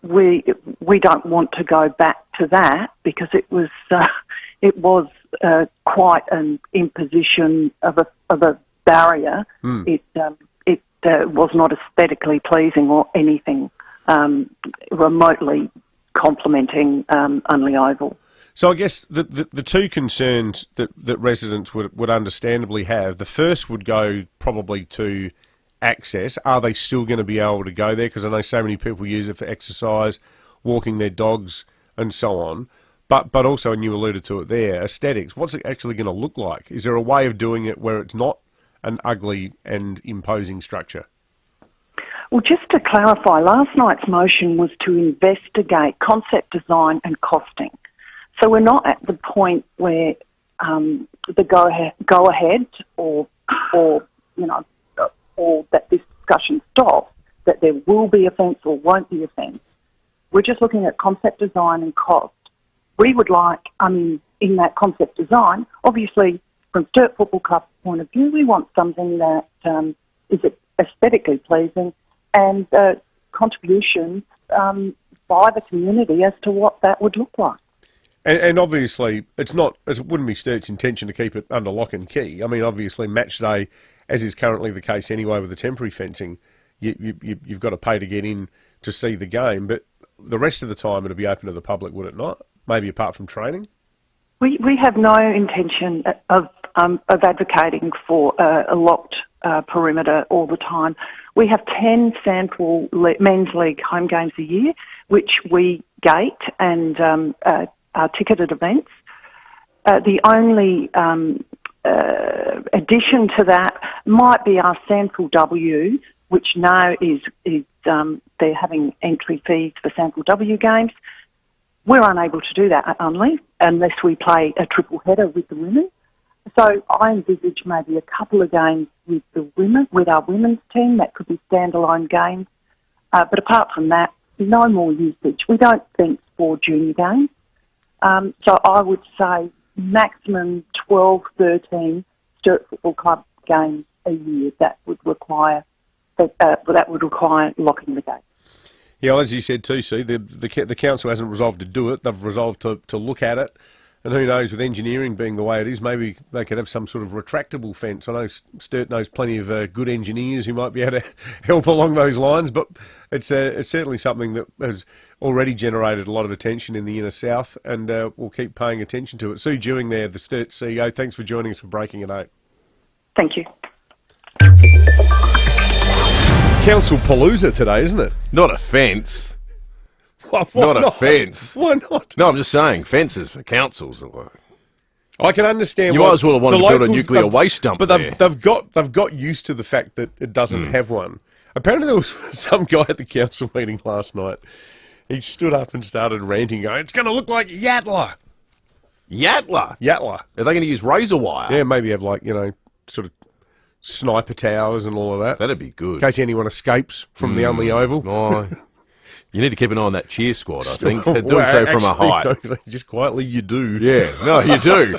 we don't want to go back to that because it was quite an imposition of a barrier. It was not aesthetically pleasing or anything remotely complementing Unley Oval. So I guess the two concerns that residents would understandably have, the first would go probably to access. Are they still going to be able to go there? Because I know so many people use it for exercise, walking their dogs and so on. But also, and you alluded to it there, aesthetics. What's it actually going to look like? Is there a way of doing it where it's not an ugly and imposing structure? Well, just to clarify, last night's motion was to investigate concept design and costing. So we're not at the point where the go ahead or that this discussion stops, that there will be a fence or won't be a fence. We're just looking at concept design and cost. We would like, in that concept design, obviously from Sturt Football Club's point of view, we want something that is aesthetically pleasing and contributions by the community as to what that would look like. And obviously, it wouldn't be Sturt's intention to keep it under lock and key. I mean, obviously, match day, as is currently the case anyway with the temporary fencing, you've got to pay to get in to see the game. But the rest of the time, it'll be open to the public, would it not? Maybe apart from training? We have no intention of advocating for a locked perimeter all the time. We have 10 sample men's league home games a year, which we gate and are ticketed events. The only addition to that might be our Sample W, which now is they're having entry fees for Sample W games. We're unable to do that at Unley unless we play a triple header with the women. So I envisage maybe a couple of games with the women, with our women's team. That could be standalone games. But apart from that, no more usage. We don't think for junior games. So I would say maximum 12, 13 Sturt Football Club games a year. That would require locking the gate. Yeah, well, as you said too, Sue, the council hasn't resolved to do it. They've resolved to look at it. And who knows, with engineering being the way it is, maybe they could have some sort of retractable fence. I know Sturt knows plenty of good engineers who might be able to help along those lines, but it's certainly something that has already generated a lot of attention in the inner south, and we'll keep paying attention to it. Sue Dewing there, the Sturt CEO, thanks for joining us for Breaking at 8. Thank you. Council palooza today, isn't it? Not a fence. Why not a fence. Why not? No, I'm just saying, fences for councils. I can understand. You might as well have wanted to build a nuclear waste dump but they've got used to the fact that it doesn't have one. Apparently there was some guy at the council meeting last night. He stood up and started ranting, going, "It's going to look like Yatla." Yatla? Yatla. Are they going to use razor wire? Yeah, maybe have sort of sniper towers and all of that. That'd be good. In case anyone escapes from the only oval. Oh. You need to keep an eye on that cheer squad, I think. They're doing so from a height. Just quietly, you do. Yeah, no, you do.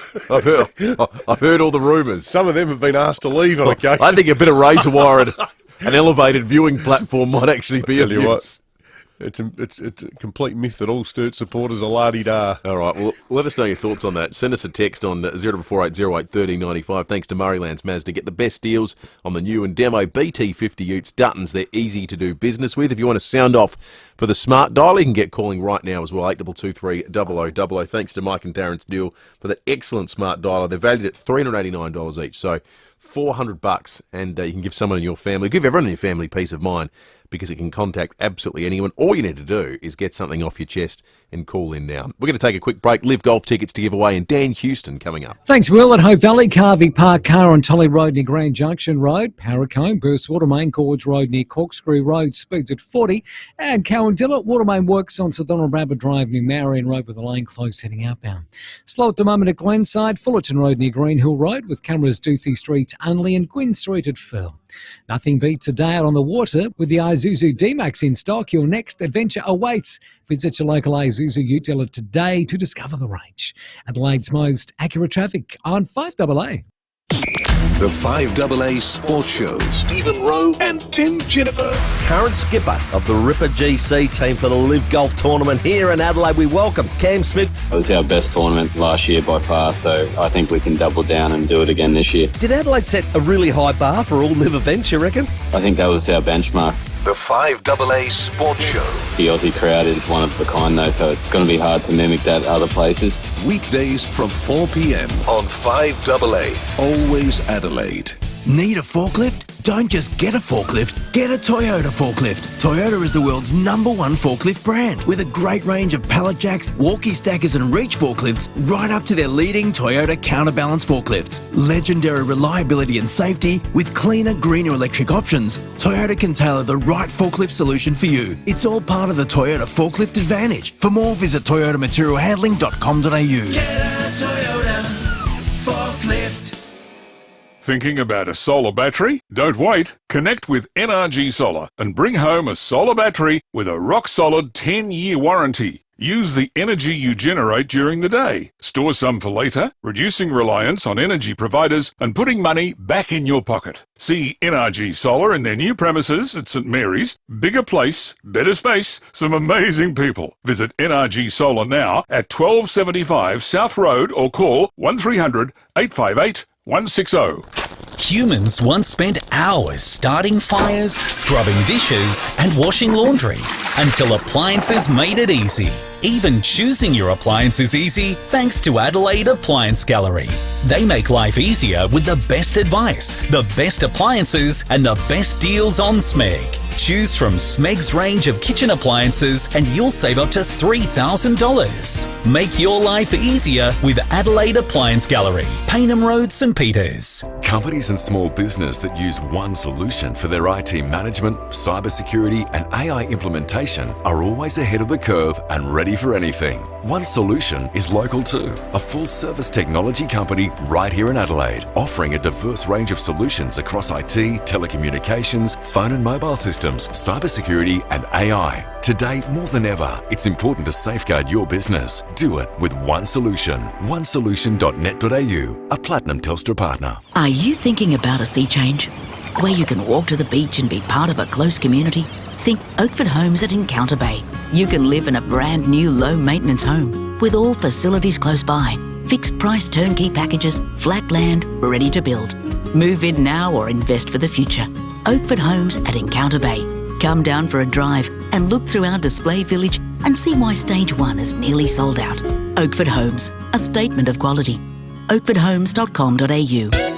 I've heard all the rumours. Some of them have been asked to leave on occasion. I think a bit of razor wire and an elevated viewing platform might actually be of use. It's a complete myth that all Sturt supporters are la-di-da. All right, well, let us know your thoughts on that. Send us a text on 0448081395. Thanks to Murraylands Mazda. Get the best deals on the new and demo BT50 utes. Duttons, they're easy to do business with. If you want to sound off for the smart dial, you can get calling right now as well, 8223 0000. Thanks to Mike and Darren's deal for that excellent smart dialer. They're valued at $389 each, so $400, and you can give someone in your family, give everyone in your family peace of mind, because it can contact absolutely anyone. All you need to do is get something off your chest and call in now. We're going to take a quick break. Live golf tickets to give away, and Dan Houston coming up. Thanks, Will. At Hope Valley, Carvey Park Car on Tolly Road near Grand Junction Road, Parracombe, Burstwater, Main Gorge Road near Corkscrew Road, speeds at 40, and Cowandilla, Watermain Works on Sir Donald Rabbit Drive near Marion Road with the lane closed heading outbound. Slow at the moment at Glenside, Fullerton Road near Green Hill Road with cameras Doothie Street, Unley and Gwyn Street at Firle. Nothing beats a day out on the water with the Isuzu D-Max in stock. Your next adventure awaits. Visit your local Isuzu ute dealer today to discover the range. Adelaide's most accurate traffic on 5AA. The 5AA Sports Show. Stephen Rowe and Tim Jennifer. Current skipper of the Ripper GC team for the Live Golf Tournament here in Adelaide. We welcome Cam Smith. It was our best tournament last year by far, so I think we can double down and do it again this year. Did Adelaide set a really high bar for all Live events, you reckon? I think that was our benchmark. The 5AA Sports Show. The Aussie crowd is one of a kind though, so it's going to be hard to mimic that other places. Weekdays from 4 p.m. on 5AA. Always Adelaide. Need a forklift? Don't just get a forklift, get a Toyota forklift. Toyota is the world's #1 forklift brand with a great range of pallet jacks, walkie stackers and reach forklifts right up to their leading Toyota counterbalance forklifts. Legendary reliability and safety with cleaner, greener electric options. Toyota can tailor the right forklift solution for you. It's all part of the Toyota Forklift Advantage. For more, visit toyotamaterialhandling.com.au. Get a Toyota forklift. Thinking about a solar battery? Don't wait. Connect with NRG Solar and bring home a solar battery with a rock-solid 10-year warranty. Use the energy you generate during the day. Store some for later, reducing reliance on energy providers and putting money back in your pocket. See NRG Solar in their new premises at St Mary's. Bigger place, better space, some amazing people. Visit NRG Solar now at 1275 South Road or call 1300 858 160. Humans once spent hours starting fires, scrubbing dishes, and washing laundry until appliances made it easy. Even choosing your appliance is easy thanks to Adelaide Appliance Gallery. They make life easier with the best advice, the best appliances, and the best deals on SMEG. Choose from SMEG's range of kitchen appliances and you'll save up to $3,000. Make your life easier with Adelaide Appliance Gallery, Paynham Road, St Peters. Companies and small business that use one solution for their IT management, cybersecurity and AI implementation are always ahead of the curve and ready for anything. One Solution is local too, a full-service technology company right here in Adelaide, offering a diverse range of solutions across IT, telecommunications, phone and mobile systems, cybersecurity and AI. Today, more than ever, it's important to safeguard your business. Do it with One Solution. onesolution.net.au, a Platinum Telstra partner. Are you thinking about a sea change? Where you can walk to the beach and be part of a close community? Think Oakford Homes at Encounter Bay. You can live in a brand new low-maintenance home with all facilities close by. Fixed price turnkey packages, flat land, ready to build. Move in now or invest for the future. Oakford Homes at Encounter Bay. Come down for a drive and look through our display village and see why Stage 1 is nearly sold out. Oakford Homes, a statement of quality. oakfordhomes.com.au.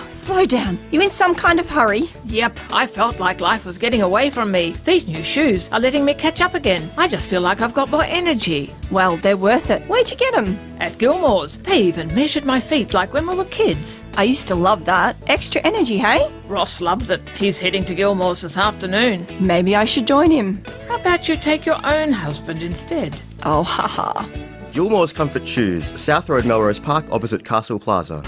Slow down. You in some kind of hurry? Yep, I felt like life was getting away from me. These new shoes are letting me catch up again. I just feel like I've got more energy. Well, they're worth it. Where'd you get them? At Gilmore's. They even measured my feet like when we were kids. I used to love that. Extra energy, hey? Ross loves it. He's heading to Gilmore's this afternoon. Maybe I should join him. How about you take your own husband instead? Oh, haha. Gilmore's Comfort Shoes, South Road, Melrose Park, opposite Castle Plaza.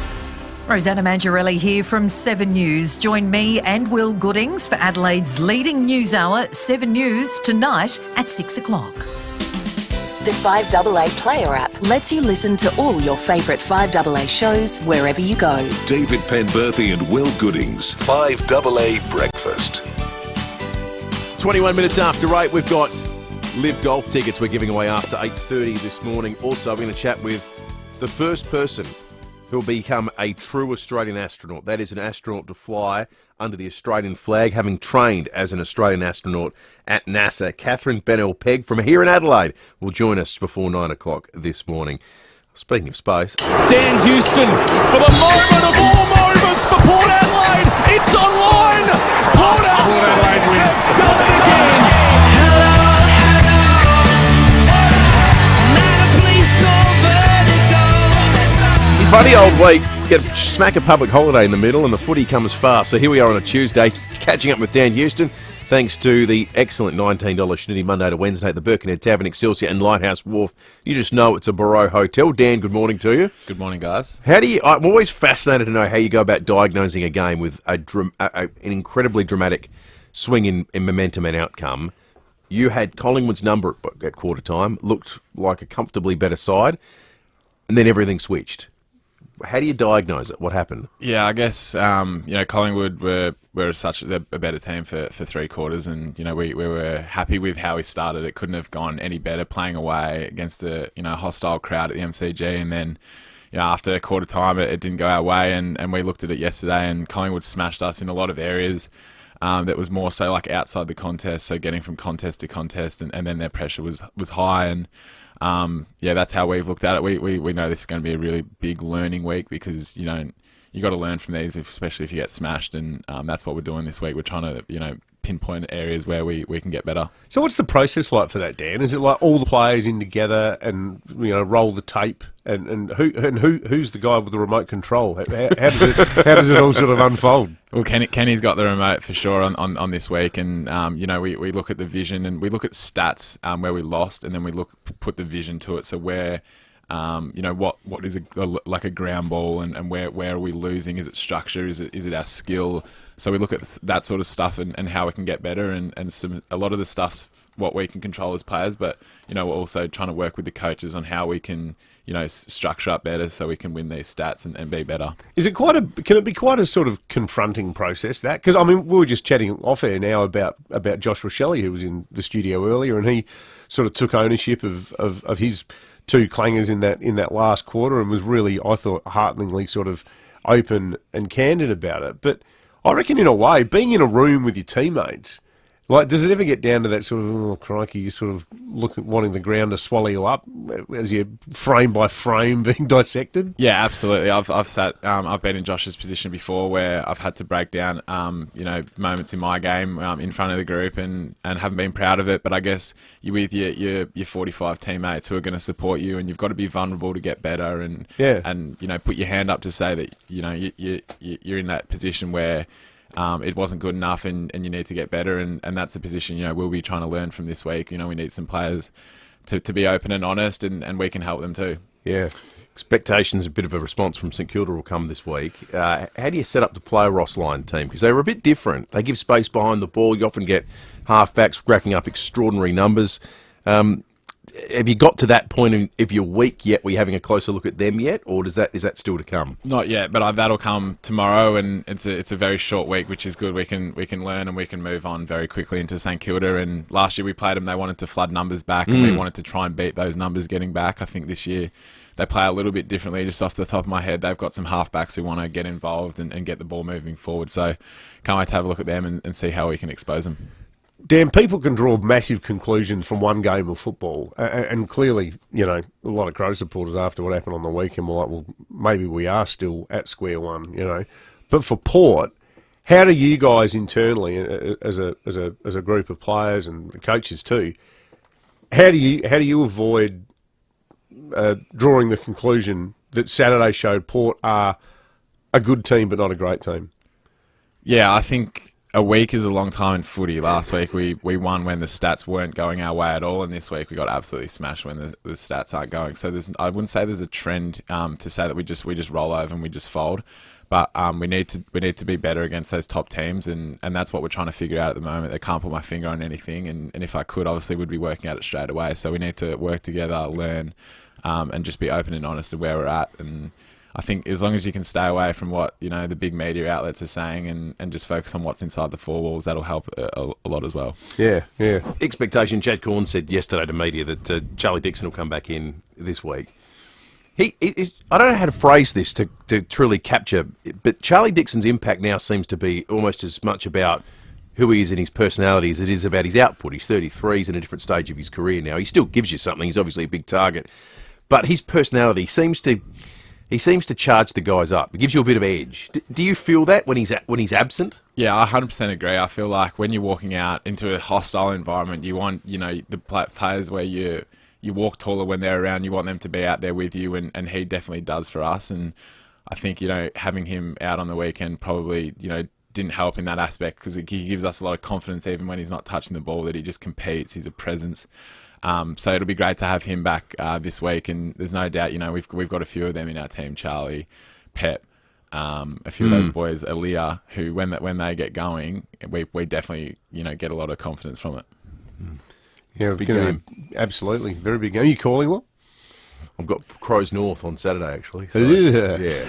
Rosanna Mangiarelli here from 7 News. Join me and Will Goodings for Adelaide's leading news hour, 7 News, tonight at 6 o'clock. The 5AA Player app lets you listen to all your favourite 5AA shows wherever you go. David Penberthy and Will Goodings, 5AA Breakfast. 21 minutes after 8, we've got Live Golf tickets we're giving away after 8:30 this morning. Also, we're going to chat with the first person who'll become a true Australian astronaut. That is an astronaut to fly under the Australian flag, having trained as an Australian astronaut at NASA. Katherine Bennell-Pegg from here in Adelaide will join us before 9 o'clock this morning. Speaking of space, Dan Houston for the moment of all moments for Port Adelaide. It's online. Port Adelaide have done it again. Funny old week, get smack a public holiday in the middle and the footy comes fast. So here we are on a Tuesday, catching up with Dan Houston, thanks to the excellent $19 Schnitty Monday to Wednesday at the Birkenhead Tavern, Excelsior and Lighthouse Wharf. You just know it's a Barreau hotel. Dan, good morning to you. Good morning, guys. I'm always fascinated to know how you go about diagnosing a game with an incredibly dramatic swing in momentum and outcome. You had Collingwood's number at quarter time, looked like a comfortably better side, and then everything switched. How do you diagnose it? What happened? Yeah, I guess Collingwood were such a better team for 3 quarters, and we were happy with how we started. It couldn't have gone any better playing away against a hostile crowd at the MCG, and then after quarter time it didn't go our way, and we looked at it yesterday, and Collingwood smashed us in a lot of areas. That was more so like outside the contest, so getting from contest to contest, and then their pressure was high, and that's how we've looked at it. We know this is going to be a really big learning week because you got to learn from these, especially if you get smashed, and that's what we're doing this week. We're trying to pinpoint areas where we can get better. So what's the process like for that, Dan? Is it like all the players in together and roll the tape and who's the guy with the remote control? How does it all sort of unfold? Well, Kenny's got the remote for sure on this week, and we look at the vision and we look at stats where we lost, and then we put the vision to it. So where what is like a ground ball, and where are we losing? Is it structure? Is it our skill? So we look at that sort of stuff and how we can get better, and a lot of the stuff's what we can control as players, but we're also trying to work with the coaches on how we can structure up better so we can win these stats and be better. Can it be quite a sort of confronting process, that? Because we were just chatting off air now about Josh Rachele, who was in the studio earlier, and he sort of took ownership of his 2 clangers in that last quarter and was really, I thought, hearteningly sort of open and candid about it. But I reckon in a way, being in a room with your teammates, like, does it ever get down to that sort of, oh, crikey, you sort of look at wanting the ground to swallow you up as you're frame by frame being dissected? Yeah, absolutely. I've been in Josh's position before where I've had to break down, moments in my game in front of the group and haven't been proud of it. But I guess you're with your 45 teammates who are going to support you, and you've got to be vulnerable to get better and put your hand up to say that you're in that position where it wasn't good enough and you need to get better, and that's the position we'll be trying to learn from this week. We need some players to be open and honest, and we can help them too. Yeah. Expectations, a bit of a response from St Kilda will come this week. How do you set up to play a Ross Lyon team? Because they were a bit different. They give space behind the ball. You often get halfbacks racking up extraordinary numbers. have you got to that point of your week yet? Were you having a closer look at them yet, or is that still to come? Not yet, but that'll come tomorrow, and it's a very short week, which is good. We can learn and we can move on very quickly into St Kilda. And last year we played them; they wanted to flood numbers back, and we wanted to try and beat those numbers getting back. I think this year they play a little bit differently. Just off the top of my head, they've got some halfbacks who want to get involved and get the ball moving forward. So can't wait to have a look at them and see how we can expose them. Dan, people can draw massive conclusions from one game of football, and clearly, a lot of Crow supporters after what happened on the weekend were like, well, maybe we are still at square one, But for Port, how do you guys internally, as a group of players and the coaches too, how do you avoid drawing the conclusion that Saturday showed Port are a good team but not a great team? Yeah, I think a week is a long time in footy. Last week we won when the stats weren't going our way at all, and this week we got absolutely smashed when the stats aren't going. So I wouldn't say there's a trend to say that we just roll over and we just fold, but we need to be better against those top teams, and that's what we're trying to figure out at the moment. I can't put my finger on anything, and if I could, obviously we'd be working at it straight away. So we need to work together, learn, and just be open and honest of where we're at. And I think as long as you can stay away from what the big media outlets are saying and just focus on what's inside the four walls, that'll help a lot as well. Yeah. Expectation. Chad Corn said yesterday to media that Charlie Dixon will come back in this week. I don't know how to phrase this to truly capture, but Charlie Dixon's impact now seems to be almost as much about who he is and his personality as it is about his output. He's 33, he's in a different stage of his career now. He still gives you something. He's obviously a big target, but his personality seems to charge the guys up. It gives you a bit of edge. Do you feel that when he's absent? Yeah, I 100% agree. I feel like when you're walking out into a hostile environment, you want the players where you walk taller when they're around. You want them to be out there with you, and he definitely does for us. And I think having him out on the weekend probably didn't help in that aspect, because he gives us a lot of confidence even when he's not touching the ball, that he just competes. He's a presence. So it'll be great to have him back this week, and there's no doubt, we've got a few of them in our team, Charlie, Pep, a few of those boys, Aaliyah, who when they get going, we definitely get a lot of confidence from it. Yeah, big game. Absolutely, very big game. Are you calling one? I've got Crows North on Saturday, actually. So, yeah.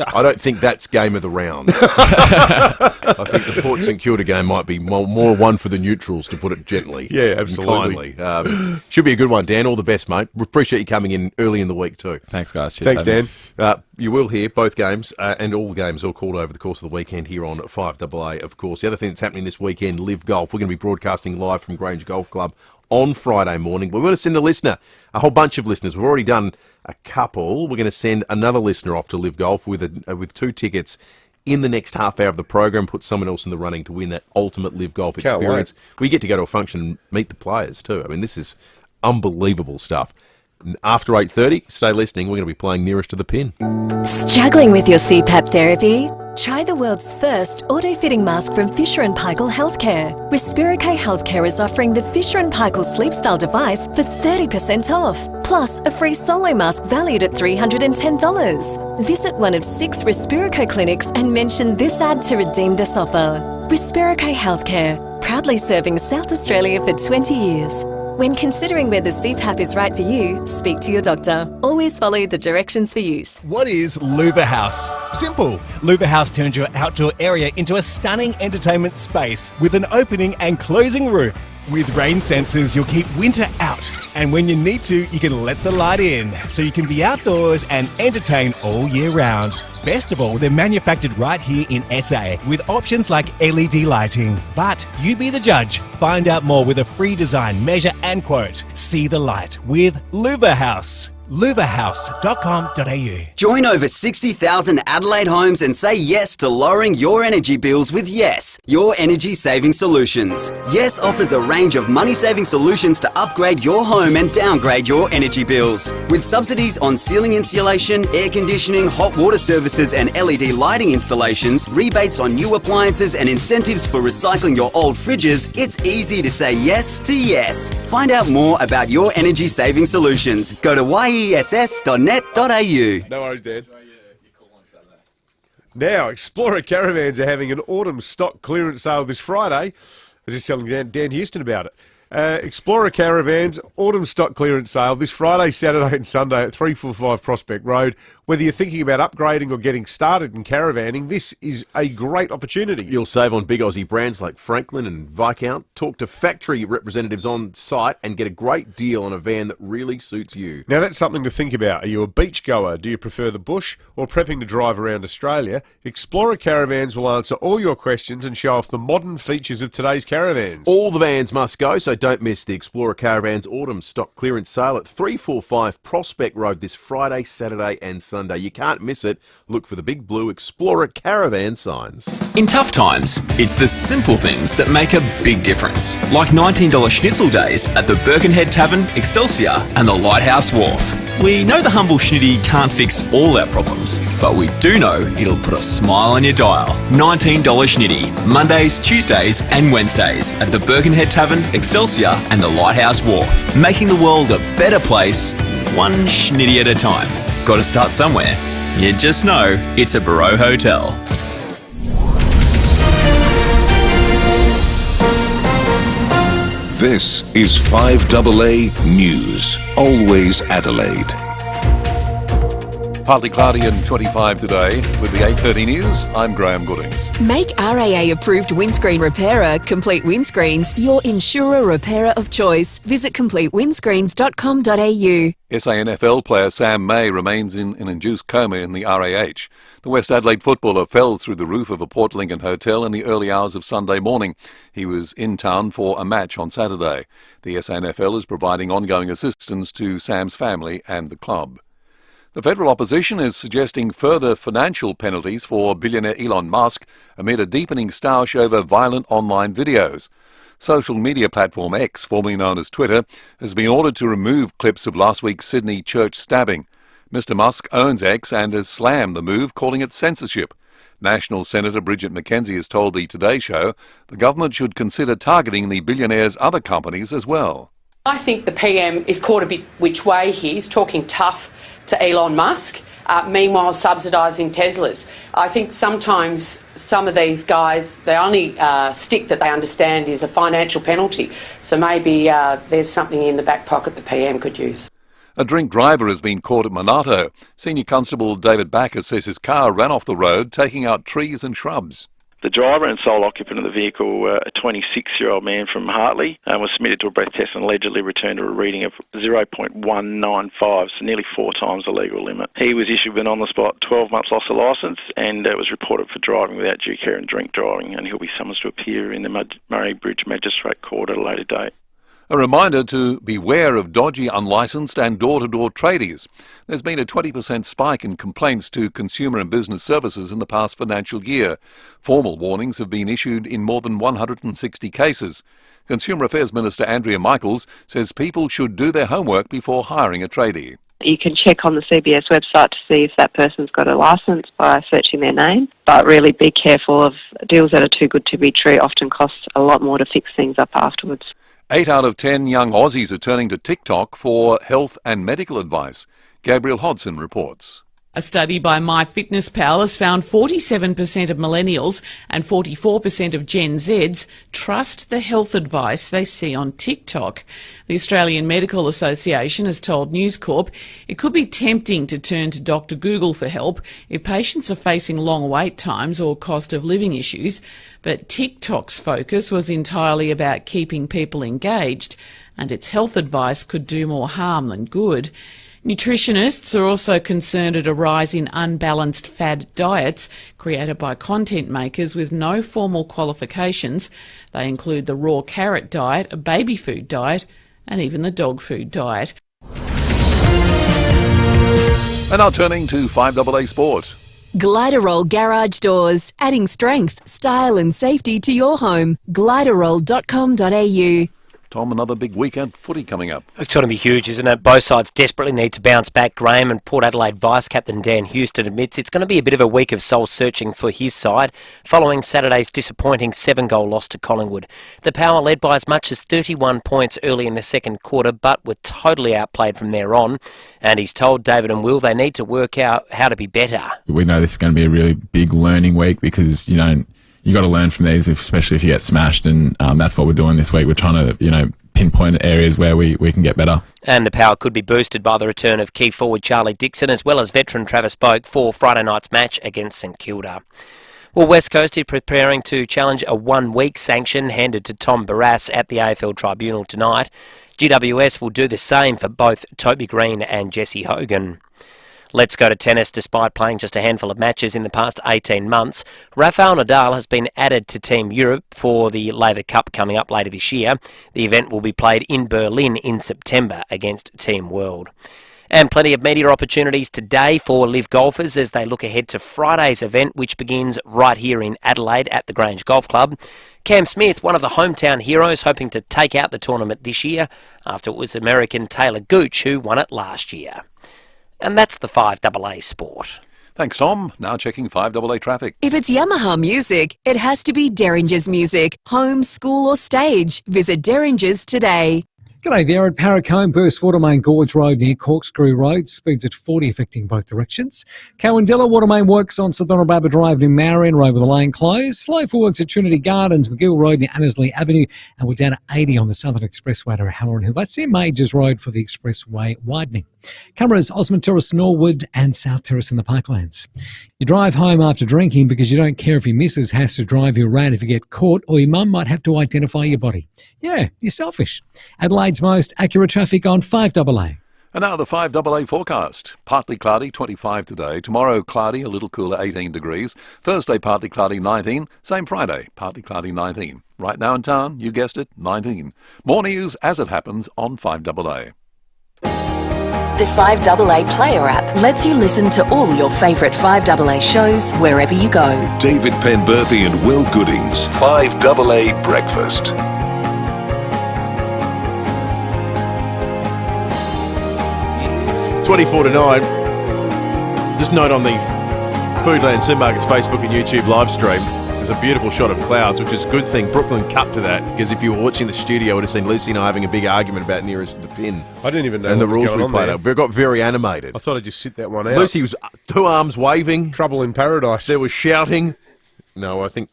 I don't think that's game of the round. I think the Port St Kilda game might be more one for the neutrals, to put it gently. Yeah, absolutely. Kindly. Should be a good one, Dan. All the best, mate. We appreciate you coming in early in the week too. Thanks, guys. Cheers. Thanks, Dan. You will hear both games and all games all called over the course of the weekend here on 5AA, of course. The other thing that's happening this weekend, Live Golf. We're going to be broadcasting live from Grange Golf Club on Friday morning. We're going to send a whole bunch of listeners. We've already done a couple. We're going to send another listener off to Live Golf with 2 tickets in the next half hour of the program, put someone else in the running to win that ultimate Live Golf experience. We get to go to a function and meet the players too. I mean, this is unbelievable stuff. And after 8:30, stay listening. We're going to be playing Nearest to the Pin. Struggling with your CPAP therapy? Try the world's first auto-fitting mask from Fisher & Paykel Healthcare. Respirocare Healthcare is offering the Fisher & Paykel Sleep Style device for 30% off, plus a free solo mask valued at $310. Visit one of 6 Respirocare clinics and mention this ad to redeem this offer. Respirocare Healthcare, proudly serving South Australia for 20 years. When considering whether CPAP is right for you, speak to your doctor. Always follow the directions for use. What is Louver House? Simple. Louver House turns your outdoor area into a stunning entertainment space with an opening and closing roof. With rain sensors, you'll keep winter out. And when you need to, you can let the light in, so you can be outdoors and entertain all year round. Best of all, they're manufactured right here in SA with options like LED lighting. But you be the judge. Find out more with a free design, measure and quote. See the light with Louver House. louverhouse.com.au. Join over 60,000 Adelaide homes and say yes to lowering your energy bills with Yes, your energy saving solutions. Yes offers a range of money-saving solutions to upgrade your home and downgrade your energy bills. With subsidies on ceiling insulation, air conditioning, hot water services and LED lighting installations, rebates on new appliances and incentives for recycling your old fridges, it's easy to say yes to Yes. Find out more about your energy saving solutions. Go to yess.net.au. No worries, Dad. Now, Explorer Caravans are having an autumn stock clearance sale this Friday. I was just telling Dan Houston about it. Explorer Caravans, autumn stock clearance sale this Friday, Saturday and Sunday at 345 Prospect Road. Whether you're thinking about upgrading or getting started in caravanning, this is a great opportunity. You'll save on big Aussie brands like Franklin and Viscount. Talk to factory representatives on site and get a great deal on a van that really suits you. Now that's something to think about. Are you a beach goer? Do you prefer the bush or prepping to drive around Australia? Explorer Caravans will answer all your questions and show off the modern features of today's caravans. All the vans must go, so don't miss the Explorer Caravans autumn stock clearance sale at 345 Prospect Road this Friday, Saturday and Sunday. You can't miss it. Look for the big blue Explorer Caravan signs. In tough times, it's the simple things that make a big difference. Like $19 schnitzel days at the Birkenhead Tavern, Excelsior and the Lighthouse Wharf. We know the humble schnitty can't fix all our problems, but we do know it'll put a smile on your dial. $19 schnitty, Mondays, Tuesdays and Wednesdays at the Birkenhead Tavern, Excelsior and the Lighthouse Wharf. Making the world a better place, one schnitty at a time. Got to start somewhere. You just know it's a Barreau Hotel. This is 5AA News, always Adelaide. Partly cloudy and 25 today. With the 8:30 news, I'm Graham Goodings. Make RAA-approved windscreen repairer Complete Windscreens your insurer repairer of choice. Visit completewindscreens.com.au. SANFL player Sam May remains in an induced coma in the RAH. The West Adelaide footballer fell through the roof of a Port Lincoln hotel in the early hours of Sunday morning. He was in town for a match on Saturday. The SANFL is providing ongoing assistance to Sam's family and the club. The federal opposition is suggesting further financial penalties for billionaire Elon Musk amid a deepening stoush over violent online videos. Social media platform X, formerly known as Twitter, has been ordered to remove clips of last week's Sydney church stabbing. Mr Musk owns X and has slammed the move, calling it censorship. National Senator Bridget McKenzie has told the Today Show the government should consider targeting the billionaire's other companies as well. I think the PM is caught a bit which way here. He's talking tough to Elon Musk, meanwhile subsidising Teslas. I think sometimes some of these guys, the only stick that they understand is a financial penalty. So maybe there's something in the back pocket the PM could use. A drink driver has been caught at Monarto. Senior Constable David Backer says his car ran off the road, taking out trees and shrubs. The driver and sole occupant of the vehicle, a 26-year-old man from Hartley, was submitted to a breath test and allegedly returned a reading of 0.195, so nearly 4 times the legal limit. He was issued with an on-the-spot 12 months loss of licence and was reported for driving without due care and drink driving, and he'll be summoned to appear in the Murray Bridge Magistrate Court at a later date. A reminder to beware of dodgy, unlicensed and door-to-door tradies. There's been a 20% spike in complaints to consumer and business services in the past financial year. Formal warnings have been issued in more than 160 cases. Consumer Affairs Minister Andrea Michaels says people should do their homework before hiring a tradie. You can check on the CBS website to see if that person's got a licence by searching their name, but really be careful of deals that are too good to be true. Often cost a lot more to fix things up afterwards. 8 out of 10 young Aussies are turning to TikTok for health and medical advice. Gabriel Hodson reports. A study by MyFitnessPal has found 47% of millennials and 44% of Gen Zs trust the health advice they see on TikTok. The Australian Medical Association has told News Corp it could be tempting to turn to Dr. Google for help if patients are facing long wait times or cost of living issues, but TikTok's focus was entirely about keeping people engaged, and its health advice could do more harm than good. Nutritionists are also concerned at a rise in unbalanced fad diets created by content makers with no formal qualifications. They include the raw carrot diet, a baby food diet, and even the dog food diet. And now turning to 5AA Sport. Gliderol Garage Doors, adding strength, style and safety to your home. Gliderol.com.au. Tom, another big weekend footy coming up. It's going to be huge, isn't it? Both sides desperately need to bounce back. Graham and Port Adelaide Vice-Captain Dan Houston admits it's going to be a bit of a week of soul-searching for his side, following Saturday's disappointing 7-goal loss to Collingwood. The Power led by as much as 31 points early in the second quarter, but were totally outplayed from there on. And he's told David and Will they need to work out how to be better. We know this is going to be a really big learning week because, you got to learn from these, especially if you get smashed, and that's what we're doing this week. We're trying to, pinpoint areas where we can get better. And the power could be boosted by the return of key forward Charlie Dixon as well as veteran Travis Boak for Friday night's match against St Kilda. Well, West Coast is preparing to challenge a 1-week sanction handed to Tom Barrass at the AFL Tribunal tonight. GWS will do the same for both Toby Green and Jesse Hogan. Let's go to tennis. Despite playing just a handful of matches in the past 18 months, Rafael Nadal has been added to Team Europe for the Laver Cup coming up later this year. The event will be played in Berlin in September against Team World. And plenty of media opportunities today for live golfers as they look ahead to Friday's event, which begins right here in Adelaide at the Grange Golf Club. Cam Smith, one of the hometown heroes, hoping to take out the tournament this year after it was American Taylor Gooch who won it last year. And that's the 5AA Sport. Thanks, Tom. Now checking 5AA traffic. If it's Yamaha music, it has to be Derringer's Music. Home, school or stage. Visit Derringer's today. G'day there at Parracombe, burst water main Gorge Road near Corkscrew Road, speeds at 40 affecting both directions. Cowandilla water main works on St Honorabu Drive near Marion Road with the lane closed. Slow for works at Trinity Gardens, McGill Road near Annesley Avenue, and we're down at 80 on the Southern Expressway to Halloran Hill. That's near Majors Road for the expressway widening. Cameras, Osmond Terrace, Norwood and South Terrace in the Parklands. You drive home after drinking because you don't care if your missus has to drive you around if you get caught, or your mum might have to identify your body. Yeah, you're selfish. Adelaide's most accurate traffic on 5AA. And now the 5AA forecast. Partly cloudy, 25 today. Tomorrow, cloudy, a little cooler, 18 degrees. Thursday, partly cloudy, 19. Same Friday, partly cloudy, 19. Right now in town, you guessed it, 19. More news as it happens on 5AA. The 5AA Player app lets you listen to all your favourite 5AA shows wherever you go. David Penberthy and Will Goodings, 5AA Breakfast. $24 to 9. Just note on the Foodland Supermarkets Facebook and YouTube live stream, there's a beautiful shot of clouds, which is a good thing. Brooklyn cut to that, because if you were watching the studio, you would have seen Lucy and I having a big argument about nearest to the pin. I didn't even know and what the was rules going we on played there. out. We got very animated. I thought I'd just sit that one out. Lucy was two arms waving. Trouble in paradise. There was shouting. No, I think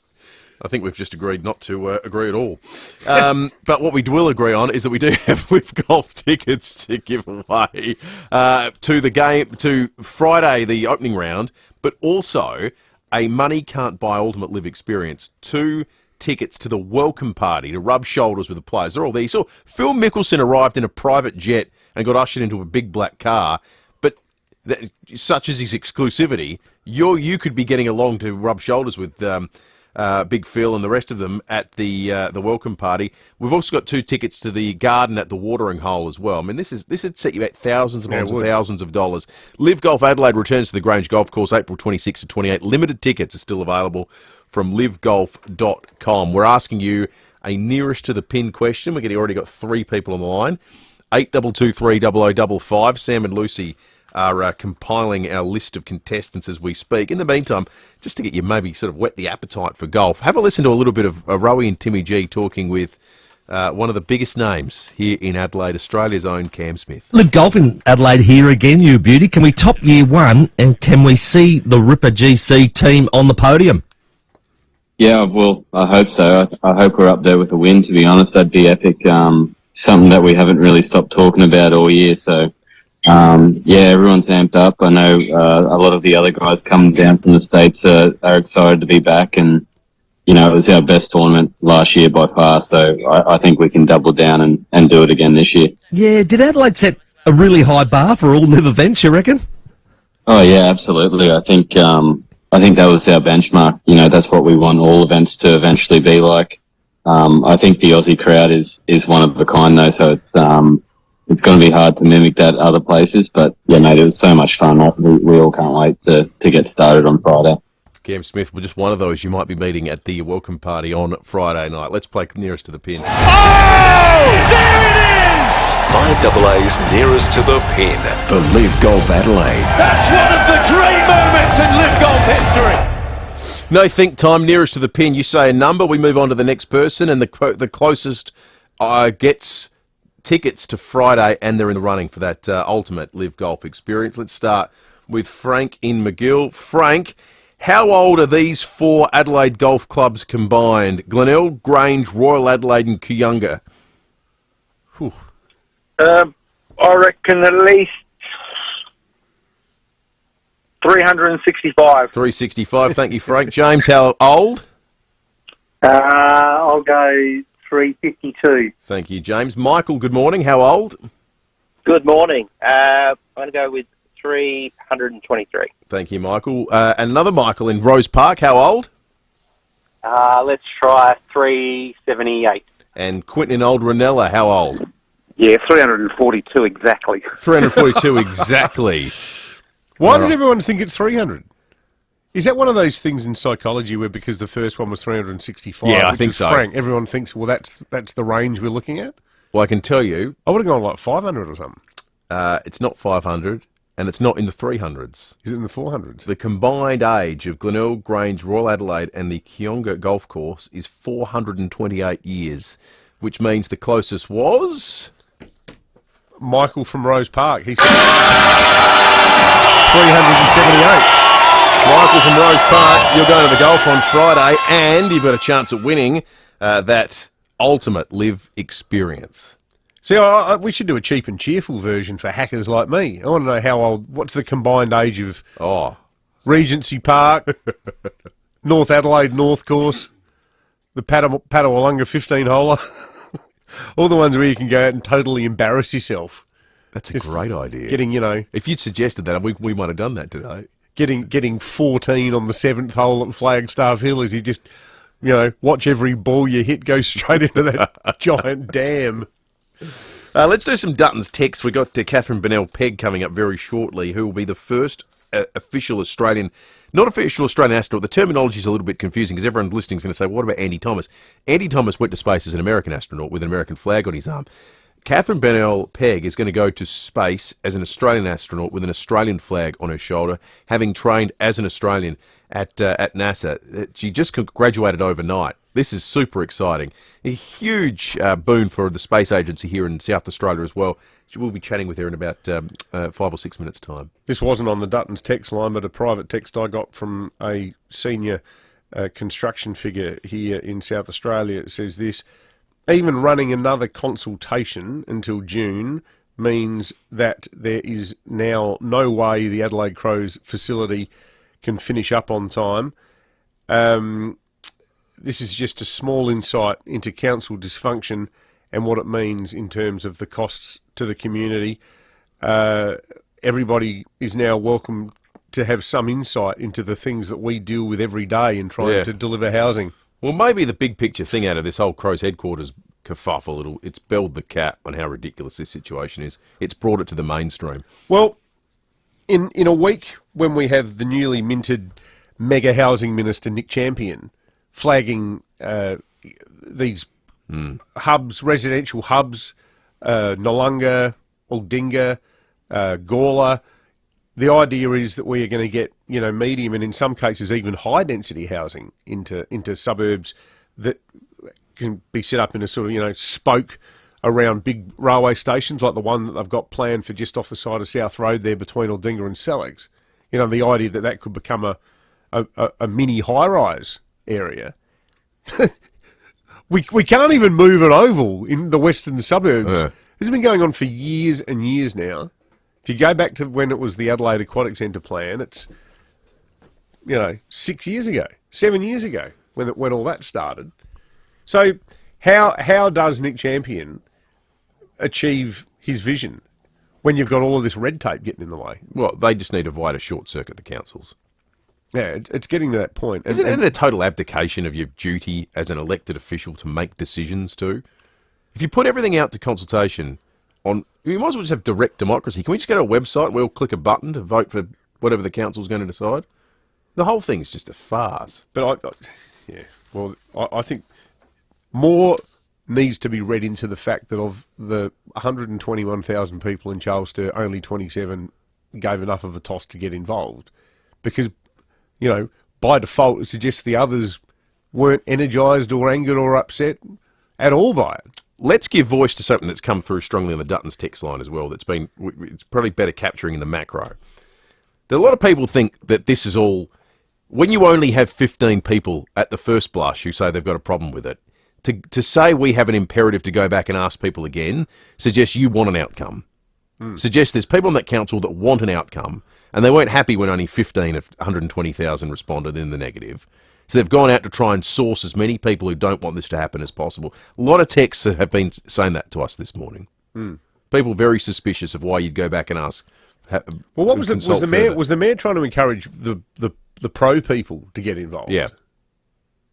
we've just agreed not to agree at all. But what we will agree on is that we do have live golf tickets to give away to the game, to Friday, the opening round, but also a money can't buy ultimate live experience. 2 tickets to the welcome party to rub shoulders with the players. They're all there. So Phil Mickelson arrived in a private jet and got ushered into a big black car. But such is his exclusivity. You could be getting along to rub shoulders with Big Phil and the rest of them at the welcome party. We've also got 2 tickets to the garden at the watering hole as well. I mean, this would set you back thousands and thousands of dollars. Live Golf Adelaide returns to the Grange Golf Course April 26 to 28. Limited tickets are still available from livegolf.com. We're asking you a nearest to the pin question. We've already got 3 people on the line. 8223 Sam and Lucy are compiling our list of contestants as we speak. In the meantime, just to get you maybe sort of whet the appetite for golf, have a listen to a little bit of Rowie and Timmy G talking with one of the biggest names here in Adelaide, Australia's own Cam Smith. Live Golf in Adelaide here again, you beauty. Can we top year 1 and can we see the Ripper GC team on the podium? Yeah, well, I hope so. I hope we're up there with a win, to be honest. That'd be epic. Something that we haven't really stopped talking about all year, so... yeah, everyone's amped up. I know a lot of the other guys coming down from the States are excited to be back, and you know, it was our best tournament last year by far, so I think we can double down and do it again this year. Yeah, did Adelaide set a really high bar for all live events, you reckon? Oh yeah, absolutely. I think that was our benchmark. You know, that's what we want all events to eventually be like. I think the Aussie crowd is one of a kind though, so it's going to be hard to mimic that other places, but yeah, mate, it was so much fun. We all can't wait to get started on Friday. Cam Smith, well, just one of those you might be meeting at the welcome party on Friday night. Let's play nearest to the pin. Oh! There it is! 5AA's nearest to the pin for Live Golf Adelaide. That's one of the great moments in Live Golf history. No think time, nearest to the pin. You say a number, we move on to the next person, and the closest gets tickets to Friday, and they're in the running for that ultimate Live Golf experience. Let's start with Frank in McGill. Frank, how old are these 4 Adelaide golf clubs combined? Glenelg, Grange, Royal Adelaide and Kooyunga. I reckon at least 365. 365. Thank you, Frank. James, how old? I'll go 352. Thank you, James. Michael, good morning. How old? Good morning. I'm going to go with 323. Thank you, Michael. Another Michael in Rose Park. How old? Let's try 378. And Quentin in Old Ranella. How old? Yeah, 342 exactly. 342 exactly. Why does everyone think it's 300? Is that one of those things in psychology where because the first one was 365, Yeah, I which think is so. frank, everyone thinks, well, that's the range we're looking at? Well, I can tell you. I would have gone like 500 or something. It's not 500, and it's not in the 300s. Is it in the 400s? The combined age of Glenelg, Grange, Royal Adelaide and the Kionga Golf Course is 428 years, which means the closest was... Michael from Rose Park. He said 378. Michael from Rose Park, you're going to the golf on Friday, and you've got a chance at winning that ultimate live experience. See, we should do a cheap and cheerful version for hackers like me. I want to know how old. What's the combined age of Regency Park, North Adelaide North Course, the Padawalunga 15-holer, all the ones where you can go out and totally embarrass yourself. That's a great idea. Getting, if you'd suggested that, we might have done that today. Getting 14 on the 7th hole at Flagstaff Hill as you just, watch every ball you hit go straight into that giant dam. Let's do some Dutton's text. We've got Katherine Pegg coming up very shortly, who will be the first official Australian, not official Australian astronaut. The terminology is a little bit confusing because everyone listening is going to say, what about Andy Thomas? Andy Thomas went to space as an American astronaut with an American flag on his arm. Katherine Pegg is going to go to space as an Australian astronaut with an Australian flag on her shoulder, having trained as an Australian at NASA. She just graduated overnight. This is super exciting. A huge boon for the space agency here in South Australia as well. We'll be chatting with her in about 5 or 6 minutes' time. This wasn't on the Dutton's text line, but a private text I got from a senior construction figure here in South Australia. It says this: even running another consultation until June means that there is now no way the Adelaide Crows facility can finish up on time. This is just a small insight into council dysfunction and what it means in terms of the costs to the community. Everybody is now welcome to have some insight into the things that we deal with every day in trying to deliver housing. Well, maybe the big picture thing out of this whole Crows headquarters kerfuffle, it's belled the cat on how ridiculous this situation is. It's brought it to the mainstream. Well, in a week when we have the newly minted mega housing minister, Nick Champion, flagging these hubs, residential hubs, Nollunga, Aldinga, Gawler. The idea is that we are going to get, medium and in some cases even high density housing into suburbs that can be set up in a sort of, spoke around big railway stations like the one that they've got planned for just off the side of South Road there between Aldinga and Sellex. The idea that could become a mini high-rise area. we can't even move an oval in the western suburbs. This has been going on for years and years now. If you go back to when it was the Adelaide Aquatic Centre plan, it's 6 years ago, 7 years ago when all that started. So how does Nick Champion achieve his vision when you've got all of this red tape getting in the way? Well, they just need a wider short circuit, the councils. Yeah, it's getting to that point. Isn't it a total abdication of your duty as an elected official to make decisions too? If you put everything out to consultation on, you might as well just have direct democracy. Can we just go to a website where we'll click a button to vote for whatever the council's going to decide? The whole thing's just a farce. But I think more needs to be read into the fact that of the 121,000 people in Charles Sturt, only 27 gave enough of a toss to get involved. Because, by default, it suggests the others weren't energised or angered or upset at all by it. Let's give voice to something that's come through strongly on the Dutton's text line as well. It's probably better capturing in the macro. A lot of people think that this is all, when you only have 15 people at the first blush who say they've got a problem with it, To say we have an imperative to go back and ask people again suggests you want an outcome. Suggests there's people on that council that want an outcome, and they weren't happy when only 15 of 120,000 responded in the negative. So they've gone out to try and source as many people who don't want this to happen as possible. A lot of texts have been saying that to us this morning. People very suspicious of why you'd go back and ask. Well, what was the mayor? Was the mayor trying to encourage the pro people to get involved? Yeah.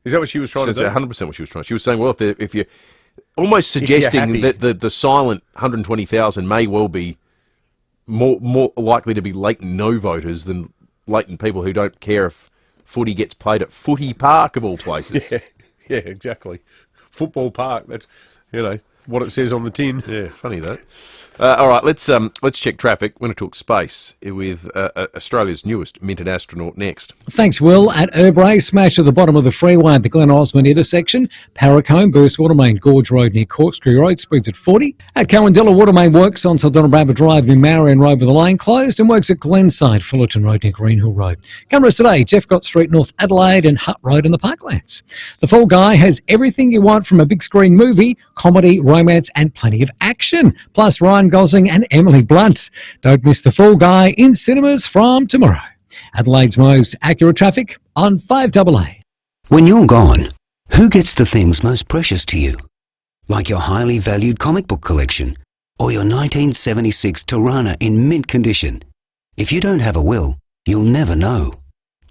Is that what she was trying to do? That's 100% what she was trying. She was saying, well, if you're almost suggesting that the silent 120,000 may well be more likely to be latent no voters than latent people who don't care if footy gets played at Footy Park of all places. Yeah, exactly. Football park. That's what it says on the tin. Yeah, funny that. All right, let's check traffic. We're going to talk space with Australia's newest minted astronaut next. Thanks, Will. At Erbray, smash at the bottom of the freeway at the Glen Osmond intersection. Parracombe, burst water main, Gorge Road near Corkscrew Road, speeds at 40. At Cowandilla, water main works on South Rabbit Drive near Marion Road with the lane closed, and works at Glenside, Fullerton Road near Greenhill Road. Cameras today, Jeffcott Street, North Adelaide, and Hutt Road in the Parklands. The Fall Guy has everything you want from a big screen movie: comedy, romance, and plenty of action. Plus Ryan Gosling and Emily Blunt. Don't miss The Fall Guy in cinemas from tomorrow. Adelaide's most accurate traffic on 5AA. When you're gone, who gets the things most precious to you? Like your highly valued comic book collection or your 1976 Tirana in mint condition. If you don't have a will, you'll never know.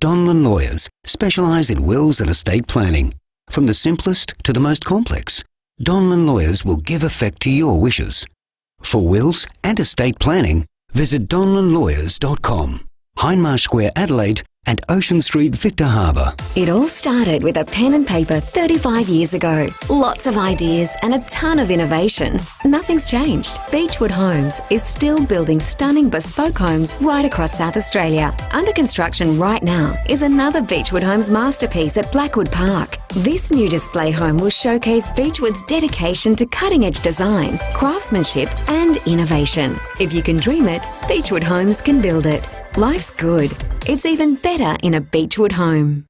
Donlan Lawyers specialise in wills and estate planning. From the simplest to the most complex, Donlan Lawyers will give effect to your wishes. For wills and estate planning, visit donlanlawyers.com. Hindmarsh Square, Adelaide, and Ocean Street, Victor Harbour. It all started with a pen and paper 35 years ago. Lots of ideas and a ton of innovation. Nothing's changed. Beechwood Homes is still building stunning bespoke homes right across South Australia. Under construction right now is another Beechwood Homes masterpiece at Blackwood Park. This new display home will showcase Beechwood's dedication to cutting-edge design, craftsmanship and innovation. If you can dream it, Beechwood Homes can build it. Life's good. It's even better in a Beechwood home.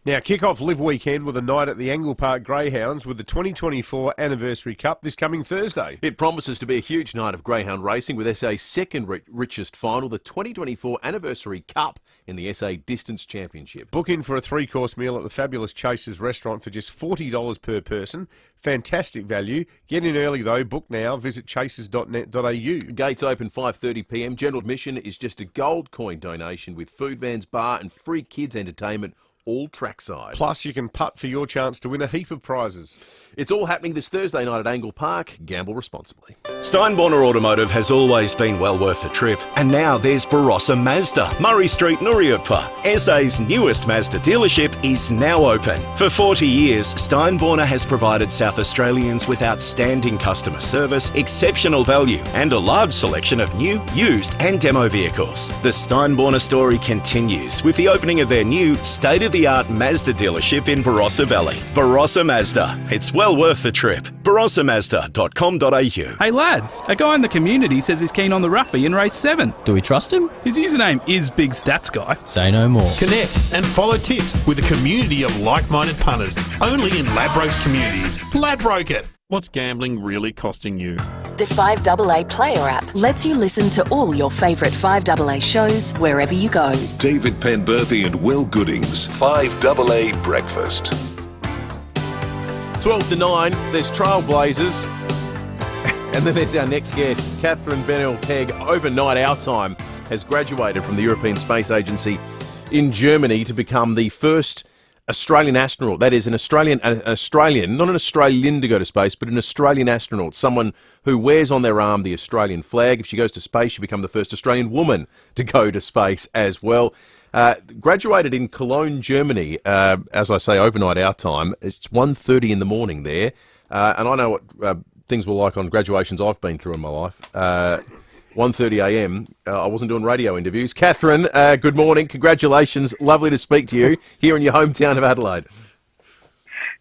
Now, kick off Live Weekend with a night at the Angle Park Greyhounds with the 2024 Anniversary Cup this coming Thursday. It promises to be a huge night of greyhound racing with SA's second richest final, the 2024 Anniversary Cup in the SA Distance Championship. Book in for a three-course meal at the fabulous Chasers restaurant for just $40 per person. Fantastic value. Get in early though. Book now. Visit chasers.net.au. Gates open 5:30pm. General admission is just a gold coin donation with food vans, bar and free kids entertainment, all trackside. Plus, you can putt for your chance to win a heap of prizes. It's all happening this Thursday night at Angle Park. Gamble responsibly. Steinborner Automotive has always been well worth the trip. And now there's Barossa Mazda, Murray Street, Nuriutpa. SA's newest Mazda dealership is now open. For 40 years, Steinborner has provided South Australians with outstanding customer service, exceptional value, and a large selection of new, used, and demo vehicles. The Steinborner story continues with the opening of their new state-of-the-art Mazda dealership in Barossa Valley. Barossa Mazda. It's well worth the trip. barossamazda.com.au. Hey lads, a guy in the community says he's keen on the Ruffy in race 7. Do we trust him? His username is Big Stats Guy. Say no more. Connect and follow tips with a community of like-minded punters, only in Ladbrokes communities. Ladbroke it. What's gambling really costing you? The 5AA Player app lets you listen to all your favourite 5AA shows wherever you go. David Penberthy and Will Goodings, 5AA Breakfast. 12 to 9, there's Trailblazers. And then there's our next guest, Katherine Benel-Keg, overnight our time, has graduated from the European Space Agency in Germany to become the first Australian astronaut. That is, an Australian, not an Australian to go to space, but an Australian astronaut, someone who wears on their arm the Australian flag. If she goes to space, she becomes the first Australian woman to go to space as well. Graduated in Cologne, Germany, as I say, overnight our time. It's 1:30 in the morning there, and I know what things were like on graduations I've been through in my life. 1:30am, I wasn't doing radio interviews. Katherine, good morning. Congratulations. Lovely to speak to you here in your hometown of Adelaide.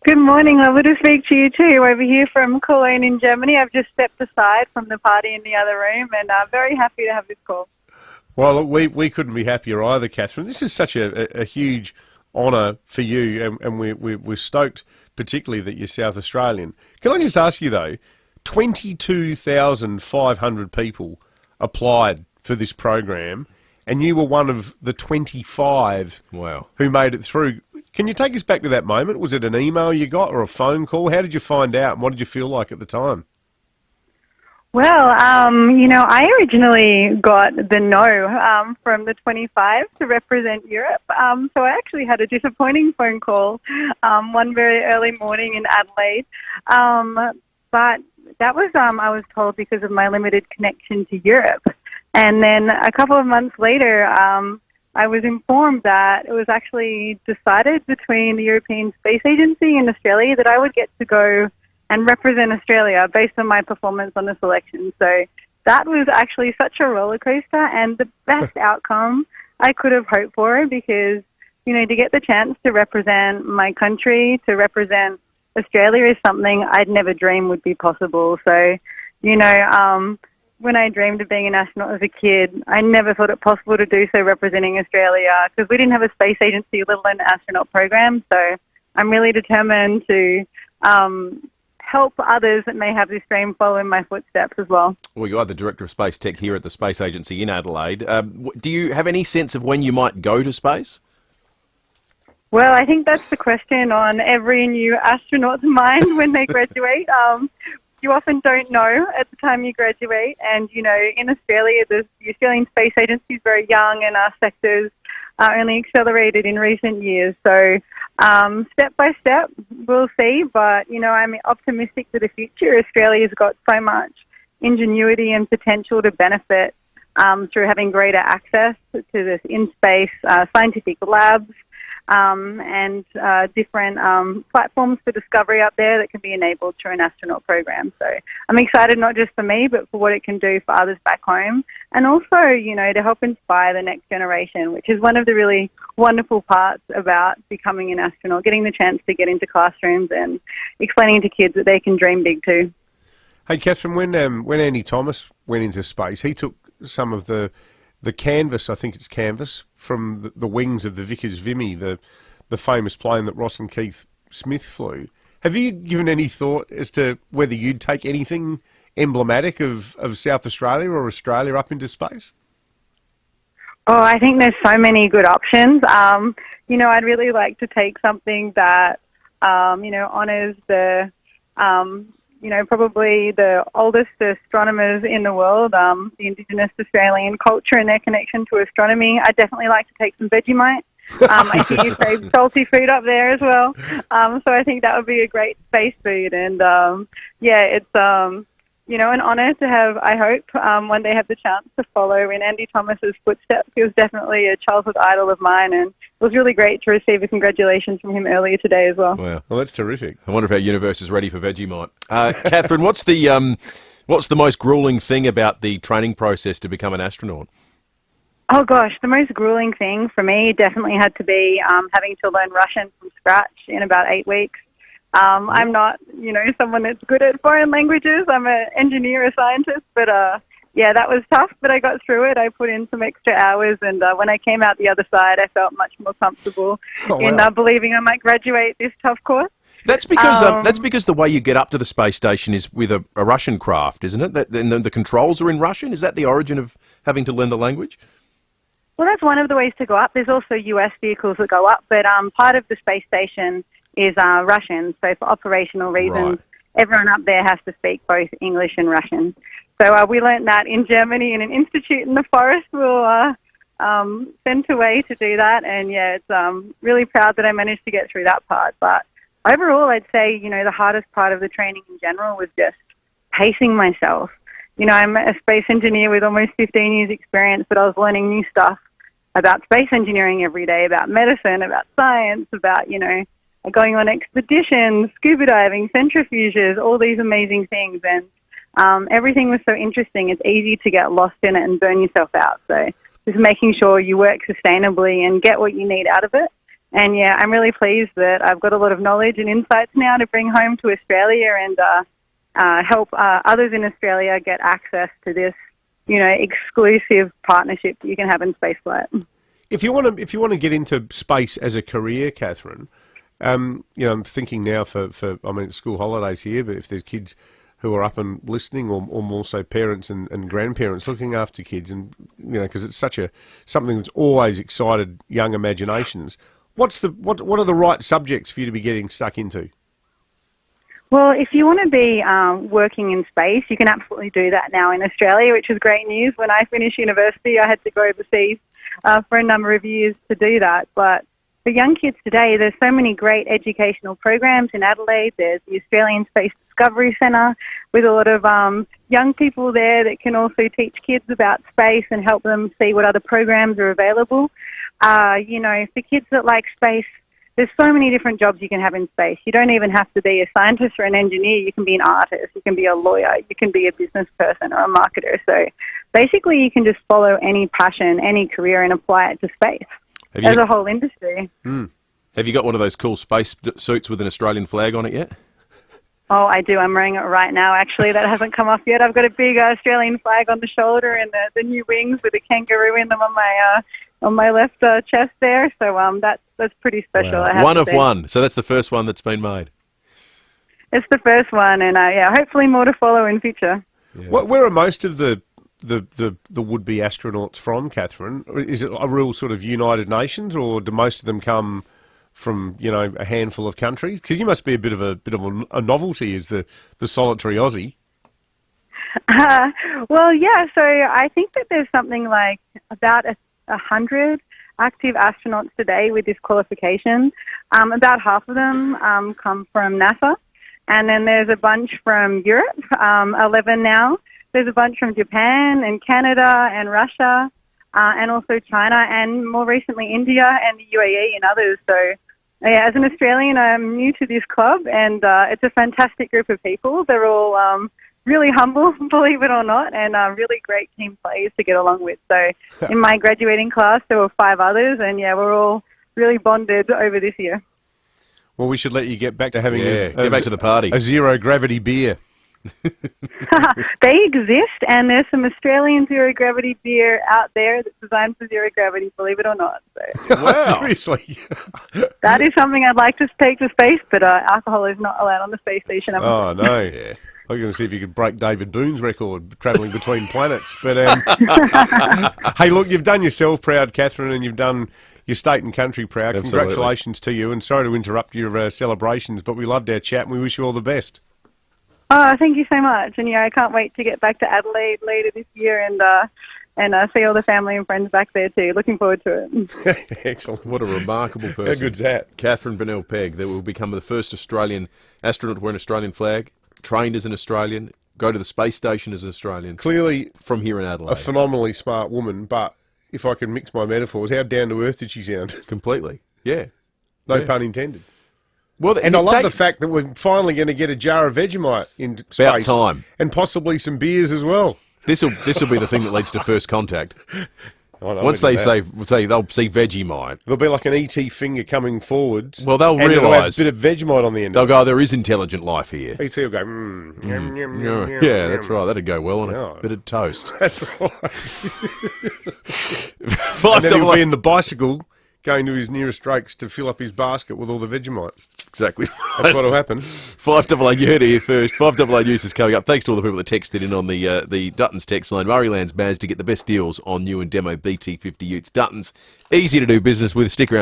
Good morning. Lovely to speak to you too. Over here from Cologne in Germany. I've just stepped aside from the party in the other room, and I'm very happy to have this call. Well, look, we couldn't be happier either, Katherine. This is such a huge honour for you, and we're stoked, particularly that you're South Australian. Can I just ask you though, 22,500 people applied for this program, and you were one of the 25 who made it through. Can you take us back to that moment? Was it an email you got or a phone call? How did you find out, and what did you feel like at the time? Well, I originally got the no from the 25 to represent Europe. So I actually had a disappointing phone call one very early morning in Adelaide. But that was, I was told, because of my limited connection to Europe. And then a couple of months later, I was informed that it was actually decided between the European Space Agency and Australia that I would get to go and represent Australia based on my performance on the selection. So that was actually such a roller coaster and the best outcome I could have hoped for, because, to get the chance to represent my country, to represent Australia, is something I'd never dreamed would be possible. So, when I dreamed of being an astronaut as a kid, I never thought it possible to do so representing Australia, because we didn't have a space agency, let alone an astronaut program. So I'm really determined to help others that may have this dream follow in my footsteps as well. Well, you are the Director of Space Tech here at the Space Agency in Adelaide. Do you have any sense of when you might go to space? Well, I think that's the question on every new astronaut's mind when they graduate. You often don't know at the time you graduate. And, in Australia, the Australian Space Agency is very young, and our sectors are only accelerated in recent years. So step by step, we'll see. But, I'm optimistic for the future. Australia's got so much ingenuity and potential to benefit through having greater access to this in-space scientific labs, and different platforms for discovery up there that can be enabled through an astronaut program. So I'm excited not just for me, but for what it can do for others back home, and also, to help inspire the next generation, which is one of the really wonderful parts about becoming an astronaut, getting the chance to get into classrooms and explaining to kids that they can dream big too. Hey, Katherine, when Andy Thomas went into space, he took some of the canvas, I think it's canvas, from the wings of the Vickers Vimy, the famous plane that Ross and Keith Smith flew. Have you given any thought as to whether you'd take anything emblematic of South Australia or Australia up into space? Oh, I think there's so many good options. I'd really like to take something that, honours the probably the oldest astronomers in the world, the Indigenous Australian culture and their connection to astronomy. I'd definitely like to take some Vegemite. I see you crave salty food up there as well. So I think that would be a great space food. And, it's, an honour to have, I hope, one day have the chance to follow in Andy Thomas's footsteps. He was definitely a childhood idol of mine, and it was really great to receive a congratulations from him earlier today as well. Wow. Well, that's terrific. I wonder if our universe is ready for Vegemite. Katherine, what's the most gruelling thing about the training process to become an astronaut? Oh, gosh, the most grueling thing for me definitely had to be having to learn Russian from scratch in about 8 weeks. I'm not, someone that's good at foreign languages. I'm an engineer, a scientist, but that was tough, but I got through it. I put in some extra hours, and when I came out the other side, I felt much more comfortable in believing I might graduate this tough course. That's because the way you get up to the space station is with a Russian craft, isn't it? And the controls are in Russian. Is that the origin of having to learn the language? Well, that's one of the ways to go up. There's also US vehicles that go up, but part of the space station is Russian. So for operational reasons, everyone up there has to speak both English and Russian. So we learnt that in Germany in an institute in the forest. We were sent away to do that. And, it's really proud that I managed to get through that part. But overall, I'd say, the hardest part of the training in general was just pacing myself. I'm a space engineer with almost 15 years experience, but I was learning new stuff about space engineering every day, about medicine, about science, about, going on expeditions, scuba diving, centrifuges, all these amazing things. And everything was so interesting. It's easy to get lost in it and burn yourself out. So just making sure you work sustainably and get what you need out of it. And, I'm really pleased that I've got a lot of knowledge and insights now to bring home to Australia and help others in Australia get access to this, exclusive partnership that you can have in spaceflight. if you want to get into space as a career, Katherine, I'm thinking now for it's school holidays here, but if there's kids who are up and listening, or more so parents and grandparents looking after kids, and because it's something that's always excited young imaginations. What are the right subjects for you to be getting stuck into? Well, if you want to be working in space, you can absolutely do that now in Australia, which is great news. When I finished university, I had to go overseas for a number of years to do that. But for young kids today, there's so many great educational programs in Adelaide. There's the Australian Space Discovery Centre with a lot of young people there that can also teach kids about space and help them see what other programs are available. For kids that like space, there's so many different jobs you can have in space. You don't even have to be a scientist or an engineer. You can be an artist. You can be a lawyer. You can be a business person or a marketer. So basically you can just follow any passion, any career, and apply it to space as a whole industry. Have you got one of those cool space suits with an Australian flag on it yet? Oh, I do. I'm wearing it right now, actually. That hasn't come off yet. I've got a big Australian flag on the shoulder and the new wings with a kangaroo in them on my left chest there. So that's pretty special. Wow. I have One to of say. one. So that's the first one that's been made. It's the first one, and hopefully more to follow in future. Yeah. Where are most of the would-be astronauts from, Katherine? Is it a real sort of United Nations, or do most of them come from a handful of countries? Because you must be a bit of a novelty as the solitary Aussie. Well, yeah. So I think that there's something like about 100 active astronauts today with this qualification. About half of them come from NASA, and then there's a bunch from Europe, 11 now. There's a bunch from Japan and Canada and Russia, and also China, and more recently India and the UAE and others. So, yeah, as an Australian, I'm new to this club, and it's a fantastic group of people. They're all really humble, believe it or not, and really great team players to get along with. So in my graduating class, there were 5 others, and we're all really bonded over this year. Well, we should let you get back to having get back to the party. A zero-gravity beer. They exist, and there's some Australian zero-gravity beer out there that's designed for zero gravity, believe it or not. So. Wow. Seriously? That is something I'd like to take to space, but alcohol is not allowed on the space station. Oh, no. Yeah. I was going to see if you could break David Boone's record, travelling between planets. But hey, look, you've done yourself proud, Katherine, and you've done your state and country proud. Absolutely. Congratulations to you, and sorry to interrupt your celebrations, but we loved our chat, and we wish you all the best. Oh, thank you so much. And I can't wait to get back to Adelaide later this year and see all the family and friends back there too. Looking forward to it. Excellent. What a remarkable person. How good's that? Katherine Bennell-Pegg, that will become the first Australian astronaut to wear an Australian flag, trained as an Australian, go to the space station as an Australian. Clearly from here in Adelaide. A phenomenally smart woman, but if I can mix my metaphors, how down to earth did she sound? Completely. Yeah. No pun intended. Well, and I love the fact that we're finally going to get a jar of Vegemite in space. About time. And possibly some beers as well. This'll be the thing that leads to first contact. Once they say they'll see Vegemite. There'll be like an ET finger coming forward. Well, they'll a realise bit of Vegemite on the end. They'll go, there is intelligent life here. ET will go, yeah, that's right. That'd go well on a bit of toast. That's right. And then he'll be in the bicycle going to his nearest Drake's to fill up his basket with all the Vegemite. Exactly. That's what'll happen. 5AA, you heard it here first. 5AA News is coming up. Thanks to all the people that texted in on the Duttons text line. Murrayland's Maz to get the best deals on new and demo BT50 utes. Duttons, easy to do business with. Stick around.